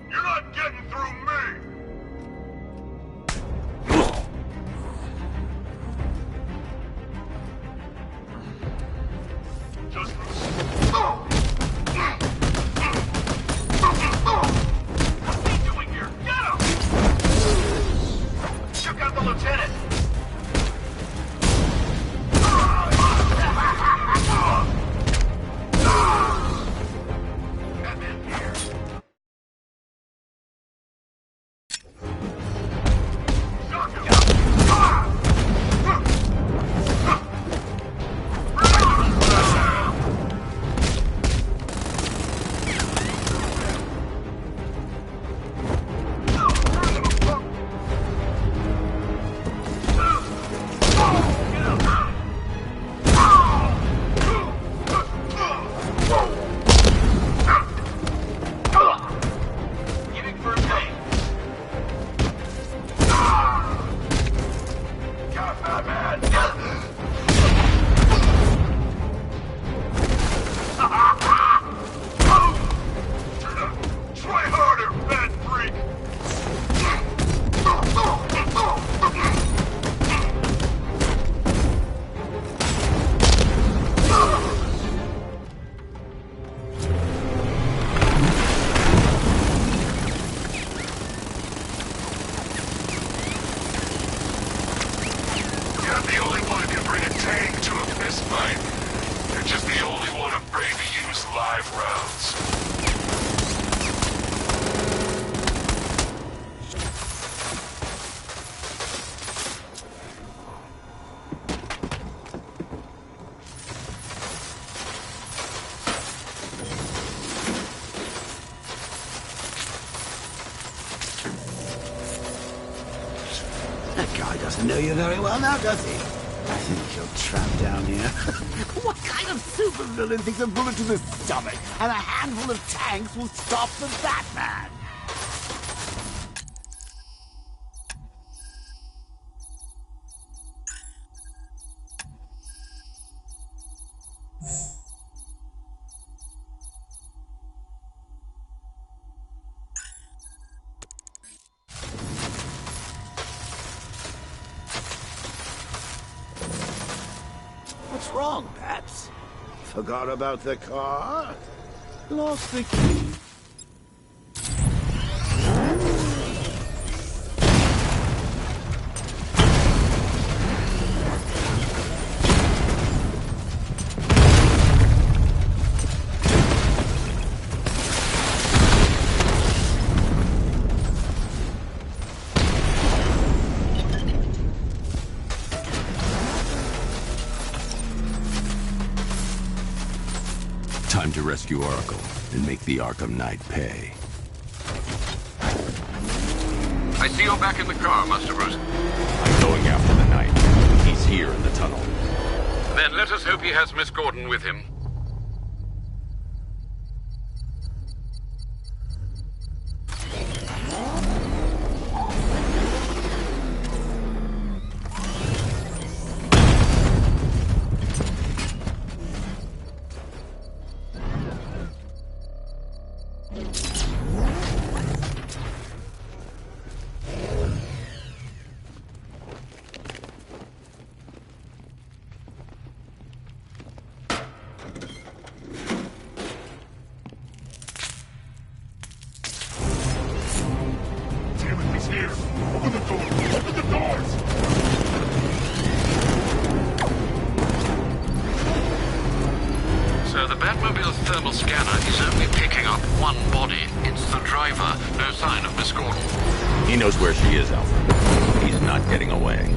You're not getting through me! this, Mike. You're just the only one afraid to use live rounds. That guy doesn't know you very well now, does he? I think you're trapped down here. What kind of supervillain thinks a bullet to the stomach and a handful of tanks will stop the Batman? What's wrong, Bats? Forgot about the car? Lost the key? Time to rescue Oracle and make the Arkham Knight pay. I see you're back in the car, Master Bruce. I'm going after the Knight. He's here in the tunnel. Then let us hope he has Miss Gordon with him. Here! Open the door! Open the doors! So the Batmobile's thermal scanner is only picking up one body. It's the driver. No sign of Miss Gordon. He knows where she is, Alfred. He's not getting away.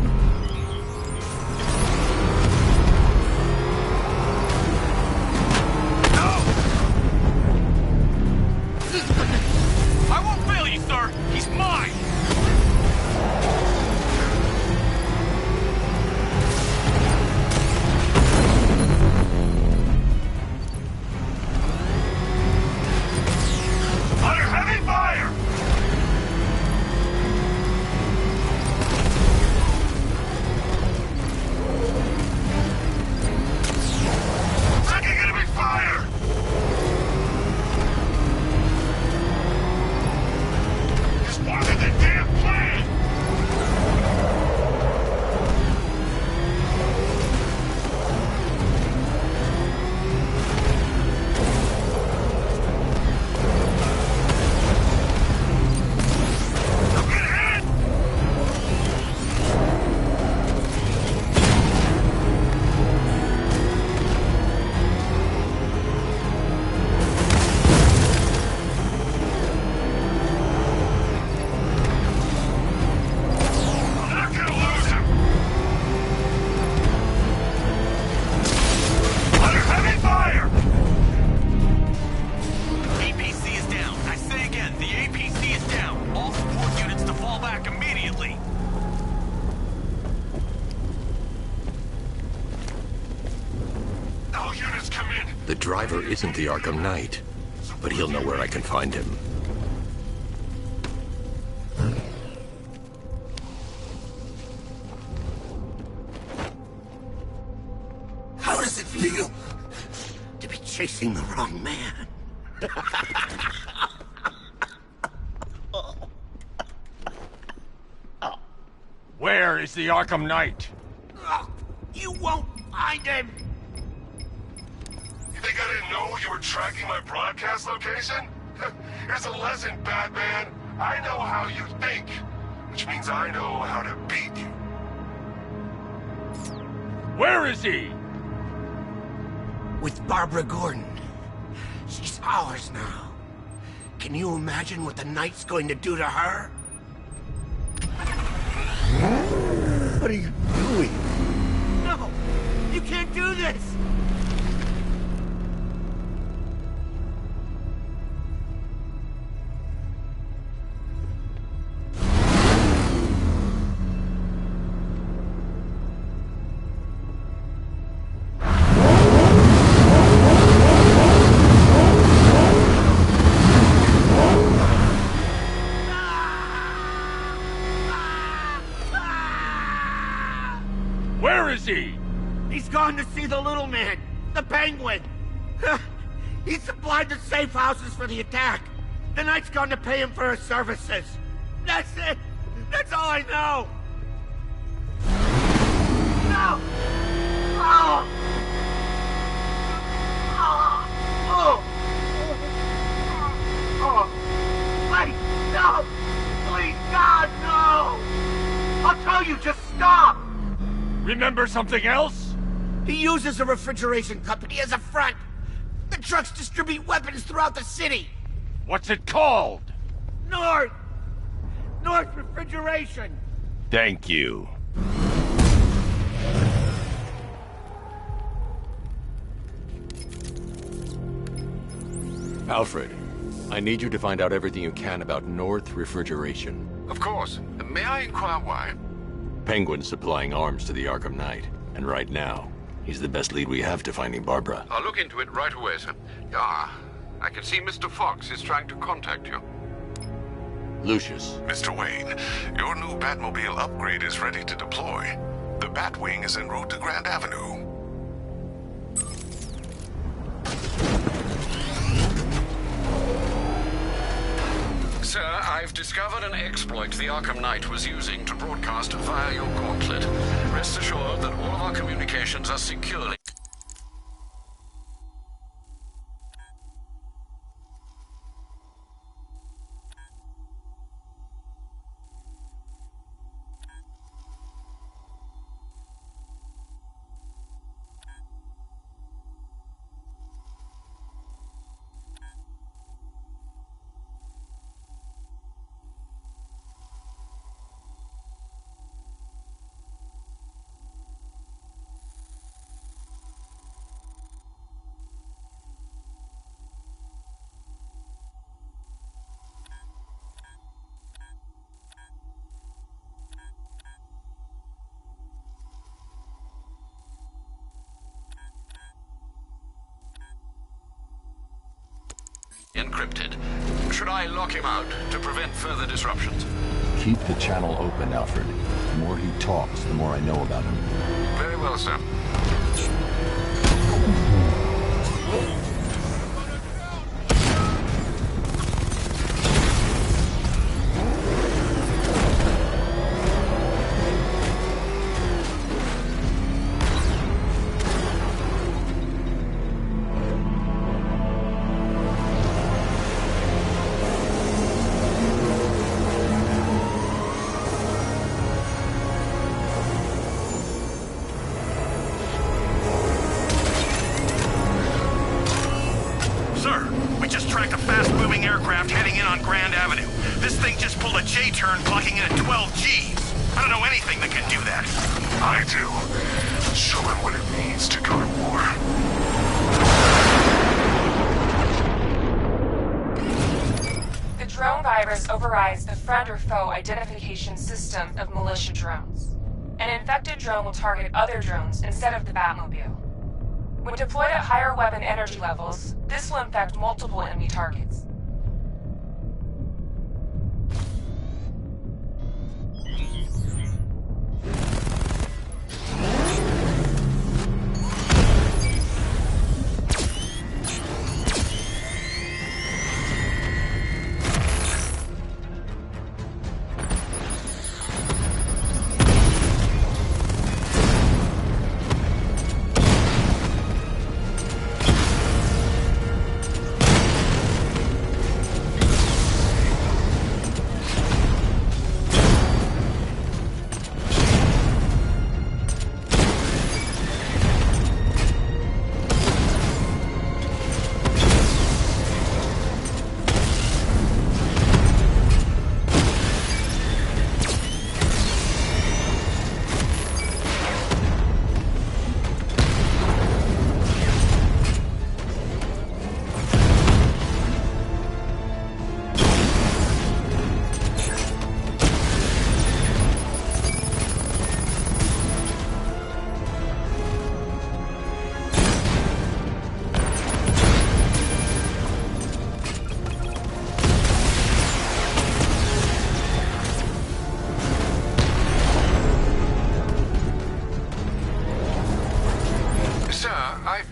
I won't fail you, sir! He's mine! Under heavy fire! Taking enemy fire! It's part of the damn plan! Don't get hit! I'm not gonna lose him! Under heavy fire! APC is down. I say again, the APC is down. All support units to fall back immediately. All units come in! The driver isn't the Arkham Knight, but he'll know where I can find him. How does it feel to be chasing the wrong man? Where is the Arkham Knight? You won't find him! You think I didn't know you were tracking my broadcast location? Here's a lesson, Batman. I know how you think, which means I know how to beat you. Where is he? with Barbara Gordon. She's ours now. Can you imagine what the Knight's going to do to her? What are you doing? No! You can't do this! He's gone to see the little man, the Penguin. He supplied the safe houses for the attack. The Knight's gone to pay him for his services. That's it. That's all I know. No! Oh! Oh! Oh! Oh! Wait! No! Please, God, no! I'll tell you, just stop! Remember something else? He uses a refrigeration company as a front. The trucks distribute weapons throughout the city. What's it called? North Refrigeration. Thank you. Alfred, I need you to find out everything you can about North Refrigeration. Of course. May I inquire why? Penguin's supplying arms to the Arkham Knight, and right now, he's the best lead we have to finding Barbara. I'll look into it right away, sir. Ah, I can see Mr. Fox is trying to contact you. Lucius. Mr. Wayne, your new Batmobile upgrade is ready to deploy. The Batwing is en route to Grand Avenue. Sir, I've discovered an exploit the Arkham Knight was using to broadcast via your gauntlet. Rest assured that all of our communications are securely... encrypted. Should I lock him out to prevent further disruptions? Keep the channel open, Alfred. The more he talks, the more I know about him. Very well, sir. J-turn clocking in at 12 Gs. I don't know anything that can do that. I do. Show him what it means to go to war. The drone virus overrides the friend or foe identification system of militia drones. An infected drone will target other drones instead of the Batmobile. When deployed at higher weapon energy levels, this will infect multiple enemy targets.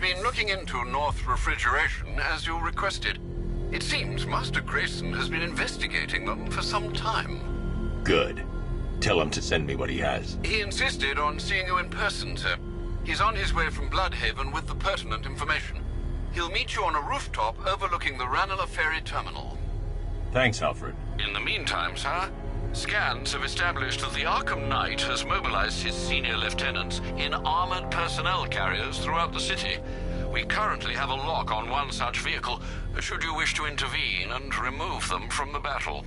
been looking into North Refrigeration as you requested. It seems Master Grayson has been investigating them for some time. Good. Tell him to send me what he has. He insisted on seeing you in person, sir. He's on his way from Bloodhaven with the pertinent information. He'll meet you on a rooftop overlooking the Ranelagh Ferry Terminal. Thanks, Alfred. In the meantime, sir, scans have established that the Arkham Knight has mobilized his senior lieutenants in armored personnel carriers throughout the city. We currently have a lock on one such vehicle, should you wish to intervene and remove them from the battle.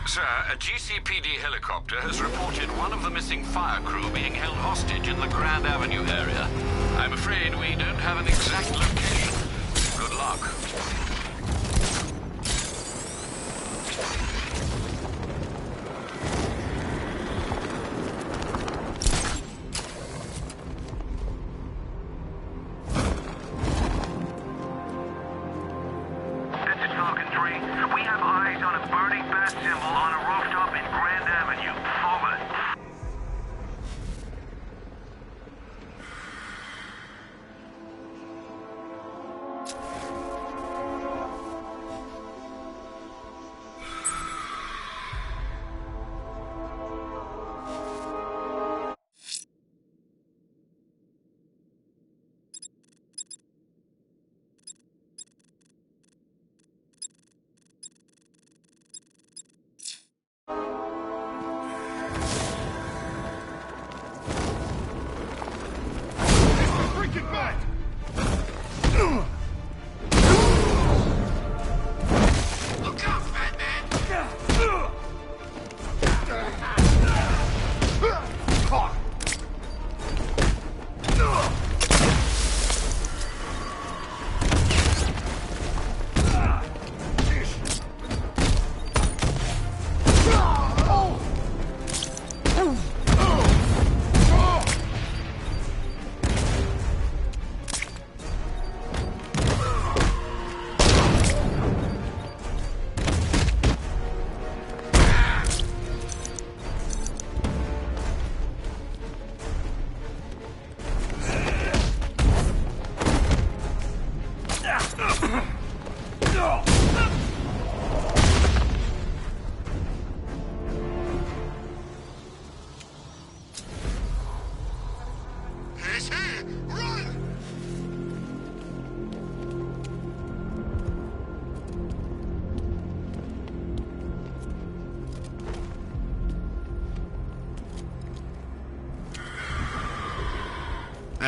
Sir, a GCPD helicopter has reported one of the missing fire crew being held hostage in the Grand Avenue area. I'm afraid we don't have an exact location. Good luck.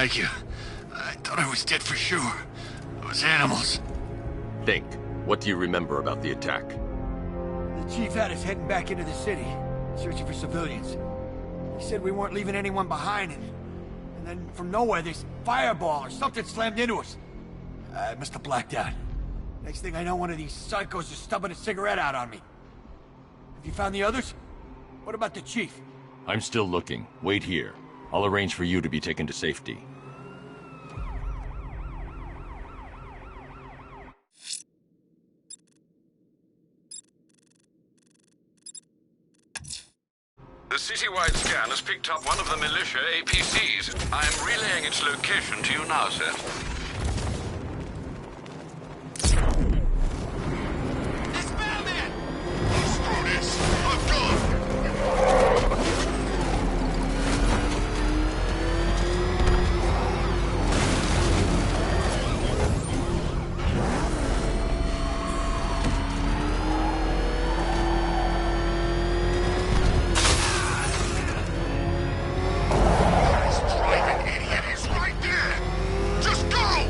Thank you. I thought I was dead for sure. Those animals. Think. What do you remember about the attack? The chief had us heading back into the city, searching for civilians. He said we weren't leaving anyone behind, and then from nowhere this fireball or something slammed into us. I must have blacked out. Next thing I know, one of these psychos is stubbing a cigarette out on me. Have you found the others? What about the chief? I'm still looking. Wait here. I'll arrange for you to be taken to safety. The citywide scan has picked up one of the militia APCs. I'm relaying its location to you now, sir. Screw this! I'm gone! This driving idiot is right there! Just go!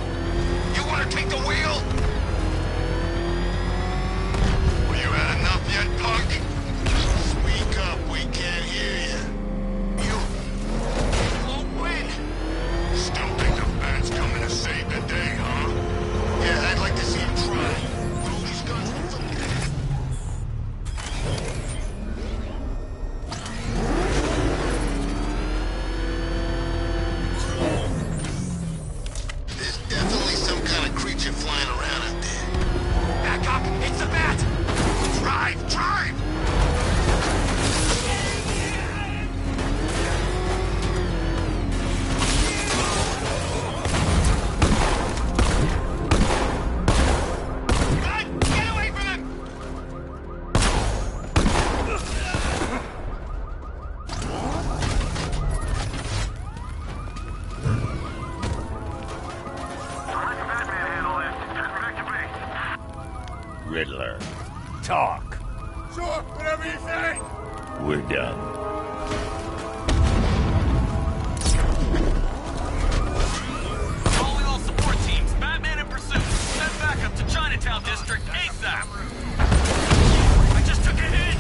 Riddler. Talk. Sure, whatever you say. We're done. Calling all support teams. Batman in pursuit. Send backup to Chinatown District ASAP. I just took a hit.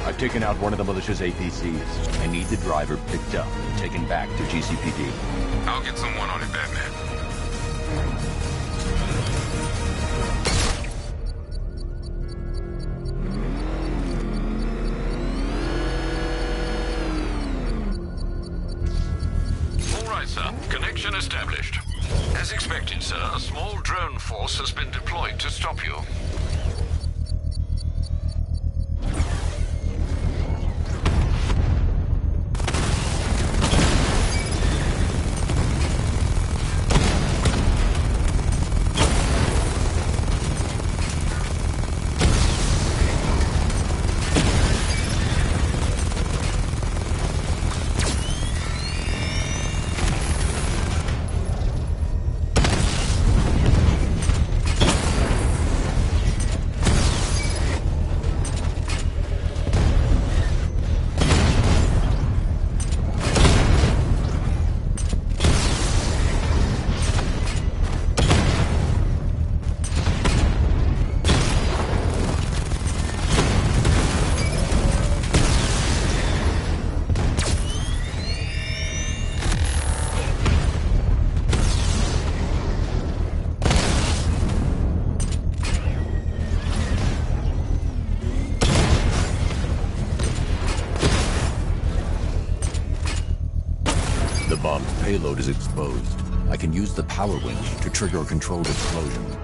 I've taken out one of the militia's APCs. I need the driver picked up and taken back to GCPD. I'll get someone on it, Batman. All right, sir. Connection established. As expected, sir, a small drone force has been deployed to stop you. The bomb's payload is exposed. I can use the power winch to trigger a controlled explosion.